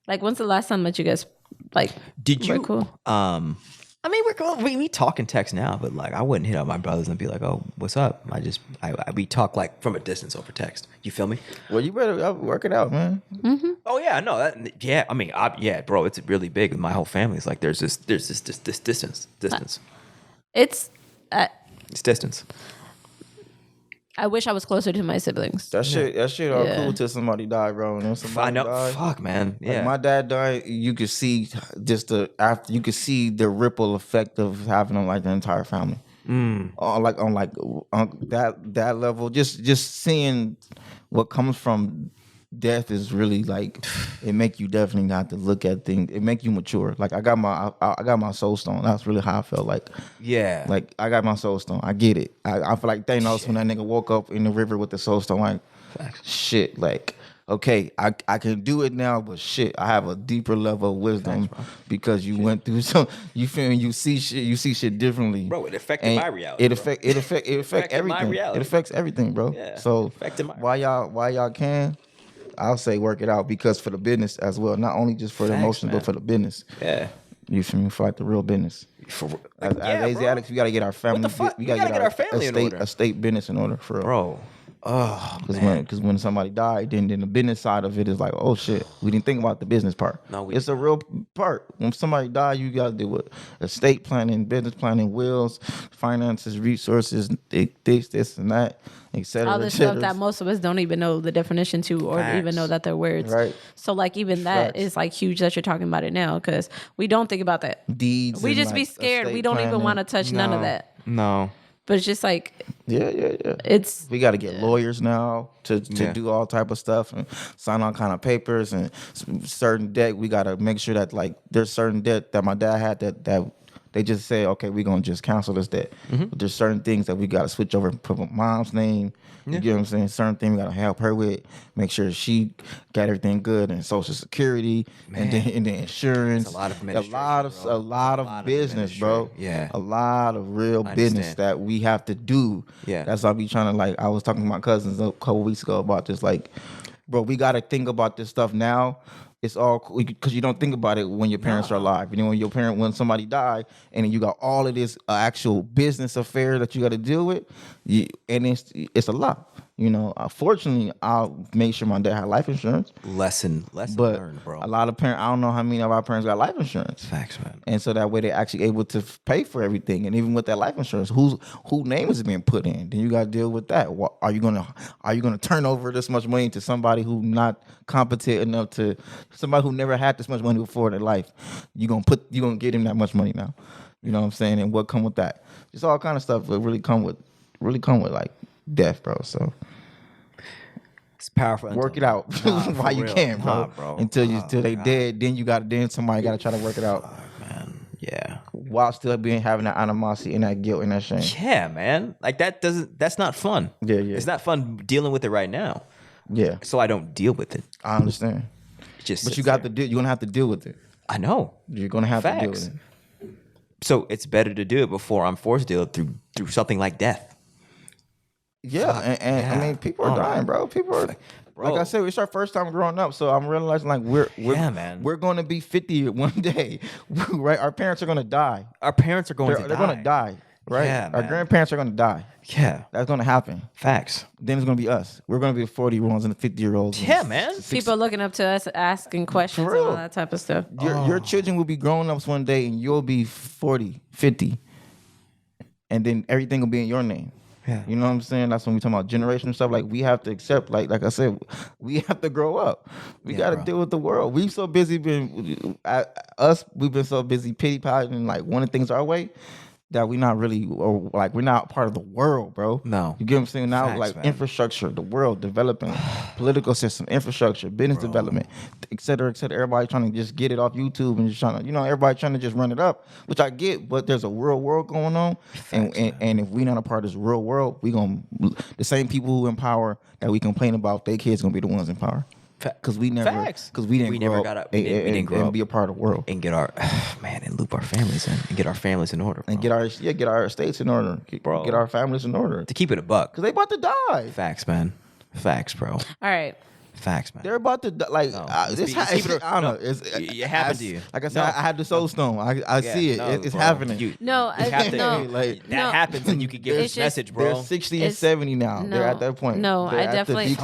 Like, when's the last time that you guys, like, did you? Cool? I mean, we're cool. We talk and text now, but like, I wouldn't hit up my brothers and be like, "Oh, what's up?" We talk like from a distance over text. You feel me? Well, you better work it out, man. Mm-hmm. Oh yeah, no, yeah. I mean, bro, it's really big. My whole family is like, there's this distance. It's distance. I wish I was closer to my siblings. That shit all cool till somebody died, bro. And I know. Died, fuck, man. Yeah. Like my dad died. You could see you could see the ripple effect of having on like the entire family. On that level, just seeing what comes from death is really like it make you definitely have to look at things. It make you mature. Like I got my soul stone. That's really how I felt. Like like I got my soul stone. I get it. I feel like Thanos when that nigga woke up in the river with the soul stone. Like shit. Like okay, I can do it now, but shit, I have a deeper level of wisdom because you went through some. You feel me? You see shit differently, bro. It affected my reality. It affect everything. It affects everything, bro. Yeah, so why y'all can. I'll say work it out because for the business as well, not only just for the emotion, but for the business. Yeah, you feel me? For like the real business. As Asiatics, we gotta get our family. We gotta get our family in order. A state business in order for real. Bro. Oh, because when somebody died, then the business side of it is like, oh shit, we didn't think about the business part. No, it's a real part. When somebody died, you got to deal with estate planning, business planning, wills, finances, resources, this and that, etc. All this stuff that most of us don't even know the definition to, or even know that they're words. Right. So like even that is like huge that you're talking about it now because we don't think about that. Deeds. We just be scared. We don't even want to touch none of that. No. But it's just like, yeah. it's We got to get lawyers now to do all type of stuff and sign all kind of papers and certain debt. We got to make sure that like there's certain debt that my dad had that they just say, okay, we're going to just cancel this debt. But there's certain things that we got to switch over and put my mom's name. You get what I'm saying? Certain things we got to help her with, make sure she got everything good and Social Security and then insurance. It's a lot of a lot of business, bro. Yeah. A lot of real business that we have to do. Yeah. That's why I be trying to like, I was talking to my cousins a couple weeks ago about this, like, bro, we got to think about this stuff now. It's all because you don't think about it when your parents are alive. You know, when somebody died, and then you got all of this actual business affair that you got to deal with, and it's a lot. You know, fortunately, I made sure my dad had life insurance. Lesson But learned, bro. a lot of parents, I don't know how many of our parents got life insurance. Facts, man. And so that way they're actually able to pay for everything. And even with that life insurance, whose name is being put in? Then you got to deal with that. Are you gonna turn over this much money to somebody who not competent enough to somebody who never had this much money before in their life? You gonna get him that much money now? You know what I'm saying? And what come with that? Just all kind of stuff that really come with like death, bro. So it's powerful. work it out while you can, bro. Until they dead, then somebody got to try to work it out. Man, yeah. While still having that animosity and that guilt and that shame. Yeah, man. Like that's not fun. Yeah. It's not fun dealing with it right now. Yeah. So I don't deal with it. I understand. But you got to you're gonna have to deal with it. I know. You're gonna have to deal with it. So it's better to do it before I'm forced to deal through something like death. Yeah, and I mean, people are dying, bro. People are, like I said, it's our first time growing up, so I'm realizing like we're going to be 50 one day, right? Our parents are going to die. Our parents are going to die. They're going to die, right? Yeah, our grandparents are going to die. Yeah, that's going to happen. Facts. Then it's going to be us. We're going to be the 40-year-olds and the 50-year-olds. Yeah, man. People looking up to us, asking questions and all that type of stuff. Your children will be grown ups one day, and you'll be 40, 50, and then everything will be in your name. Yeah. You know what I'm saying? That's when we talk about generational stuff. Like we have to accept, like I said, we have to grow up. We got to deal with the world. We've so busy we've been so busy pity patting and like wanting things our way that we're not really, or like we're not part of the world, bro. No. You get what I'm saying? Now, Facts, like man. infrastructure, the world, development, political system, infrastructure, business development, et cetera, et cetera. Everybody trying to just get it off YouTube and just trying to, everybody trying to just run it up, which I get, but there's a real world going on. Facts, and if we're not a part of this real world, the same people who in power that we complain about, their kids going to be the ones in power. Because we never got up and be a part of the world and get our and loop our families in and get our families in order, bro. And get our estates in order, get our families in order to keep it a buck because they about to die. Facts, man. Facts, bro. All right. Facts, man. They're about to like. I don't know. It happened to you. Like I said, I had the soul stone. I see it. It's happening. That happens, and you can give this message, bro. They're 60 and 70 now. They're at that point. No, I definitely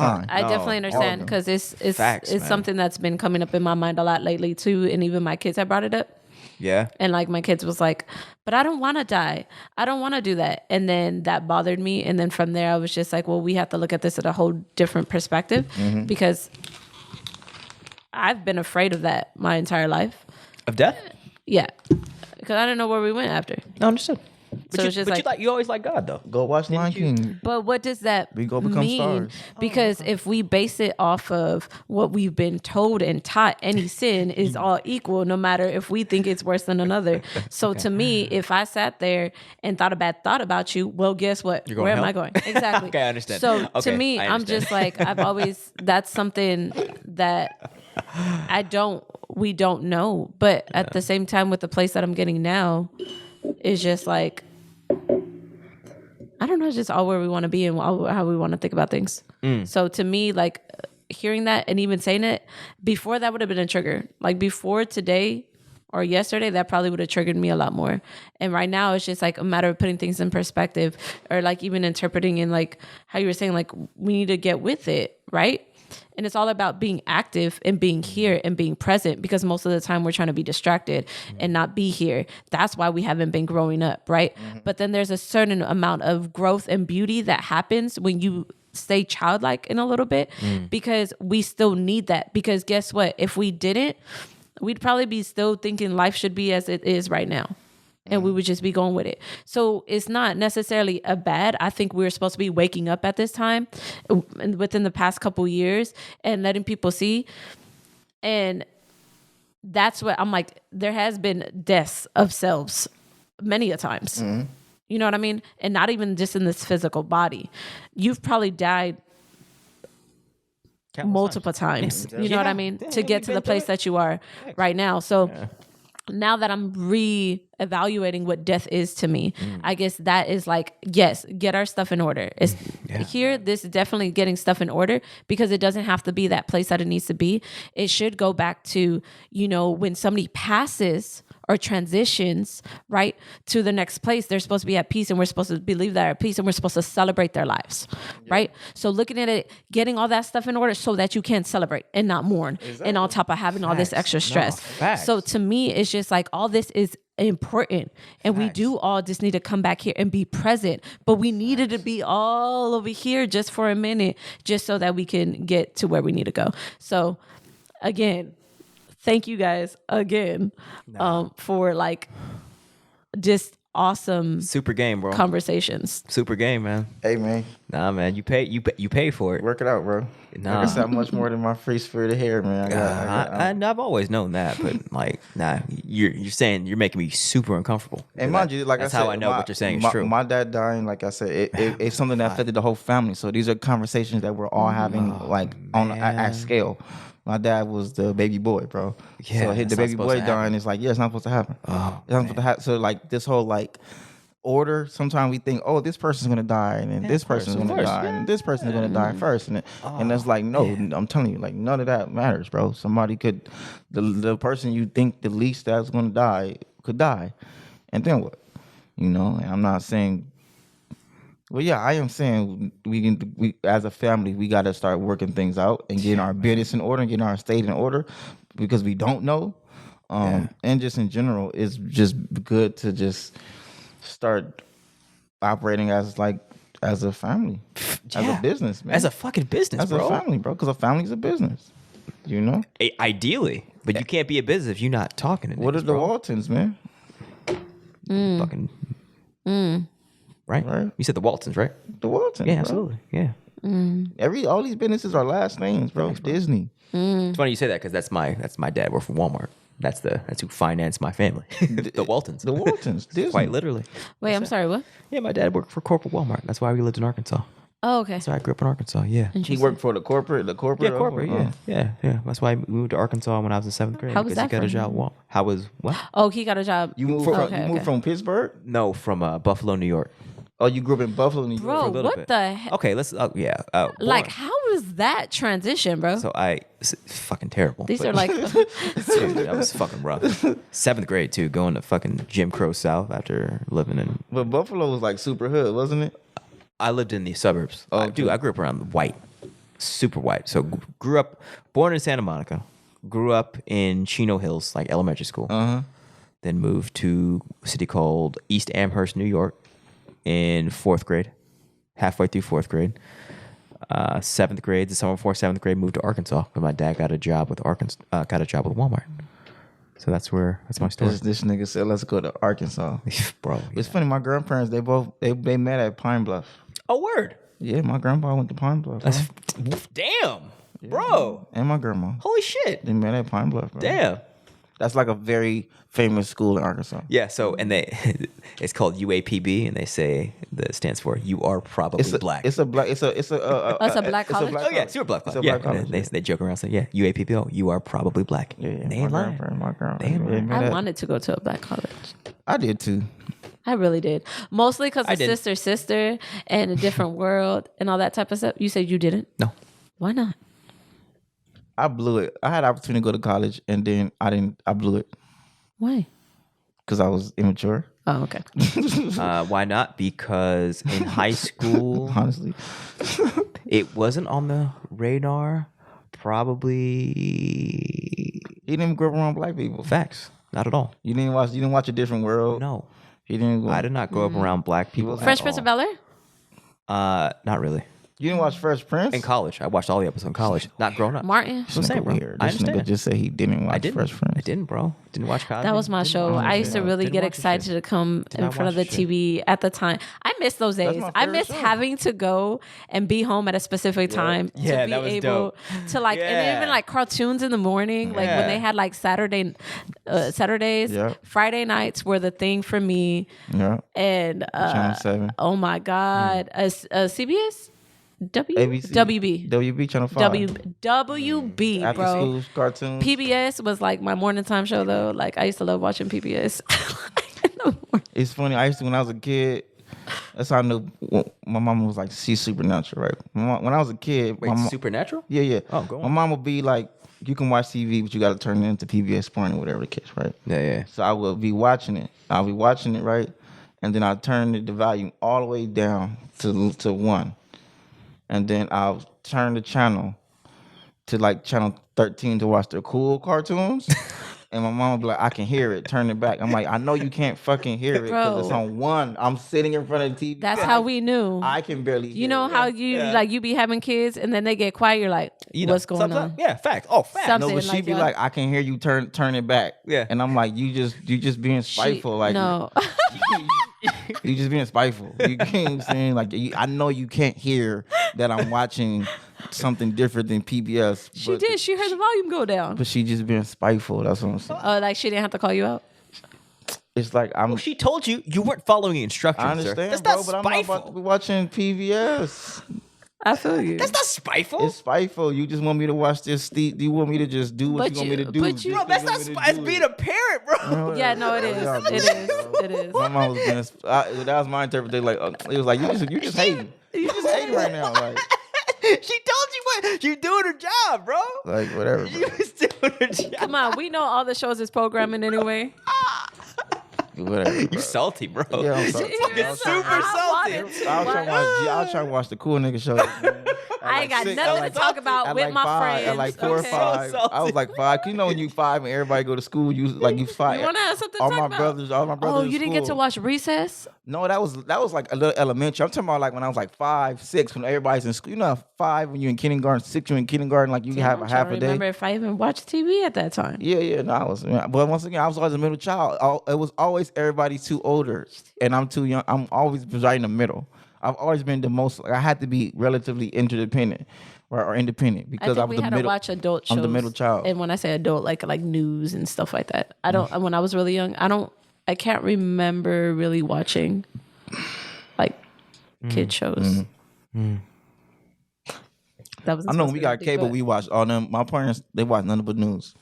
understand because it's something that's been coming up in my mind a lot lately too, and even my kids have brought it up. Yeah. And like my kids was like, but I don't want to die. I don't want to do that. And then that bothered me. And then from there, I was just like, well, we have to look at this at a whole different perspective because I've been afraid of that my entire life. Of death? Yeah. Because I didn't know where we went after. No, understood. So it's just you always like God though. Go watch Lion King. But what does that we go become mean? Stars. Because if we base it off of what we've been told and taught, any sin is all equal, no matter if we think it's worse than another. So to me, if I sat there and thought a bad thought about you, well, guess what? Where am I going? Exactly. Okay, I understand. So to me, I'm just like, that's something that we don't know. But at the same time, with the place that I'm getting now, it's just like, I don't know, it's just all where we want to be and how we want to think about things. So to me, like hearing that and even saying it, before that would have been a trigger. Like before today or yesterday, that probably would have triggered me a lot more. And right now it's just like a matter of putting things in perspective or like even interpreting and like how you were saying, like we need to get with it, right? And it's all about being active and being here and being present because most of the time we're trying to be distracted and not be here. That's why we haven't been growing up, right? But then there's a certain amount of growth and beauty that happens when you stay childlike in a little bit because we still need that. Because guess what? If we didn't, we'd probably be still thinking life should be as it is right now. and we would just be going with it. So it's not necessarily a bad. I think we're supposed to be waking up at this time within the past couple years and letting people see. And that's what I'm like, there has been deaths of selves many a times. You know what I mean? And not even just in this physical body. You've probably died multiple times. You know what I mean? To get to the place that you are right now. So now that I'm re-evaluating what death is to me, I guess that is like, yes, get our stuff in order. It's here, this is definitely getting stuff in order, because it doesn't have to be that place that it needs to be. It should go back to, you know, when somebody passes or transitions, right, to the next place, they're supposed to be at peace, and we're supposed to believe they're at peace, and we're supposed to celebrate their lives, right? So looking at it, getting all that stuff in order so that you can celebrate and not mourn, and on top of having all this extra stress. So to me, it's just like, all this is important, and we do all just need to come back here and be present, but we needed to be all over here just for a minute, just so that we can get to where we need to go. So again, thank you guys again for like just awesome super game, bro. Conversations. Super game, man. Hey, man. Nah, man, you pay for it. Work it out, bro. Nah. Like I said, much more than my free spirited hair, man. I've always known that, but like, nah, you're saying, you're making me super uncomfortable. And mind you, like that's I said, how I know what you're saying is true. My dad dying, like I said, it's something that affected the whole family. So these are conversations that we're all having, like at scale. My dad was the baby boy, bro. Yeah, so the baby boy dying is like, yeah, it's not supposed to happen. Oh, it's not supposed to happen. So like this whole like order, sometimes we think, oh, this person's gonna die, and then this person's gonna die, and this person's gonna die first, and it's like, no, I'm telling you, like none of that matters, bro. Somebody could, the person you think the least that's gonna die could die, and then what? You know, and I'm not saying. Well, yeah, I am saying we as a family, we got to start working things out and getting our business in order and getting our state in order, because we don't know. And just in general, it's just good to just start operating as a family, as a business, man. As a fucking business, bro. As a family, bro, because a family's a business, you know? Ideally, but you can't be a business if you're not talking to What niggas, are the bro. Waltons, man? Fucking... Right? You said the Waltons, right? The Waltons, yeah, bro. absolutely, yeah. All these businesses are last names, bro. Disney. It's funny you say that, because that's my dad worked for Walmart. That's who financed my family. The Waltons. The Waltons. Disney. Quite literally. Wait, I'm sorry, what? Yeah, my dad worked for corporate Walmart. That's why we lived in Arkansas. Oh, okay. So I grew up in Arkansas. Yeah. He worked for the corporate. Yeah, corporate. Yeah. That's why I moved to Arkansas when I was in 7th grade. How was that he got for a job. him? How was what? Oh, he got a job. You moved from Pittsburgh? No, from Buffalo, New York. Oh, you grew up in Buffalo, New York. Bro, for a little what bit. the heck? Okay, let's. Like, how was that transition, bro? So it's fucking terrible. These are like, Dude, that was fucking rough. 7th grade too, going to fucking Jim Crow South after living in. But Buffalo was like super hood, wasn't it? I lived in the suburbs. Oh, Dude, I grew up around white, super white. So born in Santa Monica, grew up in Chino Hills, like elementary school. Then moved to a city called East Amherst, New York, in 4th grade, halfway through 4th grade. 7th grade, the summer before 7th grade, moved to Arkansas. But my dad got a job with Walmart. So that's my story. This nigga said, "Let's go to Arkansas." Bro, it's funny. My grandparents, they met at Pine Bluff. Oh, word. Yeah, my grandpa went to Pine Bluff. Damn, bro. And my grandma. Holy shit. They met at Pine Bluff, bro. Damn. That's like a very famous school in Arkansas. Yeah, so it's called UAPB, and they say that stands for "You are probably black." It's a black. It's a black college. Oh yeah, super black. It's a black college. They joke around saying, "Yeah, UAPB. Oh, you are probably black." Yeah. They ain't lying. My grandpa. I wanted to go to a black college. I did too. I really did. Mostly because of sister, and a different world and all that type of stuff. You said you didn't? No. Why not? I blew it. I had the opportunity to go to college, and then I blew it. Why? Because I was immature. Oh, okay. Why not? Because in high school, honestly, it wasn't on the radar. Probably. You didn't grow up around black people. Facts. Not at all. You didn't watch A Different World. No. You didn't. I did not grow up around black people. Fresh Prince of Bel-Air? Not really. You didn't watch Fresh Prince? In college. I watched all the episodes in college. Not growing up. Martin. I'm saying, bro. Weird. I This nigga understand. just said he didn't watch Fresh Prince. I didn't, bro. Didn't watch Cosby. That was my show. I used to really get excited to come in front of the TV at the time. I miss those days. I miss having to go and be home at a specific time to be that was able dope. to like, and even like cartoons in the morning, like when they had like Saturdays, Friday nights were the thing for me. Yeah. And Channel 7. oh my God, CBS. ABC. WB. WB Channel 5. WB, After bro. school cartoons. PBS was like my morning time show though. Like I used to love watching PBS. It's funny. I used to, when I was a kid, that's how I knew my mom was like, she's supernatural, right? When I was a kid. Wait, Supernatural? Yeah. Oh, go on. My mom would be like, you can watch TV, but you got to turn it into PBS Sport or whatever the case, right? Yeah. So I would be watching it. I'll be watching it, right? And then I'll turn the volume all the way down to 1. And then I'll turn the channel to like channel 13 to watch the cool cartoons. And my mom would be like, I can hear it. Turn it back. I'm like, I know you can't fucking hear it because it's on 1. I'm sitting in front of the TV. That's how we knew. I can barely hear You know it. how you be having kids and then they get quiet. You're like, what's going on? Yeah, fact. Oh, fact. Something No, but she'd be like, I can hear you turn it back. Yeah. And I'm like, you just being spiteful. Like, no. you just being spiteful. You know what I'm saying? Like, I know you can't hear that I'm watching something different than PBS. She did. She heard the volume go down. But she just being spiteful. That's what I'm saying. Like she didn't have to call you out. It's like I'm. Well, she told you weren't following instructions. I understand, sir. That's bro, not but I'm not spiteful. about to be watching PBS. I feel you. That's not spiteful. It's spiteful. You just want me to watch this. Do you want me to just do what you want me to do? but you- Bro, that's not spiteful. It's being a parent, bro. Yeah, no, it is. It is. My mom was being. That was my interpretation. Like it was like you just hating. You just hating right now. Like She told you what you doing her job, bro. like whatever. She was doing her job. Come on, we know all the shows is programming anyway. Whatever. You salty, bro. Yeah, I'm salty. You're super salty. I was trying to watch the cool nigga show. I ain't got nothing to talk about with my friends. At like 4 or okay? 5, So I was like 5. You know when you 5 and everybody go to school, you 5. You want to have something to all talk my about? brothers. Oh, you didn't get to watch Recess? No, that was like a little elementary. I'm talking about like when I was like 5, 6, when everybody's in school. You know, 5 when you're in kindergarten, 6 you're in kindergarten, like you have a half a day. Remember if I even watched TV at that time? Yeah. No, I was. But once again, I was always a middle child. It was always everybody too older, and I'm too young. I'm always right in the middle. I've always been the most. Like, I had to be relatively interdependent or independent because I I think was we the had middle. to watch adult shows. I'm the middle child. And when I say adult, like news and stuff like that. I don't. When I was really young, I can't remember really watching like kid shows. That was. I know when we got cable, we watched all them. My parents, they watch nothing but news.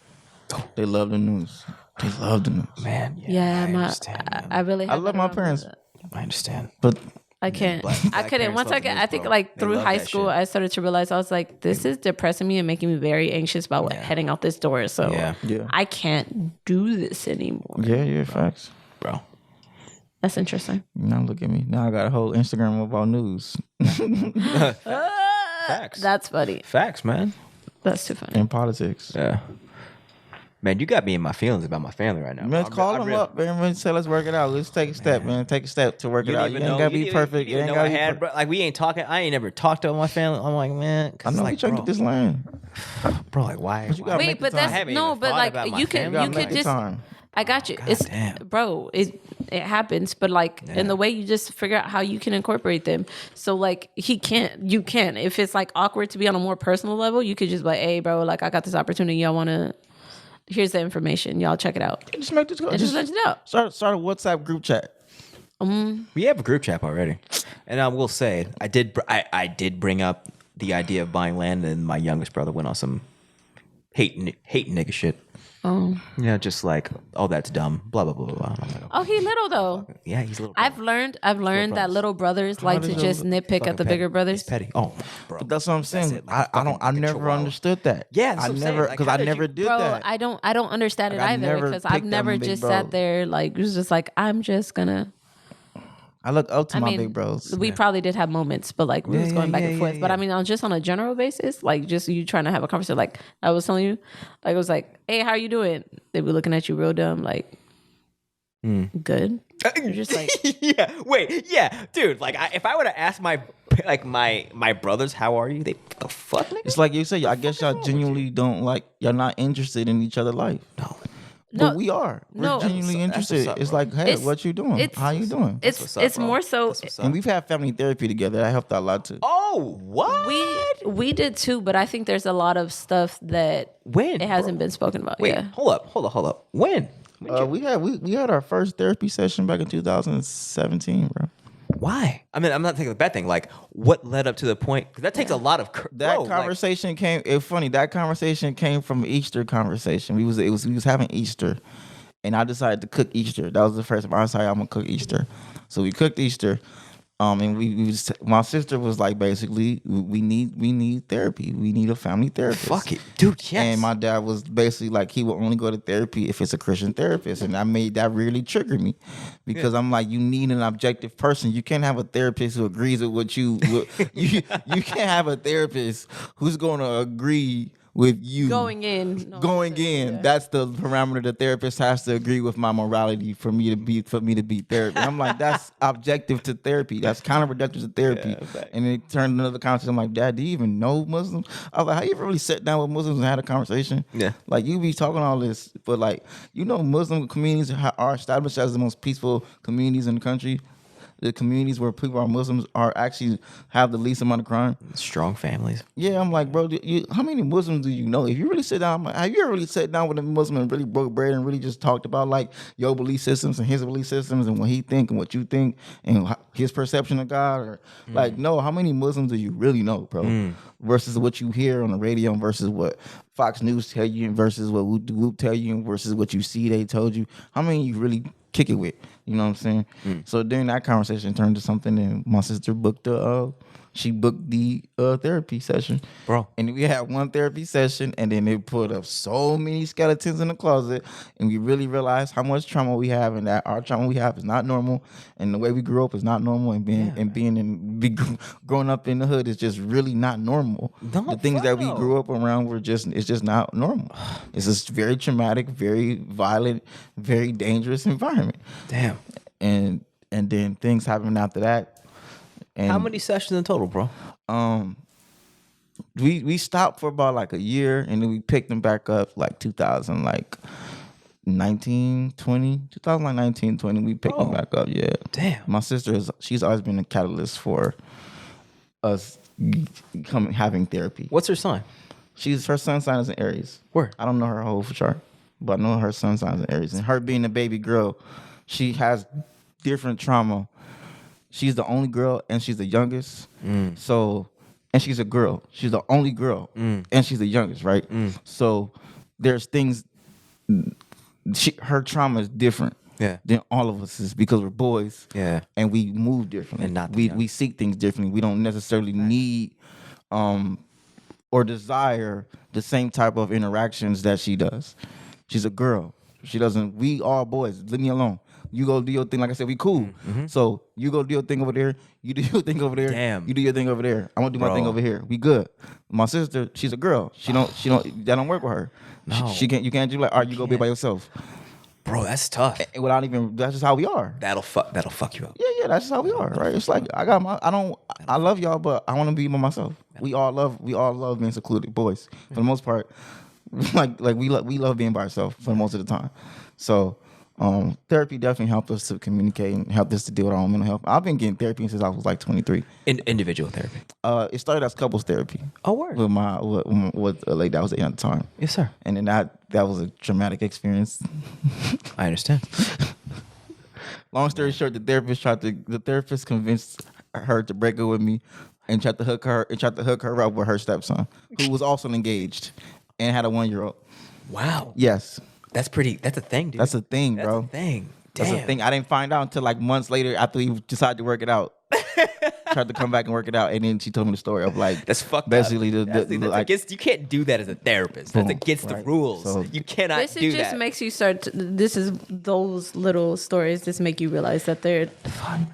They love the news. They love the news. Man, Yeah, I understand. I really. I love my parents, I understand. but I can't. Black I couldn't. parents Once love I the get, news, I think bro. like They through love high that school, shit. I started to realize I was like, this is depressing me and making me very anxious about heading out this door. So Yeah. I can't do this anymore. yeah, facts. Bro. That's interesting. Now look at me. Now I got a whole Instagram about news Facts. That's funny. Facts, man. That's too funny. and politics. Yeah. Man, you got me in my feelings about my family right now. Man, call them up, man. Say, let's work it out. Let's take a step, man. Take a step to work it out. You ain't gotta be perfect. You ain't gotta be perfect. bro. Like we ain't talking. I ain't never talked to my family. I'm like, man. I know like, you trying to bro, get this land. bro. Like, why? But you gotta Wait, make but the time. that's haven't no, even but thought like about my you could family. you could the just. time. I got you. It's damn. bro. It happens, but like in the way you just figure out how you can incorporate them. So like you can. If it's like awkward to be on a more personal level, you could just be like, hey, bro, like I got this opportunity. Y'all want to? Here's the information. Y'all check it out. Just make this go. And just let it out. Start a WhatsApp group chat. We have a group chat already, and I will say I did bring up the idea of buying land, and my youngest brother went on some hate nigga shit. Oh. Yeah, just like, oh, that's dumb. Blah blah blah blah. blah. I'm like, Oh, he little though. yeah, he's a little. I've learned that little brothers like to does just nitpick at the petty. bigger brothers. He's petty. Oh, bro. But that's what I'm saying. it, like, I never chihuahua. understood that. Yeah, that's I what I'm saying. never Like, because how I did never you- did Bro, that. I don't understand it Like, I either never because I've picked never them big just bros. sat there like it was just like I'm just gonna. I look up to I my mean, big bros. we probably did have moments, but like we was going back and forth. But I mean, just on a general basis, like just you trying to have a conversation. Like I was telling you, like it was like, hey, how you doing? They be looking at you real dumb, like good. You're just like, yeah, wait, yeah, dude. Like, if I would have asked my like my brothers, how are you? They the fuck, nigga? It's like you say. I guess y'all genuinely don't like. Y'all not interested in each other's life. No. But we are. We're genuinely interested. up, It's bro. like, hey, what you doing? How you doing? It's more so. And we've had family therapy together. That helped out a lot too. Oh, what? We did too, but I think there's a lot of stuff that When it hasn't been spoken about. Wait, Yeah. hold up. When? We had our first therapy session back in 2017, bro. Why? I mean, I'm not thinking a bad thing. Like, what led up to the point? Because that takes a lot of. That conversation came. It's funny. That conversation came from Easter conversation. We was having Easter, and I decided to cook Easter. That was the first time I decided I'm gonna cook Easter. So we cooked Easter. And my sister was like, basically, we need therapy. We need a family therapist. Fuck it, dude. Yes. And my dad was basically like, he will only go to therapy if it's a Christian therapist, and that really triggered me, because I'm like, you need an objective person. You can't have a therapist who agrees with what you you can't have a therapist who's going to agree with you Going in. Yeah. That's the parameter. The therapist has to agree with my morality for me to be therapy. I'm like, that's objective to therapy. That's counterproductive to therapy. Yeah, and it turned into another conversation. I'm like, Dad, do you even know Muslims? I was like, how you ever really sat down with Muslims and had a conversation? Yeah. Like, you be talking all this, but like, Muslim communities are established as the most peaceful communities in the country. The communities where people are Muslims are actually have the least amount of crime. Strong families. Yeah, I'm like, bro, how many Muslims do you know? If you really sit down, have you ever really sat down with a Muslim and really broke bread and really just talked about like your belief systems and his belief systems and what he think and what you think and his perception of God? Or like, no, how many Muslims do you really know, bro? Versus what you hear on the radio versus what Fox News tell you versus what Whoop tell you versus what you see they told you. How many you really kick it with? You know what I'm saying? So during that conversation turned to something, and my sister booked the therapy session, bro. And we had one therapy session, and then it put up so many skeletons in the closet, and we really realized how much trauma we have, and that our trauma we have is not normal, and the way we grew up is not normal, and growing up in the hood is just really not normal. The things that we grew up around it's just not normal. It's just very traumatic, very violent, very dangerous environment. Damn. And then things happen after that. And how many sessions in total, bro? We stopped for about like a year, and then we picked them back up like 2019, 20. We picked them back up. Yeah. Damn. My sister she's always been a catalyst for us having therapy. What's her sign? Her sun sign is in Aries. Where? I don't know her whole chart, but I know her sun sign is in Aries. And her being a baby girl, she has different trauma. She's the only girl, and she's the youngest. So, and she's a girl. She's the only girl, and she's the youngest, right? So, there's things. Her trauma is different than all of us is because we're boys. Yeah, and we move differently, and we seek things differently. We don't necessarily need or desire the same type of interactions that she does. She's a girl. She doesn't. We all boys. Leave me alone. You go do your thing. Like I said, we cool. So you go do your thing over there. You do your thing over there. Damn. You do your thing over there. I'm gonna do my thing over here. We good. My sister, she's a girl. She don't. That don't work with her. No. She can't. You can't do like, all right, you go be by yourself. Bro, that's tough. And without even. That's just how we are. That'll fuck you up. Yeah. That's just how we are, right? It's like I love y'all, but I want to be by myself. We all love being secluded, boys. For the most part, like we love being by ourselves for most of the time. So. Therapy definitely helped us to communicate and helped us to deal with our own mental health. I've been getting therapy since I was like 23. Individual therapy? It started as couples therapy. Oh, word. With a lady that was dating at the time. Yes, sir. And then that was a traumatic experience. I understand. Long story short, the therapist convinced her to break up with me and tried to hook her up with her stepson, who was also engaged and had a 1-year-old. Wow. Yes. That's a thing, dude. That's a thing, bro. That's a thing. That's a thing. I didn't find out until like months later after we decided to work it out. Tried to come back and work it out, and then she told me the story of like that's fucked basically up. That's against, you can't do that as a therapist. That's against the rules. So, you cannot do that. This just makes you this is those little stories just make you realize that they're.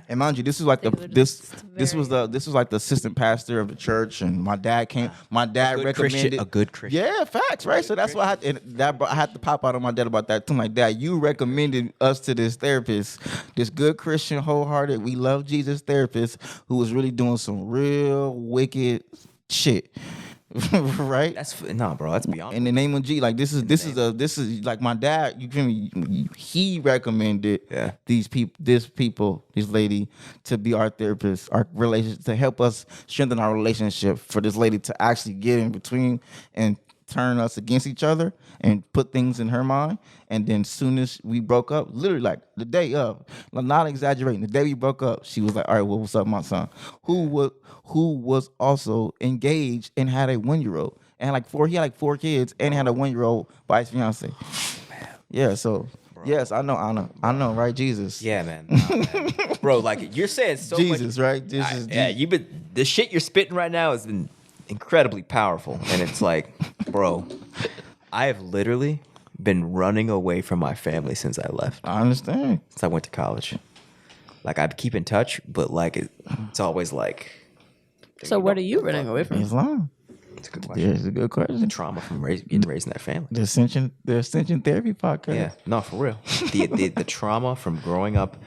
And mind you, this is like this was like the assistant pastor of the church, and my dad recommended a good Christian. Yeah, facts, right? So that's why I had to pop out on my dad about that too. Like, Dad, you recommended us to this therapist, this good Christian, wholehearted, we love Jesus therapist who was was really doing some real wicked shit. Right? Bro. That's beyond. In the name of G, like this is like my dad. You feel me? He recommended these lady to be our therapist, our relationship, to help us strengthen our relationship. For this lady to actually get in between and turn us against each other and put things in her mind. And then soon as we broke up, literally like the day of, I'm not exaggerating, the day we broke up, she was like, all right, well, what's up, my son? Who was also engaged and had a 1-year-old. And he had 4 kids and had a 1-year-old by his fiance. Yeah, so yes, I know, right? Jesus. Yeah, man. Man. Bro, like you're saying so Jesus, much. right? Jesus. The shit you're spitting right now has been incredibly powerful. And it's like, bro, I have literally been running away from my family since I left. I understand. Since I went to college. Like, I keep in touch, but like it's always like. So what are you running away from? Islam. It's a good question. Yeah, it's a good question. The trauma from being raised in that family. The Ascension Therapy podcast. Yeah, no, for real. The trauma from growing up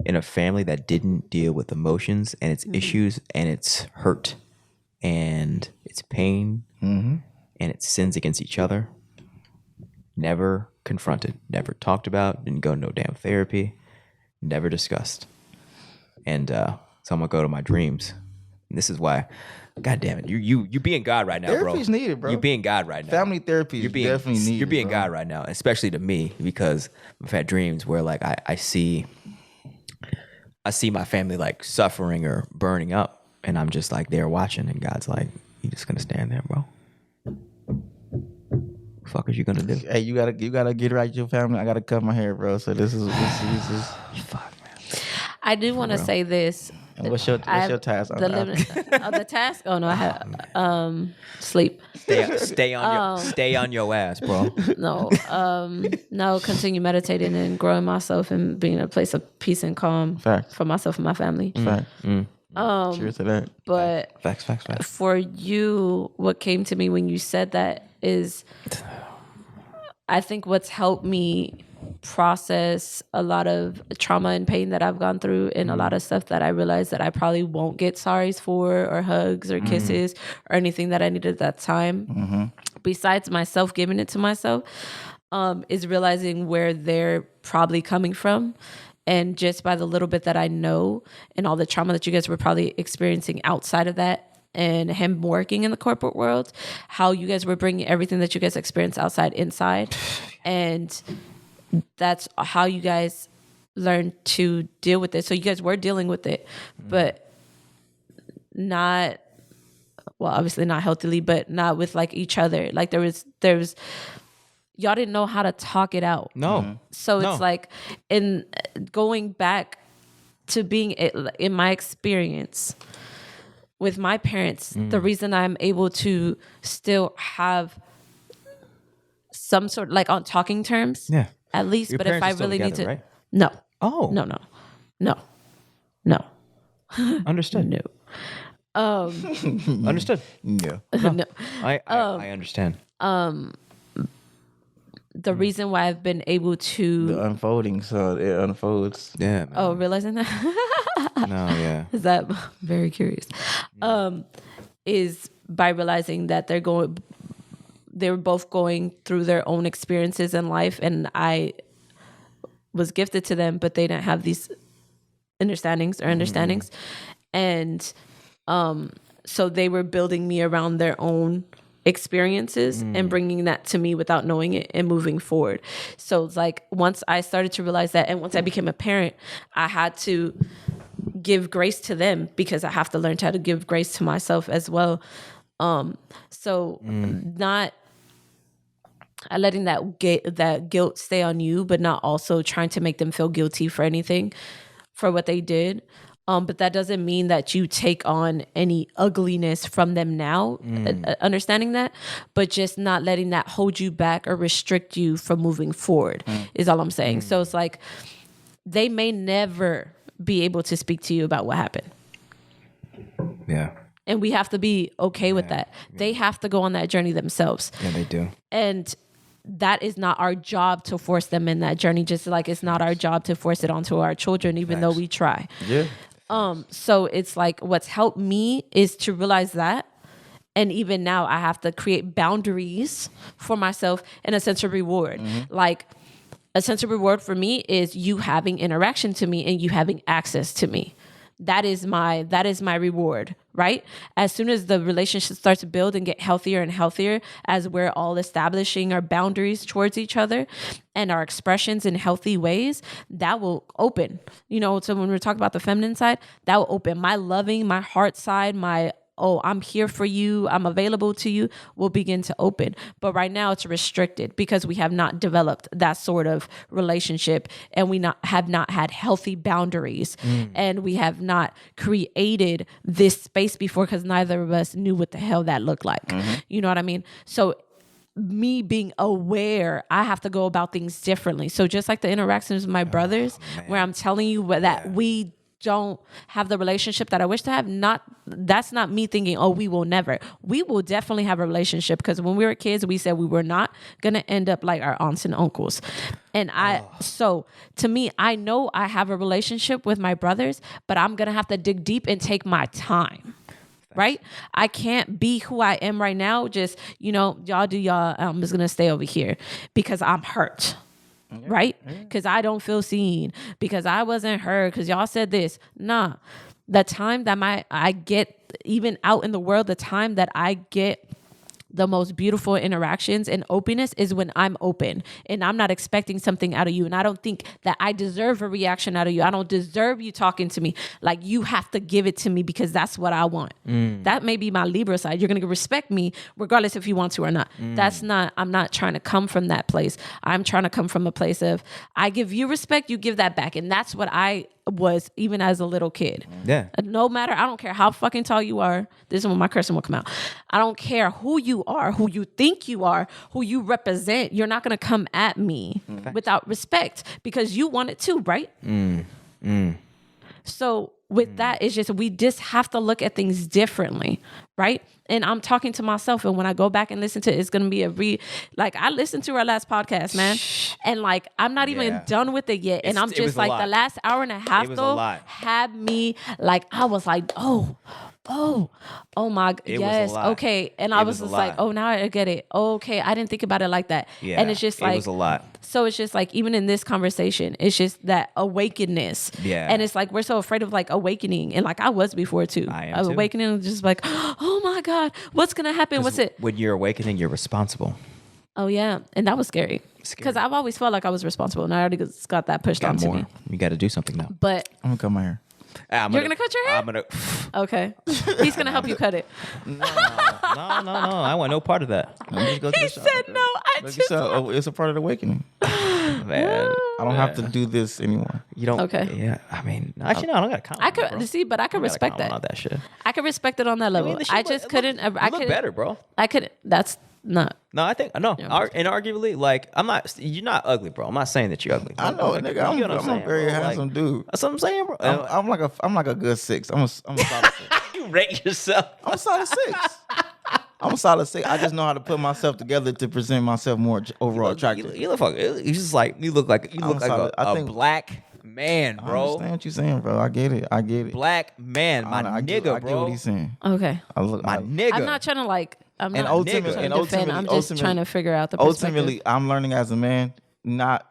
in a family that didn't deal with emotions and its issues and its hurt and its pain and its sins against each other. Never confronted, never talked about, didn't go to no damn therapy, never discussed. And so I'm gonna go to my dreams. And this is why, God damn it, you being God right now, bro. Therapy's needed, bro. You're being God right now. Family therapy is definitely needed. You're being bro. God right now, especially to me, because I've had dreams where like I see my family like suffering or burning up, and I'm just like there watching, and God's like, you just gonna stand there, bro. What the fuck are you gonna do? Hey, you gotta get right with your family. I gotta cut my hair, bro. So this is Fuck, man. I do want to say this. And what's your task? The task? Oh no, I have sleep. Stay on your ass, bro. No, continue meditating and growing myself and being in a place of peace and calm for myself and my family. Cheers to that. But Facts. For you, what came to me when you said that is, I think what's helped me process a lot of trauma and pain that I've gone through, and a lot of stuff that I realized that I probably won't get sorries for, or hugs or kisses or anything that I needed at that time, besides myself giving it to myself, is realizing where they're probably coming from. And just by the little bit that I know and all the trauma that you guys were probably experiencing outside of that, and him working in the corporate world, how you guys were bringing everything that you guys experienced outside inside. And that's how you guys learned to deal with it. So you guys were dealing with it, but not, well, obviously not healthily, but not with like each other. Like there was y'all didn't know how to talk it out. No. So it's like, in going back to being in my experience with my parents, the reason I'm able to still have some sort of like on talking terms, at least. Your but if I really together, need to, right? no. Oh, no. Understood. No. Understood. Yeah. No. I understand. The reason why I've been able to The unfolding, so it unfolds. Yeah. Man. Oh, realizing that? No, yeah. Is that very curious? Is by realizing that they were both going through their own experiences in life, and I was gifted to them, but they didn't have these understandings. And so they were building me around their own experiences and bringing that to me without knowing it and moving forward. So it's like, once I started to realize that, and once I became a parent, I had to give grace to them, because I have to learn how to give grace to myself as well. Not letting that guilt stay on you, but not also trying to make them feel guilty for anything, for what they did. But that doesn't mean that you take on any ugliness from them now, understanding that, but just not letting that hold you back or restrict you from moving forward is all I'm saying. So it's like, they may never be able to speak to you about what happened. Yeah. And we have to be okay with that. They have to go on that journey themselves. Yeah, they do. And that is not our job to force them in that journey, just like it's not our job to force it onto our children, even though we try. Yeah. So it's like what's helped me is to realize that. And even now I have to create boundaries for myself and a sense of reward. Like a sense of reward for me is you having interaction to me and you having access to me. That is my reward, right? As soon as the relationship starts to build and get healthier and healthier, as we're all establishing our boundaries towards each other and our expressions in healthy ways, that will open. So when we're talking about the feminine side, that will open. My loving, my heart side, I'm here for you, I'm available to you, will begin to open. But right now it's restricted because we have not developed that sort of relationship, and we have not had healthy boundaries, and we have not created this space before because neither of us knew what the hell that looked like. You know what I mean? So me being aware, I have to go about things differently. So just like the interactions with my brothers, where I'm telling you that we don't have the relationship that I wish to have, that's not me thinking, we will never. We will definitely have a relationship, because when we were kids, we said we were not going to end up like our aunts and uncles. And so to me, I know I have a relationship with my brothers, but I'm going to have to dig deep and take my time. Right? I can't be who I am right now. Just, y'all do y'all. I'm just going to stay over here because I'm hurt. Right? Because I don't feel seen, because I wasn't heard, because y'all said this. Nah, the time that I get, even out in the world, the time that I get the most beautiful interactions and openness is when I'm open and I'm not expecting something out of you. And I don't think that I deserve a reaction out of you. I don't deserve you talking to me. Like, you have to give it to me because that's what I want. That may be my Libra side. You're going to respect me regardless if you want to or not. I'm not trying to come from that place. I'm trying to come from a place of, I give you respect, you give that back. And that's what I was even as a little kid. Yeah. No matter, I don't care how fucking tall you are. This is when my cursing will come out. I don't care who you are, who you think you are, who you represent. You're not going to come at me without respect because you want it too, right? So with that, it's just, we just have to look at things differently, right? And I'm talking to myself, and when I go back and listen to it, it's going to be I listened to our last podcast, man, and I'm not even done with it yet. And I'm just the last hour and a half though had me I was like, oh my, yes, okay. And I was just like, oh, now I get it. Okay, I didn't think about it like that. Yeah, and it's just it was a lot. So it's just even in this conversation, it's just that awakeness. Yeah. And it's we're so afraid of awakening. And I was before too. I am too. Awakening, just oh my God, what's going to happen? What's it? When you're awakening, you're responsible. Oh yeah. And that was scary. Because I've always felt like I was responsible, and I already got that pushed onto me. You got to do something now. But I'm going to cut my hair. You're going to cut your hair? I'm going to. Okay. He's going to help you cut it. No. I want no part of that. He said no. It's a part of the awakening. Man, I don't have to do this anymore. You don't. Okay. Yeah. I mean, actually, no. I don't got to comment. But I could respect that. On that shit. I could respect it on that level. I just couldn't. I look better, bro. I couldn't. That's not. No, I think no. And arguably, I'm not. You're not ugly, bro. I'm not saying that you're ugly. I know, nigga. I'm a very handsome dude. That's what I'm saying, bro. I'm like a good 6. I'm a solid 6. You rate yourself. I'm a solid 6. I'm a solid 6. I just know how to put myself together to present myself more overall attractive. You look like a black man, bro. I understand what you're saying, bro. I get it. Black man, my nigga, bro. I get what he's saying. Okay. My nigga. I'm not trying to I'm not ultimately, trying to defend. I'm just trying to figure out the perspective. Ultimately, I'm learning as a man, not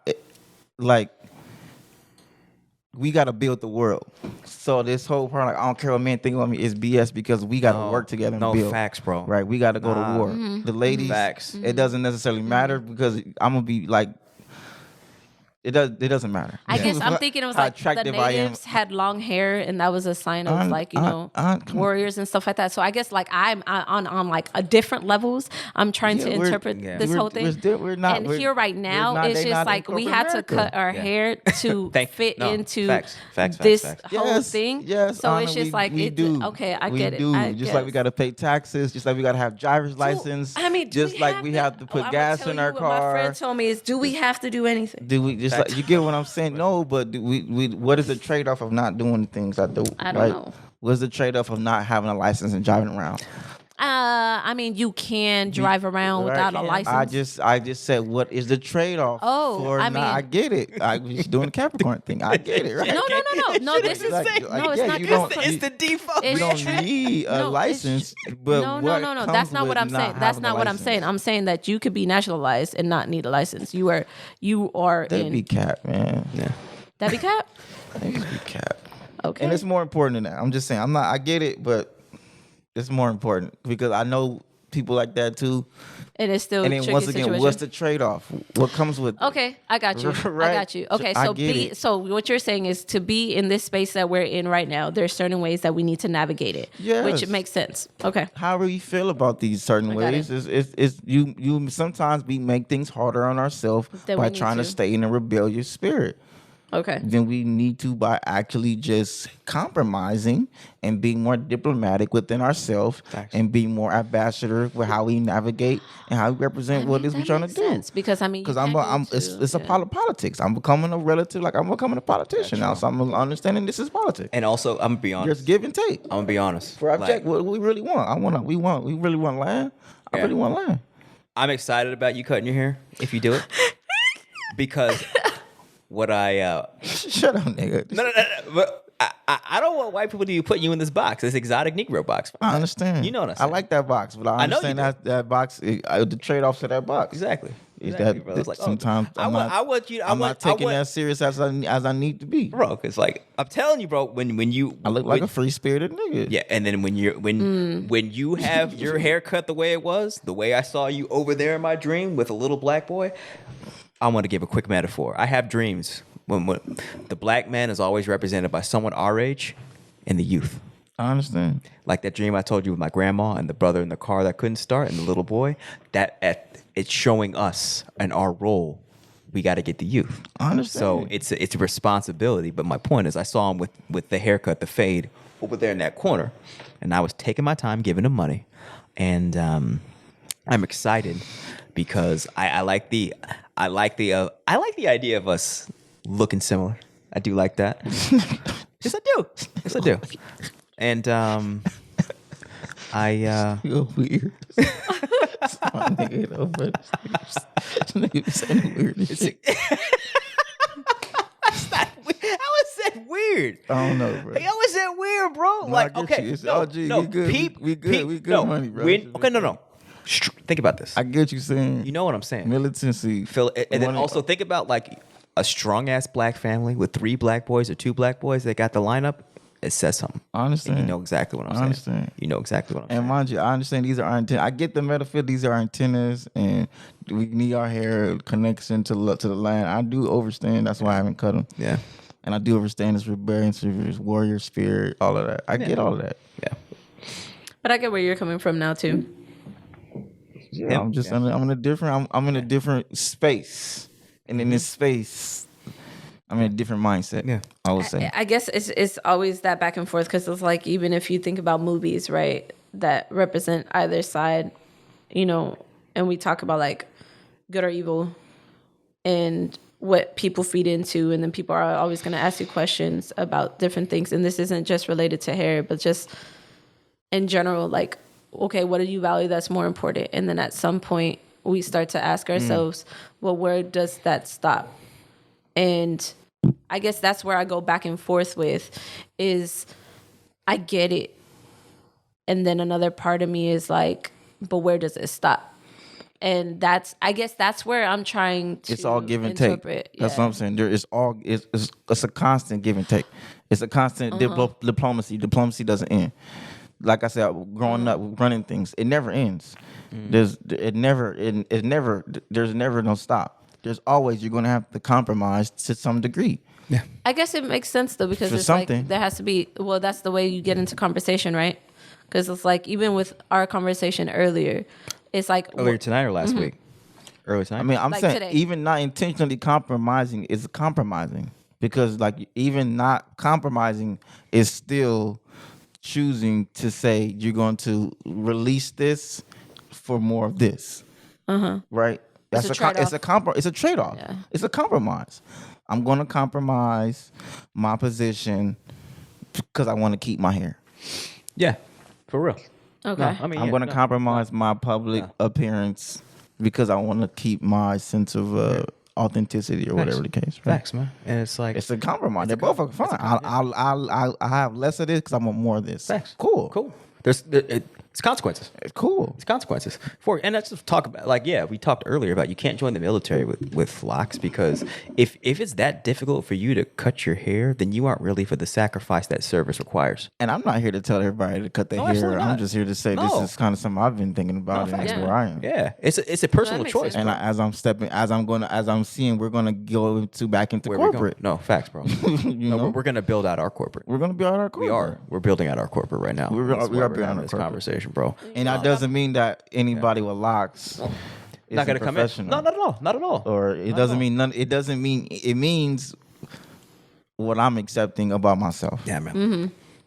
we got to build the world. So this whole part, I don't care what men think about me, is BS, because we got to work together and build. No facts, bro. Right? We got to go to war. Mm-hmm. The ladies, facts. It doesn't necessarily matter, because I'm going to be it doesn't matter. I guess I'm thinking it was the natives had long hair, and that was a sign of warriors and stuff like that. So I guess I'm on a different levels. I'm trying to interpret this whole thing. Here right now, it's just we had to cut our hair to fit into this whole thing. Yes, so it's just we do. Okay, I get it. Just like we got to pay taxes, just like we got to have driver's license. I mean, just like we have to put gas in our car. What my friend told me is, do we have to do anything? Do we just? You get what I'm saying? No, but we what is the trade-off of not doing the things I do? I don't know. What's the trade-off of not having a license and driving around? I mean, you can drive around without a license. I just said, what is the trade-off? I get it. I was doing the Capricorn thing. I get it, right? No. This is It's the default. You don't need a license, but no. That's not what I'm saying. That's not what I'm saying. I'm saying that you could be naturalized and not need a license. You are That'd be cap, man. Yeah. That'd be cap. That'd be cap. Okay. And it's more important than that. I'm just saying. I get it, but it's more important because I know people like that too. And it's still. And then once again, situation. what's the trade-off? What comes with? Okay, I got you. Right? I got you. Okay, so what you're saying is to be in this space that we're in right now. There's certain ways that we need to navigate it. Yes. Which makes sense. Okay. However you feel about these certain ways, is you sometimes we make things harder on ourselves by trying to stay in a rebellious spirit. Okay. Then we need to by actually just compromising and being more diplomatic within ourselves and being more ambassador with how we navigate and how we represent what it is we're trying to do. Because it's a part of politics. I'm becoming a politician now, so I'm understanding this is politics. And also, I'm gonna be honest. There's give and take. I'm gonna be honest. For object, what we really want. We really want land. I really want land. I'm excited about you cutting your hair if you do it because. What I shut up, nigga. No. But I don't want white people to be putting you in this box, this exotic Negro box. I understand. You know what I'm saying. I like that box, but I understand that box. The trade-offs of that box. Exactly. Sometimes I'm not taking that serious as I need to be, bro. Because I'm telling you, bro, when you I look like a free-spirited nigga. Yeah, and then when you have your hair cut the way it was, the way I saw you over there in my dream with a little black boy. I want to give a quick metaphor. I have dreams when the black man is always represented by someone our age and the youth. I understand. Like that dream I told you with my grandma and the brother in the car that couldn't start and the little boy. It's showing us and our role. We got to get the youth. I understand. So it's a responsibility. But my point is, I saw him with the haircut, the fade over there in that corner, and I was taking my time, giving him money, and I'm excited because I like the idea of us looking similar. I do like that. Yes, I do. And you're weird. Nigga saying weird shit. How is that weird? I don't know, bro. How is that weird, bro? No, we good no, money, bro. No. Think about this. I get what you saying. You know what I'm saying. Militancy. And then also think about like a strong ass black family with 3 black boys or 2 black boys that got the lineup. It says something. I understand. And you know exactly what I'm saying. I understand. You know exactly what I'm saying. And mind you, I understand these are our antennas. I get the metaphor. These are our antennas, and we need our hair connection to the land. I do understand. That's why I haven't cut them. Yeah. And I do understand this rebellion, this warrior spirit, all of that. I get all of that. Yeah. But I get where you're coming from now too. Yeah, I'm just I'm in a different space, and in this space, I'm in a different mindset. Yeah, I would say. I guess it's always that back and forth because it's like even if you think about movies, right, that represent either side, and we talk about like good or evil, and what people feed into, and then people are always going to ask you questions about different things, and this isn't just related to hair, but just in general, like. Okay, what do you value that's more important? And then at some point, we start to ask ourselves, well, where does that stop? And I guess that's where I go back and forth with is I get it. And then another part of me is like, but where does it stop? And I guess that's where I'm trying to. It's all give and take. Yeah. That's what I'm saying. It's a constant give and take. It's a constant diplomacy. Diplomacy doesn't end. Like I said, growing up, running things, it never ends. There's never no stop. There's always, you're going to have to compromise to some degree. Yeah. I guess it makes sense though, because it's something. like there has to be, well, that's the way you get into conversation, right? Because it's like, even with our conversation earlier, it's like. Earlier tonight or last week? Earlier tonight? I mean, I'm like saying today. Even not intentionally compromising is compromising. Because like even not compromising is still choosing to say you're going to release this for more of this, right? That's it's a trade-off. Yeah. It's a compromise. I'm going to compromise my position because I want to keep my hair. Yeah, for real. Okay. No, I mean, I'm going to compromise my public appearance because I want to keep my sense of authenticity or whatever the case. Right? Facts, man. And it's like it's a compromise. They're both fine. I have less of this because I want more of this. Facts. Cool. It's consequences. It's cool. It's consequences and let's just talk about we talked earlier about you can't join the military with locks because if it's that difficult for you to cut your hair, then you aren't really for the sacrifice that service requires. And I'm not here to tell everybody to cut their hair. I'm just here to say this is kind of something I've been thinking about and that's where I am. Yeah, it's a personal choice. And as I'm seeing, we're gonna go back into corporate. No, facts, bro. We're gonna build out our corporate. We're gonna build out our corporate. We are. We're building out our corporate right now. We are building out this conversation, bro. And that doesn't mean that anybody with locks not gonna come in. No, not at all. Not at all. Or it doesn't mean none. It doesn't mean it means what I'm accepting about myself. Yeah, man. Mm-hmm.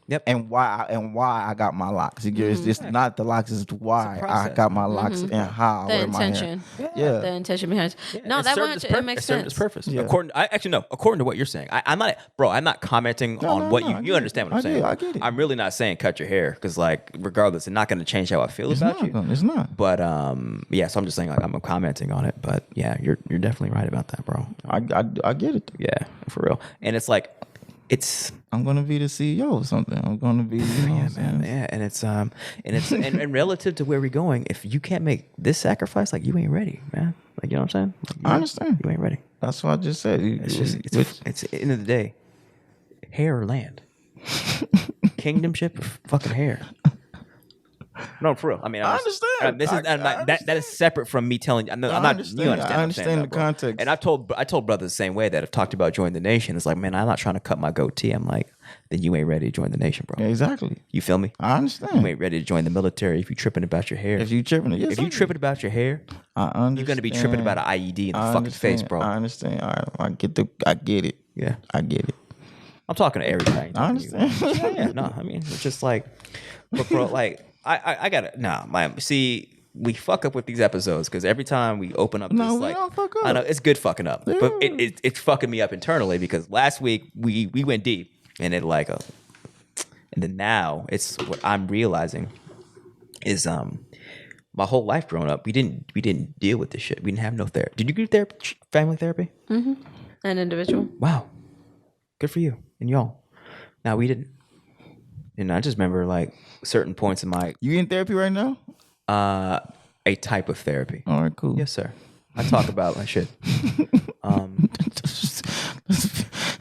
Yep. And why I got my locks. It's just not the locks, it's why I got my locks and how I wear my hair. The intention behind it. No, that one it makes sense. Its purpose. Yeah. According to what you're saying. I'm not commenting on what you understand what I'm saying. I get it. I'm really not saying cut your hair because regardless, it's not going to change how I feel about you. It's not. But so I'm just saying I'm commenting on it. But yeah, you're definitely right about that, bro. I get it. Yeah, for real. And it's like I'm gonna be the CEO of something. I'm gonna be, man. Yeah, and it's and relative to where we're going, if you can't make this sacrifice, you ain't ready, man. You know what I'm saying? I understand. You ain't ready. That's what I just said. It's at the end of the day, hair or land, kingdomship or fucking hair. No, for real. I mean, I understand. That is separate from me telling you. I'm not. Understand. You understand? I understand the context. And I told brothers the same way that have talked about joining the nation. It's like, man, I'm not trying to cut my goatee. I'm like, then you ain't ready to join the nation, bro. Yeah, exactly. You feel me? I understand. You ain't ready to join the military if you tripping about your hair. If you tripping about your hair, I understand. You're gonna be tripping about an IED in the fucking face, bro. I understand. All right, I get it. Yeah, I get it. I'm talking to everybody. I understand. Yeah. No, I mean, it's just but bro, I gotta we fuck up with these episodes because every time we open up we don't fuck up. I know it's good fucking up, but it's fucking me up internally because last week we went deep and and then now it's what I'm realizing is my whole life growing up we didn't deal with this shit. We didn't have no therapy. Did you do family therapy? Mm-hmm. An individual. Wow, good for you and y'all. Now we didn't. And I just remember certain points in my... You in therapy right now? A type of therapy. All right, cool. Yes, sir. I talk about my shit.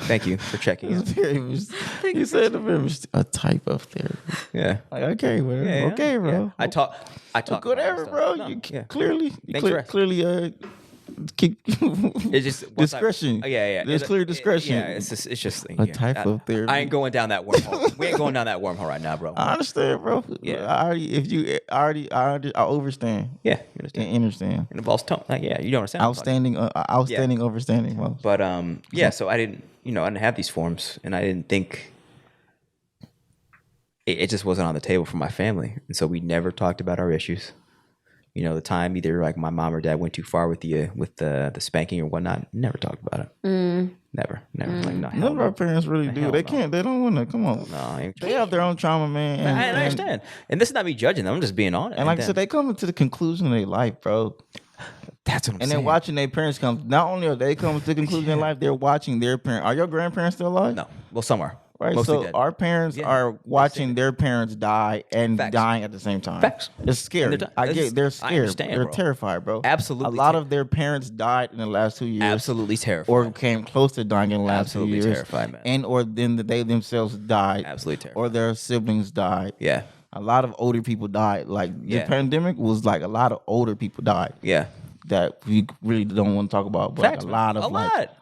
Thank you for checking in. You said a type of therapy. Yeah. Okay, bro. Yeah. Okay, bro. Yeah. I talk whatever, bro. No, You yeah. clearly it's just discretion. Yeah. There's clear discretion. Yeah, it's just a type of therapy. I ain't going down that wormhole. We ain't going down that wormhole right now, bro. I understand, bro. Yeah. I overstand. Yeah, you understand. It involves tone. You don't understand. Outstanding, overstanding. Well. But so I didn't have these forms, and I didn't think it just wasn't on the table for my family, and so we never talked about our issues. The time either my mom or dad went too far with the spanking or whatnot. Never talked about it. Never. None of our parents really do. They can't. They don't want to. Come on. No, they have their own trauma, man. I understand. And this is not me judging them. I'm just being honest. And like I said, they come to the conclusion of their life, bro. That's what I'm saying. And then watching their parents come. Not only are they coming to the conclusion of life, they're watching their parents. Are your grandparents still alive? No. Well, some are. Right, mostly so dead. Our parents are watching their parents die and dying at the same time. Facts. It's scary. They're scared. They're terrified, bro. Absolutely. A lot of their parents died in the last 2 years. Absolutely terrified. Or came close to dying in the last 2 years. Terrified, man. And or then they themselves died. Absolutely terrified. Or their siblings died. Yeah. A lot of older people died. The pandemic was a lot of older people died. Yeah. That we really don't want to talk about, but Facts, a lot of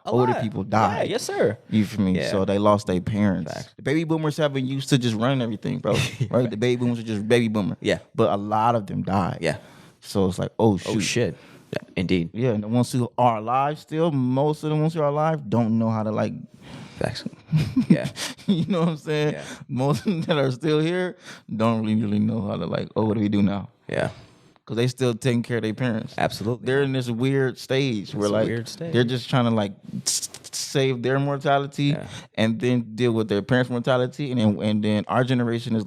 older people died. Yeah, yes, sir. You feel me? Yeah. So they lost their parents. Facts. The baby boomers haven't used to just run everything, bro. Right? The baby boomers are just baby boomer. Yeah. But a lot of them died. Yeah. So it's oh shoot. Oh shit. Yeah, indeed. Yeah, and the ones who are alive still, most of the ones who are alive don't know how to Facts. Yeah. You know what I'm saying? Yeah. Most that are still here don't really know how to what do we do now? Yeah. Because they still taking care of their parents. Absolutely. They're in this weird stage where they're just trying to save their mortality and then deal with their parents' mortality, and then our generation is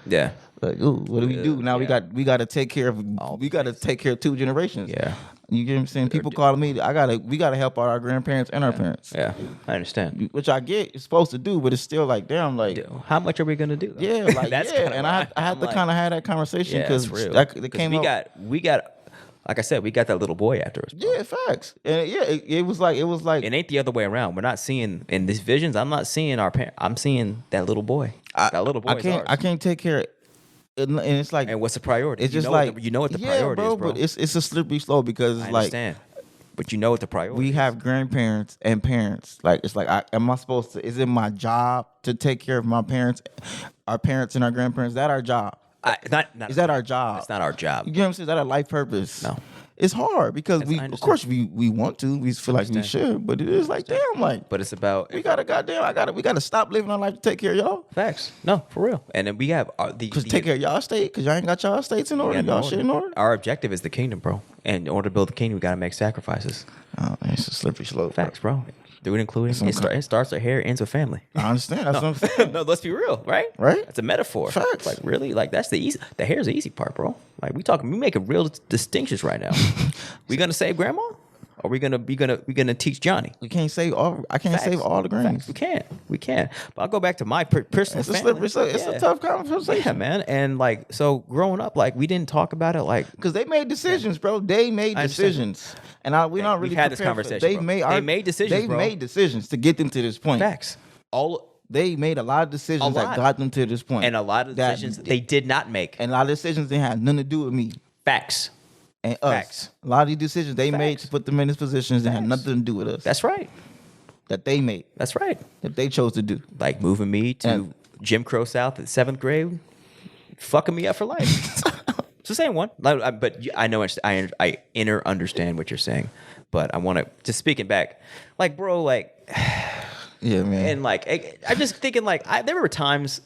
yeah. Like, ooh, what do we do now? We got to take care of take care of 2 generations. Yeah. You get what I'm saying? People calling me. We gotta help out our grandparents and our parents. Yeah, I understand. Which I get, you're supposed to do, but it's still like, damn, like, how much are we gonna do? Though? Yeah, like, that's and I had to kind of have that conversation because it came up. We got, like I said, we got that little boy after us. Bro. Yeah, facts. And it was like it ain't the other way around. We're not seeing in these visions. I'm not seeing our parent. I'm seeing that little boy. That little boy. I can't take care of. And it's like, and what's the priority? It's just what the priority is, bro. But it's a slippery slope because it's I understand. But you know what the priority we have grandparents and parents. Like, it's like, am I supposed to? Is it my job to take care of my parents, our parents and our grandparents? Is that our job? Is that our job? It's not our job. You get what I'm saying? Is that our life purpose? No. It's hard because of course we want to. We feel like we should, but it is like, damn, like. But it's about we gotta stop living our life to take care of y'all. Facts. No, for real. And then we have because take care of y'all state because y'all ain't got y'all states in order. Y'all shit in order. Our objective is the kingdom, bro. And in order to build the kingdom, we gotta make sacrifices. Oh, it's a slippery slope. Facts, bro. Do it including it starts with hair, ends with family. I understand. That's what I'm saying. No, let's be real, right? Right. That's a metaphor. Facts. Like really, like that's the hair's the easy part, bro. Like we making real distinctions right now. We gonna save grandma? Or we gonna teach Johnny? We can't save all. I can't save all the grains. We can't. But I'll go back to my personal. It's a tough conversation. Yeah, man. And like, so growing up, like we didn't talk about it, like because they made decisions, bro. They made decisions, and we not really had this conversation. They made decisions. They made decisions to get them to this point. Facts. They made a lot of decisions that got them to this point, and a lot of decisions they did not make, and a lot of decisions they had nothing to do with me. Facts. And us. Facts. A lot of these decisions they made to put them in these positions that had nothing to do with us. That's right. That they made. That's right. That they chose to do. Like moving me to Jim Crow South at 7th grade, fucking me up for life. It's the same one. But I know I understand what you're saying. But I want to, just speaking back, like, bro, like... Yeah, man. And like, I'm just thinking, like, there were times,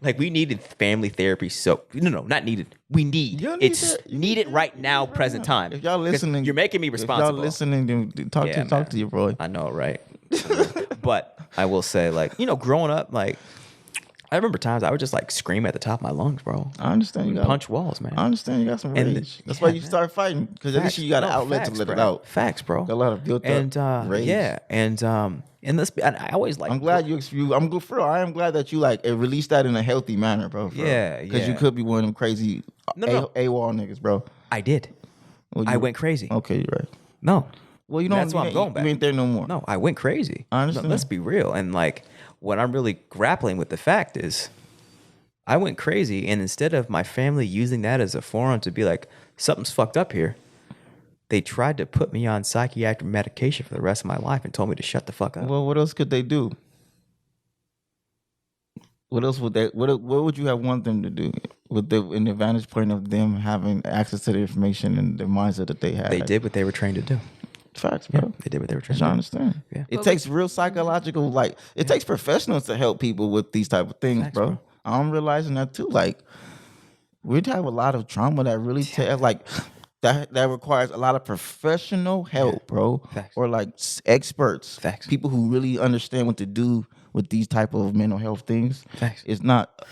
like, we needed family therapy. So no, not needed. We need. It's needed right now, present time. If y'all listening, you're making me responsible. If y'all listening, talk to your bro. I know, right? But I will say, like, growing up, like, I remember times I would just like scream at the top of my lungs, bro. I understand you got punch walls, man. I understand you got some rage. That's why you start fighting because at least you got an outlet to let it out. Facts, bro. Got a lot of built up rage. Yeah, and this, I always like. I'm glad I'm good for real. I am glad that you like released that in a healthy manner, bro. Yeah, because you could be one of them crazy AWOL niggas, bro. I did. I went crazy. Okay, you're right. No. Well, that's why I'm going back. You ain't there no more. No, I went crazy. I understand. No, let's be real. And like, what I'm really grappling with the fact is, I went crazy, and instead of my family using that as a forum to be like, something's fucked up here, they tried to put me on psychiatric medication for the rest of my life and told me to shut the fuck up. Well, what else could they do? What else would they? What would you have want them to do in the vantage point of them having access to the information and the mindset that they had? They did what they were trained to do. Facts, bro. Yeah, they did what they were trained to do. I understand. Yeah. It takes real psychological, it takes professionals to help people with these type of things, Facts, bro. I'm realizing that too. Like, we'd have a lot of trauma that really that requires a lot of professional help, bro. Facts. Or like experts. Facts. People who really understand what to do with these type of mental health things. Facts. It's not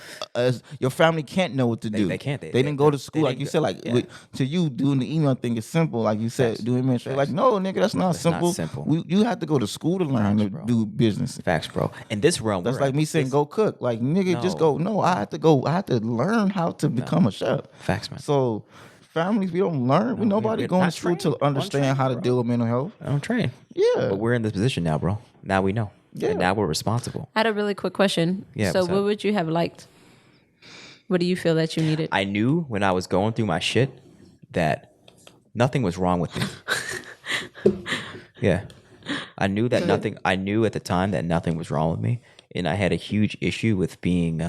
your family can't know what to do. They can't. They didn't go to school, like you said. Like to you, doing the email thing is simple. Like you said, doing administration. Like no, nigga, that's not simple. Not simple. You have to go to school to learn how to do business. Facts, bro. In this realm, that's like me saying go cook. Like nigga, just go. No, I have to go. I have to learn how to become a chef. Facts, man. So families, we don't learn. Nobody going to school to understand how to deal with mental health. I don't train. Yeah, but we're in this position now, bro. Now we know. Yeah. And now we're responsible. I had a really quick question. Yeah. So what would you have liked? What do you feel that you needed? I knew when I was going through my shit that nothing was wrong with me. Yeah. I knew at the time that nothing was wrong with me. And I had a huge issue with being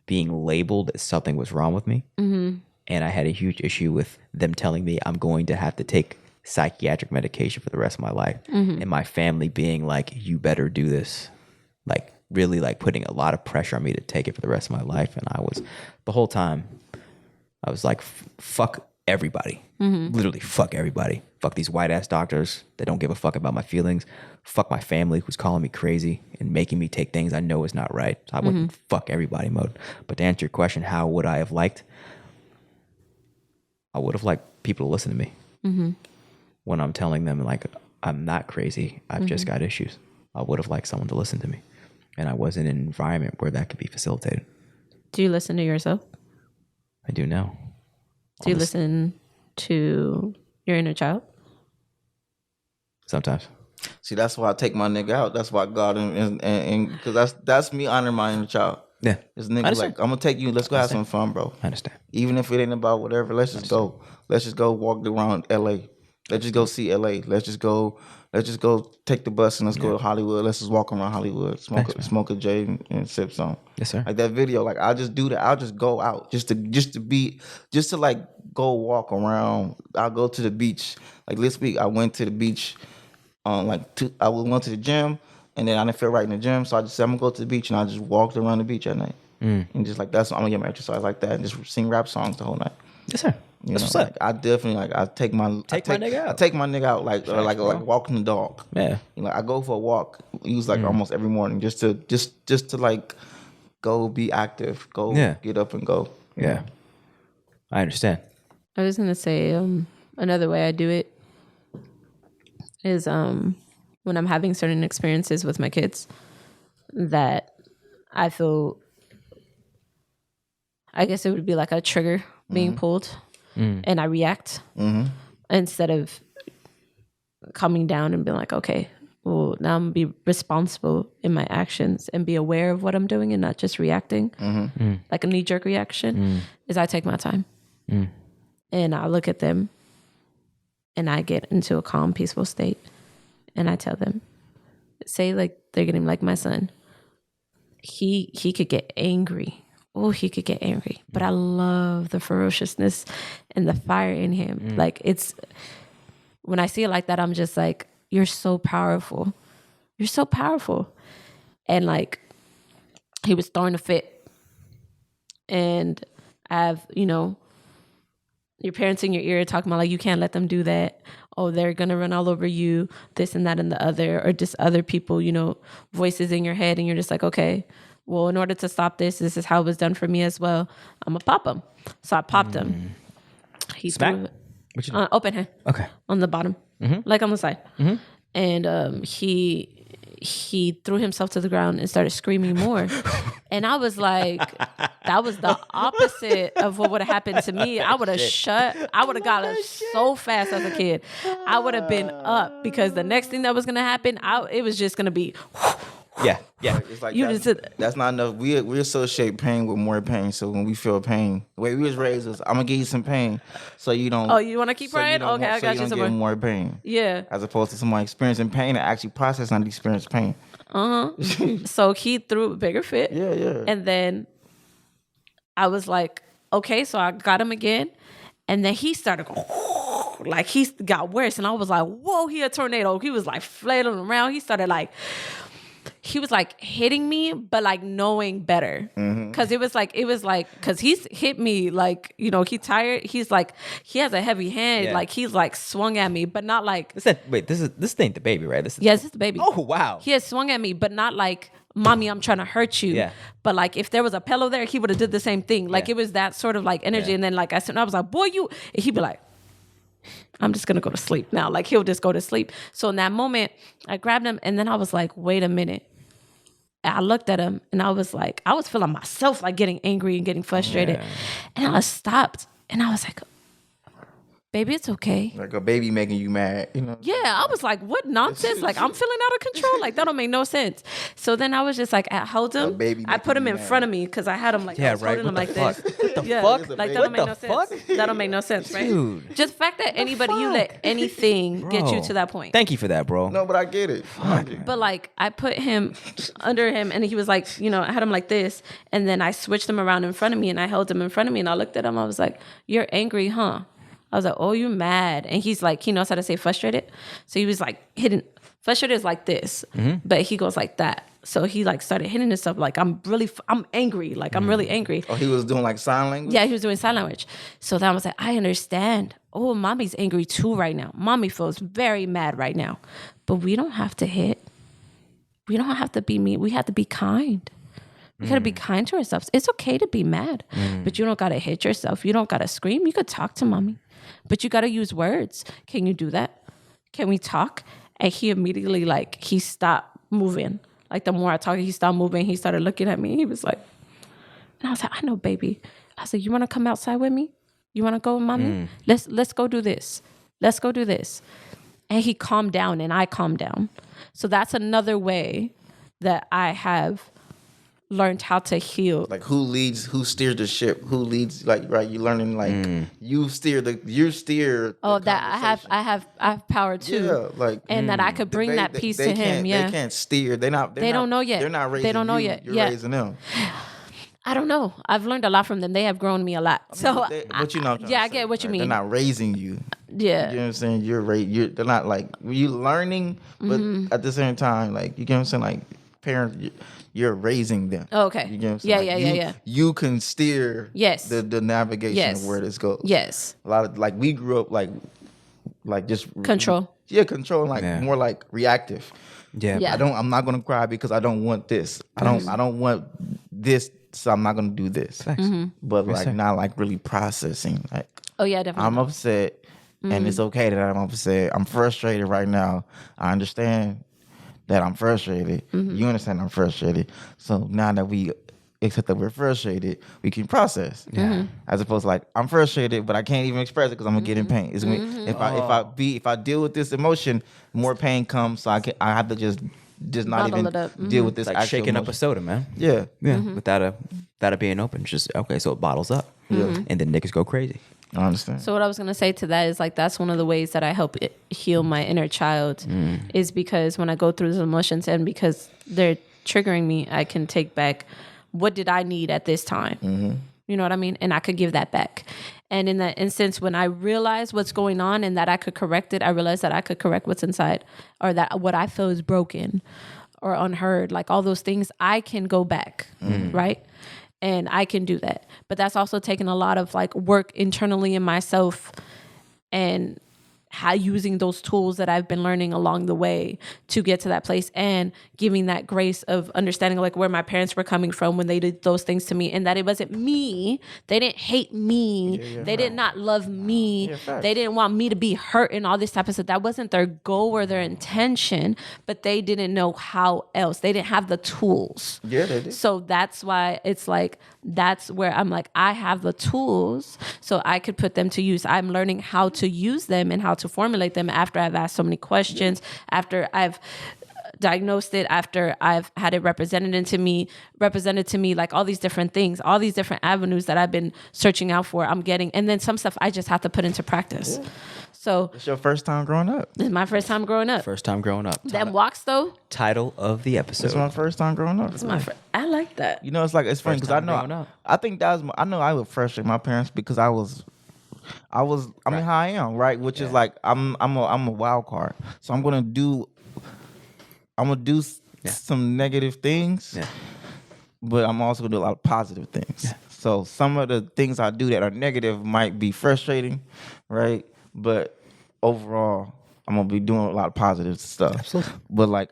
labeled as something was wrong with me. Mm-hmm. And I had a huge issue with them telling me I'm going to have to take psychiatric medication for the rest of my life. Mm-hmm. And my family being like, you better do this. Like really like putting a lot of pressure on me to take it for the rest of my life. And I was, the whole time, I was like, fuck everybody. Literally fuck everybody. Fuck these white ass doctors that don't give a fuck about my feelings. Fuck my family who's calling me crazy and making me take things I know is not right. So I went in fuck everybody mode. But to answer your question, how would I have liked? I would have liked people to listen to me when I'm telling them like I'm not crazy. I've just got issues. I would have liked someone to listen to me, and I was in an environment where that could be facilitated. Do you listen to yourself? I do now. Do you listen to your inner child? Sometimes. See, that's why I take my nigga out. That's why God and because that's me honoring my inner child. Yeah. This nigga like, I'm gonna take you. Let's go have some fun, bro. I understand. Even if it ain't about whatever, let's just go. Let's just go walk around LA. Let's just go see LA. Let's just go take the bus and let's go to Hollywood. Let's just walk around Hollywood, smoke a J and sip some. Yes, sir. Like that video, like I'll just do that. I'll just go out just to like go walk around. I'll go to the beach. Like this week I went to the beach I went to the gym and then I didn't feel right in the gym. So I just said I'm gonna go to the beach and I just walked around the beach at night. And just like I'm gonna get my exercise like that and just sing rap songs the whole night. Yes, sir. You know, like, I definitely I take my nigga out. I take my nigga out like walking the dog. Yeah. You know, I go for a walk. Use like almost every morning just to like go be active. Go get up and go. Yeah. I understand. I was gonna say another way I do it is when I'm having certain experiences with my kids that I feel, I guess it would be like a trigger being pulled and I react instead of coming down and being like, okay, well, now I'm gonna be responsible in my actions and be aware of what I'm doing and not just reacting like a knee-jerk reaction is I take my time and I look at them and I get into a calm, peaceful state and I tell them, say like they're getting like my son, he could get angry. Oh, he could get angry, but I love the ferociousness and the fire in him. Like it's, when I see it like that, I'm just like, you're so powerful. You're so powerful. And like, he was throwing a fit and I have, your parents in your ear talking about like, you can't let them do that. Oh, they're going to run all over you, this and that and the other, or just other people, voices in your head. And you're just like, okay, well, in order to stop this is how it was done for me as well. I'm going to pop him. So I popped him. He Smack? Mm. threw it. Open hand. Okay. On the bottom. Like on the side. And he threw himself to the ground and started screaming more. And I was like, that was the opposite of what would have happened to me. I would have got up so fast as a kid. I would have been up because the next thing that was going to happen, it was just going to be... Yeah. It's like that's not enough. We associate pain with more pain. So when we feel pain, the way we was raised is, I'm gonna give you some pain, so you don't. Oh, you want to keep crying? Okay, I got you some more. More pain. Yeah. As opposed to somebody experiencing pain and actually processing and experience pain. So he threw a bigger fit. Yeah. And then I was like, okay, so I got him again, and then he started going. Like he got worse, and I was like, whoa, he a tornado. He was like flailing around. He started like. He was like hitting me, but like knowing better. Cause it was like, cause he's hit me like, he tired. He's like, he has a heavy hand. Yeah. Like he's like swung at me, but not like. This ain't the baby, right? This is the baby. Oh, wow. He has swung at me, but not like, mommy, I'm trying to hurt you. Yeah. But like, if there was a pillow there, he would have did the same thing. Like it was that sort of like energy. Yeah. And then like, I was like, boy, and he'd be like, I'm just going to go to sleep now. Like he'll just go to sleep. So in that moment I grabbed him and then I was like, wait a minute. I looked at him and I was feeling myself like getting angry and getting frustrated. Yeah. And I stopped and I was like, baby, it's okay. Like a baby making you mad, Yeah, I was like, what nonsense? Like I'm feeling out of control. Like that don't make no sense. So then I was just like, I held him. I put him in front of me because I had him like, I was holding him like this. What the fuck? Like that don't make no sense. That don't make no sense, right? Dude. Just the fact that you let anything get you to that point. Thank you for that, bro. No, but I get it. But like I put him under him and he was like, I had him like this. And then I switched him around in front of me and I held him in front of me and I looked at him. I was like, you're angry, huh? I was like, oh, you're mad. And he's like, he knows how to say frustrated. So he was like, frustrated is like this. But he goes like that. So he like started hitting himself like, I'm angry. Like, I'm really angry. Oh, he was doing like sign language? Yeah, he was doing sign language. So then I was like, I understand. Oh, mommy's angry too right now. Mommy feels very mad right now. But we don't have to hit. We don't have to be mean. We have to be kind. We got to be kind to ourselves. It's okay to be mad, but you don't got to hit yourself. You don't got to scream. You could talk to mommy, but you got to use words. Can you do that? Can we talk? And he immediately, like, he stopped moving. Like, the more I talked, he stopped moving. He started looking at me. He was like, and I was like, I know, baby. I said, you want to come outside with me? You want to go with mommy? Let's go do this. Let's go do this. And he calmed down and I calmed down. So that's another way that I have learned how to heal. Like, who steers the ship? Who leads? Like, right? You learning like you steer. Oh, that I have power too. Yeah, like, and that I could bring that piece to him. Yeah, they can't steer. They don't know yet. They're not raising. They don't know you, yet. You're yeah. raising them. I don't know. I've learned a lot from them. They have grown me a lot. So, but you know, I get what you mean. They're not raising you. Yeah, you know what I'm saying. They're not like you learning, but at the same time, like, you get what I'm saying. Like, parents, you're raising them. Oh, okay. You get what I'm saying. Yeah. You can steer. Yes. The navigation of where this goes. Yes. A lot of, like, we grew up like just control. Yeah, control, like more like reactive. Yeah. I'm not gonna cry because I don't want this. I don't want this, so I'm not gonna do this. But like not like really processing. Like, oh yeah, definitely. I'm upset, and it's okay that I'm upset. I'm frustrated right now. I understand that I'm frustrated. You understand I'm frustrated. So now that we accept that we're frustrated, we can process. Yeah. As opposed to like, I'm frustrated, but I can't even express it because I'm gonna get in pain. It's if I deal with this emotion, more pain comes. So I have to just not Bottle even deal with this. It's like shaking emotion. up a soda, man. Yeah. Without it being open. Just okay, so it bottles up. And then niggas go crazy. I understand. So what I was going to say to that is like, that's one of the ways that I help heal my inner child is because when I go through those emotions and because they're triggering me, I can take back, what did I need at this time? You know what I mean? And I could give that back. And in that instance, when I realize what's going on and that I could correct it, I realize that I could correct what's inside, or that what I feel is broken or unheard, like all those things, I can go back, right? And I can do that. But that's also taken a lot of like work internally in myself and how using those tools that I've been learning along the way to get to that place, and giving that grace of understanding like where my parents were coming from when they did those things to me, and that it wasn't me. They didn't hate me. They did not love me. They didn't want me to be hurt and all this type of stuff. That wasn't their goal or their intention, but they didn't know how else. They didn't have the tools. Yeah, they did. So that's why it's like, that's where I'm like, I have the tools so I could put them to use. I'm learning how to use them and how to formulate them after I've asked so many questions, after I've diagnosed it, after I've had it represented to me, like all these different things, all these different avenues that I've been searching out for, I'm getting. And then some stuff I just have to put into practice. Yeah. So it's your first time growing up. It's my first time growing up. First time growing up. Them walks though. Title of the episode. It's my first time growing up. It's my I like that. You know, it's like, it's funny because I think that was I know I would frustrate my parents because I mean how I am, right? Which is like I'm a wild card. So I'm gonna do some negative things, but I'm also gonna do a lot of positive things. Yeah. So some of the things I do that are negative might be frustrating, right? But overall, I'm gonna be doing a lot of positive stuff. Absolutely. But like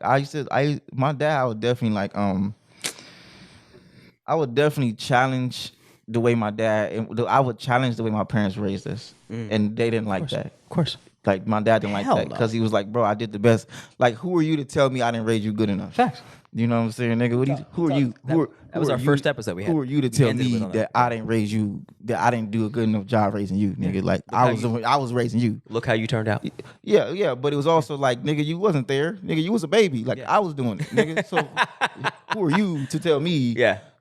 my dad, I would definitely like I would definitely challenge the way my dad, I would challenge the way my parents raised us, and they didn't like that. Of course. Like, my dad didn't like that because he was like, bro, I did the best. Like, who are you to tell me I didn't raise you good enough? Facts. You know what I'm saying, nigga? Who are you? That was our first episode we had. Who are you to tell me that I didn't raise you, that I didn't do a good enough job raising you, nigga? Yeah. Like, I was raising you. Look how you turned out. Yeah, but it was also like, nigga, you wasn't there. Nigga, you was a baby. Like, I was doing it, nigga. So, who are you to tell me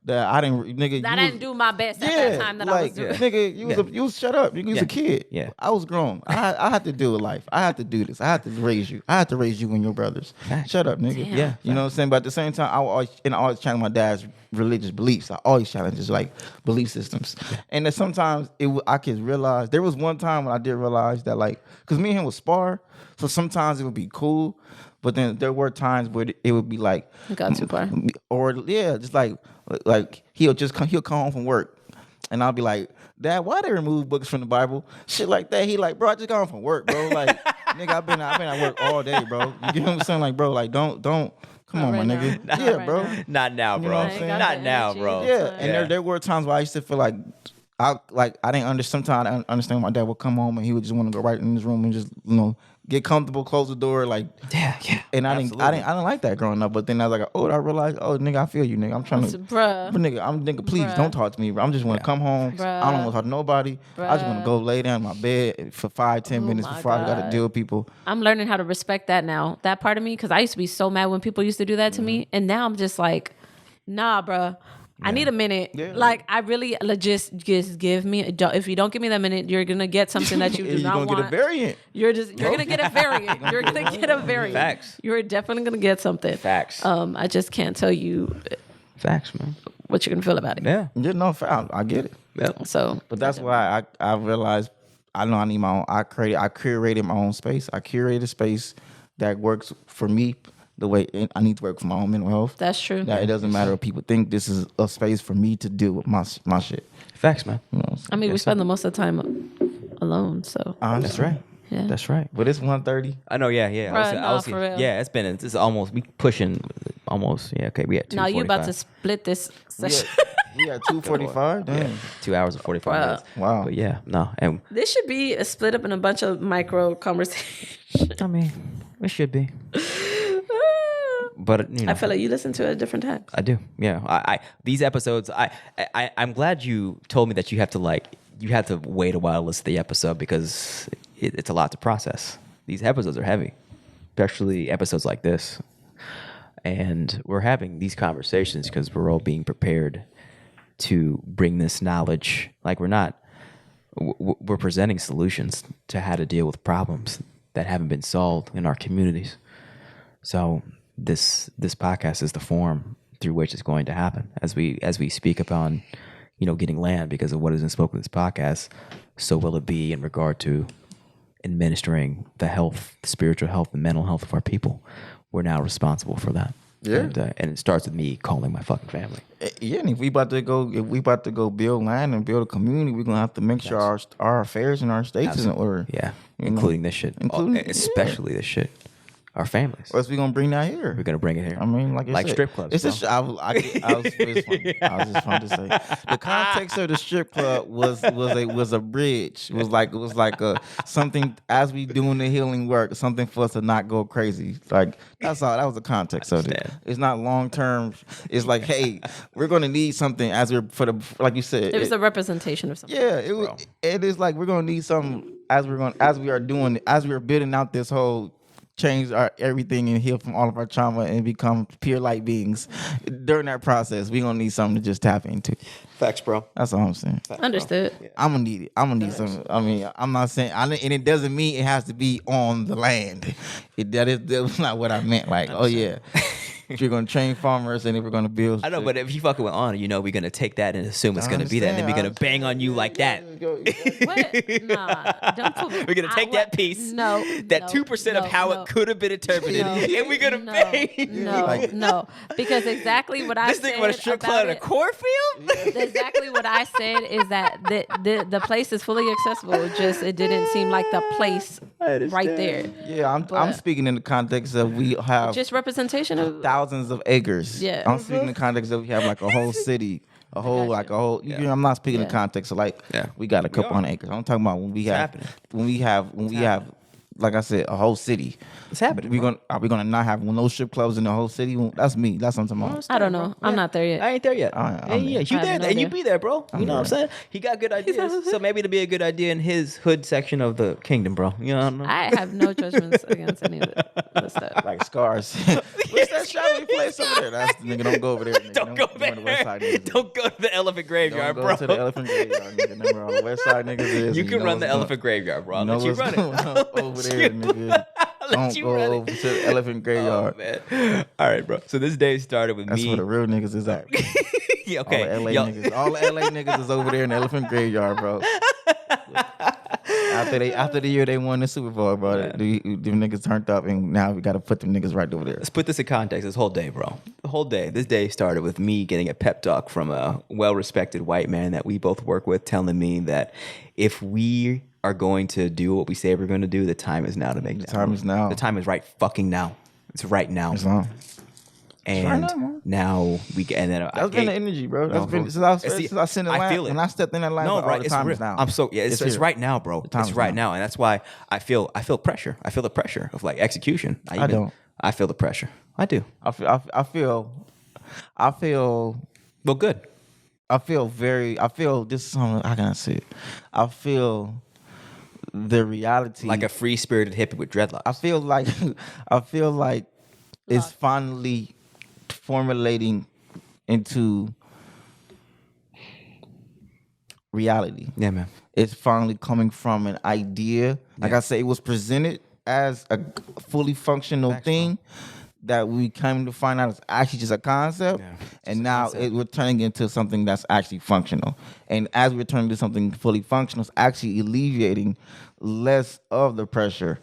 that I didn't, nigga? That I didn't do my best at that time that I was doing. Nigga, you was shut up. You was a kid. Yeah. I was grown. I had to deal with life. I had to do this. I had to raise you. I had to raise you and your brothers. Shut up, nigga. Damn. Yeah. You know what I'm saying? But at the same time, I always challenge my dad's religious beliefs. I always challenge his like belief systems. And then sometimes I could realize, there was one time when I did realize that, like, because me and him would spar, so sometimes it would be cool, But then there were times where it would be like, It got too far. or just like he'll come home from work, and I'll be like, Dad, why they remove books from the Bible? Shit like that. He like, bro, I just got home from work, bro. Like, nigga, I've been at work all day, bro. You get what I'm saying? Like, bro, like don't. Come on, right my now. nigga. Not Yeah, right bro. now. Not now, You know bro. what I'm saying? Not now, bro. Yeah, and there were times where I used to feel like I didn't understand. Sometimes I didn't understand. My dad would come home and he would just want to go right in his room and just get comfortable, close the door, like Yeah. And I didn't like that growing up. But then as I got older, I realized, oh nigga, I feel you, nigga. I'm trying to, Bruh. but nigga, please Bruh. don't talk to me. Bro. I'm just want to come home. Bruh. I don't want to talk to nobody. I just want to go lay down in my bed for 5-10 minutes my before I got to God. deal with people. I'm learning how to respect that now. That part of me, because I used to be so mad when people used to do that to me, and now I'm just like, nah, bruh. I need a minute. Yeah. Like, I really just give me. If you don't give me that minute, you're gonna get something that you do You're not gonna want. get a variant. You're gonna get a variant. You're gonna get a variant. Facts. You're definitely gonna get something. Facts. I just can't tell you Facts, man. what you're gonna feel about it. Yeah. Yeah, no, I get it. Yep. So, But that's why I realized I know I need my own. I curated my own space. I curated a space that works for me the way I need to work for my own mental health. that's true. That it doesn't matter what people think. This is a space for me to deal with my shit. Facts, man. You know what I'm saying? I mean, we spend the most of the time alone. So, That's right. yeah. That's right. But it's 1:30. I know, yeah. Bruh, for real. Yeah, it's almost, we pushing almost, yeah, okay, we at 2:45. Now you about to split this session. We at 2:45. Damn. Yeah, 2 hours and 45 Bruh. minutes. Wow. But yeah, no, and This should be split up in a bunch of micro conversations. I mean, it should be. But, you know. I feel like you listen to it at different times. I do. Yeah. I these episodes, I'm glad you told me that you have to wait a while to listen to the episode because it's a lot to process. These episodes are heavy, especially episodes like this. And we're having these conversations because we're all being prepared to bring this knowledge. Like we're presenting solutions to how to deal with problems that haven't been solved in our communities. So this podcast is the form through which it's going to happen as we speak upon, getting land because of what is spoken in this podcast. So will it be in regard to administering the health, the spiritual health, and mental health of our people. We're now responsible for that. Yeah. And it starts with me calling my fucking family. Yeah, and if we about to go build land and build a community, we're gonna have to make sure our affairs and our states is in order. Yeah, You including this shit. Especially this shit. Our families. Or else we gonna bring that here. We're gonna bring it here. I mean, like I said, strip clubs. It's bro. I was just trying to say the context of the strip club was a bridge. It was like a something as we doing the healing work, something for us to not go crazy. Like that's all. That was the context of it. It's not long term. It's like, hey, we're gonna need something as we're like you said. It was a representation of something. Yeah, it was. It is like we're gonna need something as we are building out this whole. Change our everything and heal from all of our trauma and become pure light beings. During that process, we're gonna need something to just tap into. Facts, bro. That's all I'm saying. Understood. I'm gonna need it. I'm gonna need something. I mean, I'm not saying, and it doesn't mean it has to be on the land. That was not what I meant. Like, oh yeah, you're gonna train farmers and then we're gonna build. I know, but if you fucking with honor, we're gonna take that and assume it's gonna be that, and then we're gonna bang on you like that. What? Nah, don't put me. We're gonna take that piece, No, that 2% of how it could have been interpreted, and we're gonna bang. No, because exactly what I This said nigga want a strip club in a cornfield? Exactly what I said is that the place is fully accessible. It didn't seem like the place right there. Yeah, I'm speaking in the context of we have Just representation of thousands of acres. Yeah. I'm speaking in the context of we have like a whole city. I'm not speaking in the context of like we got a couple hundred acres. I'm talking about when we have like I said, a whole city. It's happening. Are we gonna not have no strip clubs in the whole city? That's me. That's what I'm talking about. I don't know. I'm not there yet. I ain't there yet. You there, no and you idea. be there, bro. You know what I'm saying? He got good ideas, so maybe it'll be a good idea in his hood section of the kingdom, bro. You know what I mean? I have no judgments against any of the stuff. Like scars. What's that shopping place over there? That's the nigga. Don't go over there. Nigga. Don't go there. To the west side, niggas. Don't go to the elephant graveyard, Don't go bro. to the elephant graveyard, nigga. Remember on the west side, niggas is. You can run the elephant graveyard, bro. I'll let you run it. Over there, nigga. Don't go over to the elephant graveyard. Oh, man. All right, bro. So this day started with That's me. where the real niggas is at. Yeah, okay. All the LA niggas is over there in the elephant graveyard, bro. after the year they won the Super Bowl, bro. Yeah. Them niggas turned up, and now we got to put them niggas right over there. Let's put this in context. This whole day, bro. The whole day. This day started with me getting a pep talk from a well-respected white man that we both work with, telling me that if we are going to do what we say we're going to do, the time is now to make. The time is now. The time is right fucking now. It's right now. It's on. And now we get, and then that's been the energy, bro. That's been since I sent the line. I feel it. When I stepped in that line, no, right, the time is now. I'm so it's right now, bro. It's right now, and that's why I feel pressure. I feel the pressure of like execution. I feel the pressure. I do. I feel. Well, good. I feel this is how can I say it? I feel the reality like a free spirited hippie with dreadlocks. I feel like it's finally formulating into reality. Yeah, man. It's finally coming from an idea. Like I said, it was presented as a fully functional thing that we came to find out is actually just a concept. Yeah, and now we're turning into something that's actually functional. And as we're turning to something fully functional, it's actually alleviating less of the pressure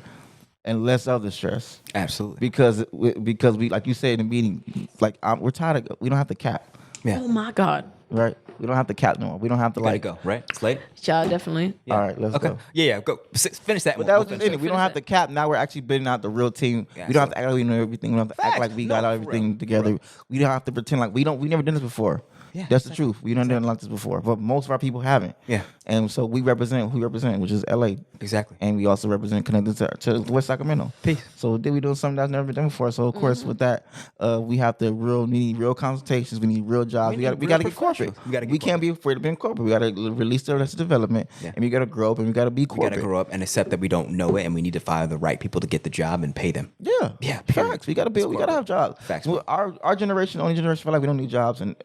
and less of the stress. Absolutely. Because we, like you said in the meeting, like we're tired of, we don't have to cap. Yeah. Oh my God. Right? We don't have to cap no more. We don't have to go, right? It's late? Yeah, definitely. Yeah. All right, let's go. Yeah, go. Finish that one. But that was just it. We don't have to cap. Now we're actually building out the real team. Yeah, we don't have to act like we know everything. We don't have to act like we got everything together. Bro. We don't have to pretend like we never done this before. Yeah, that's the truth. We done like this before, but most of our people haven't. Yeah, and so we represent who we represent, which is LA. Exactly. And we also represent connected to West Sacramento. Peace. So then we doing something that's never been done before. So of course with that, we have to need real consultations. We need real jobs. We got to get corporate. We can't be afraid of being corporate. We got to release the rest of development, and we got to grow up, and we got to be corporate. We got to grow up and accept that we don't know it, and we need to fire the right people to get the job and pay them. Yeah. Yeah. Facts. We got to build. We got to have jobs. Facts. Well, our generation, only generation, feel like we don't need jobs, and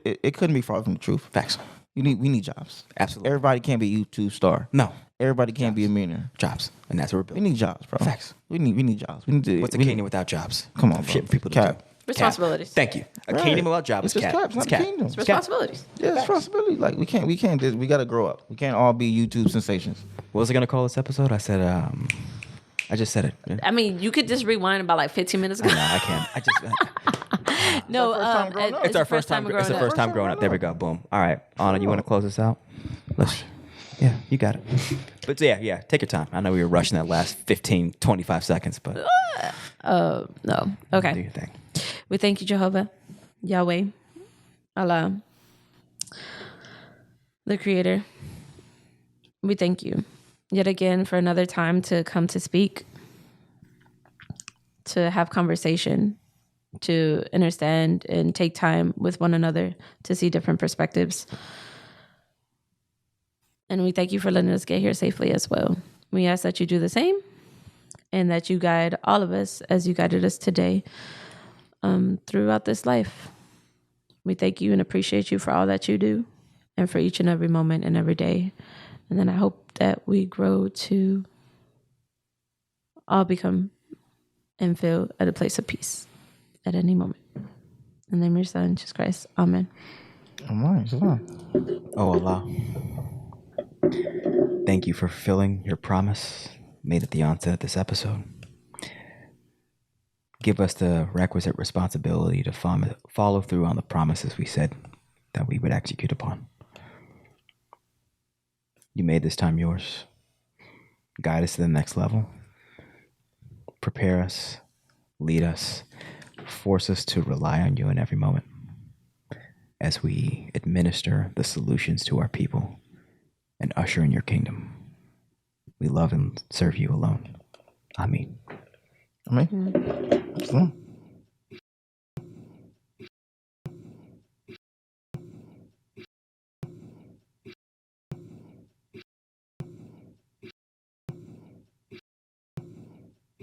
it couldn't be far from the truth. Facts. We need jobs. Absolutely. Everybody can't be a YouTube star. No. Everybody can't be a millionaire. Jobs. And that's what we're building. We need jobs, bro. Facts. We need jobs. We need to. What's a kingdom without jobs? Come on, bro. Shit for people to do. Responsibilities. Thank you. A kingdom without jobs is cap. It's not a kingdom. It's responsibilities. Yeah, it's responsibility. Like we can't. We got to grow up. We can't all be YouTube sensations. What was I gonna call this episode? I said. I just said it. Yeah. I mean, you could just rewind about like 15 minutes ago. No, I can't. I just. No, it's our first time. It's the first time growing up. There we go. Boom. All right, Anna, you want to close this out? Yeah, you got it. But yeah, take your time. I know we were rushing that last 15, 25 seconds, but. No. Okay. Do your thing. We thank you, Jehovah, Yahweh, Allah, the Creator. We thank you yet again for another time to come to speak, to have conversation, to understand and take time with one another to see different perspectives. And we thank you for letting us get here safely as well. We ask that you do the same and that you guide all of us as you guided us today throughout this life. We thank you and appreciate you for all that you do and for each and every moment and every day. And then I hope that we grow to all become and feel at a place of peace at any moment. In the name of your Son, Jesus Christ. Amen. Amen. Oh, Allah. Thank you for fulfilling your promise made at the onset of this episode. Give us the requisite responsibility to follow through on the promises we said that we would execute upon. You made this time yours. Guide us to the next level. Prepare us, lead us, force us to rely on you in every moment as we administer the solutions to our people and usher in your kingdom. We love and serve you alone. Amen. Amen.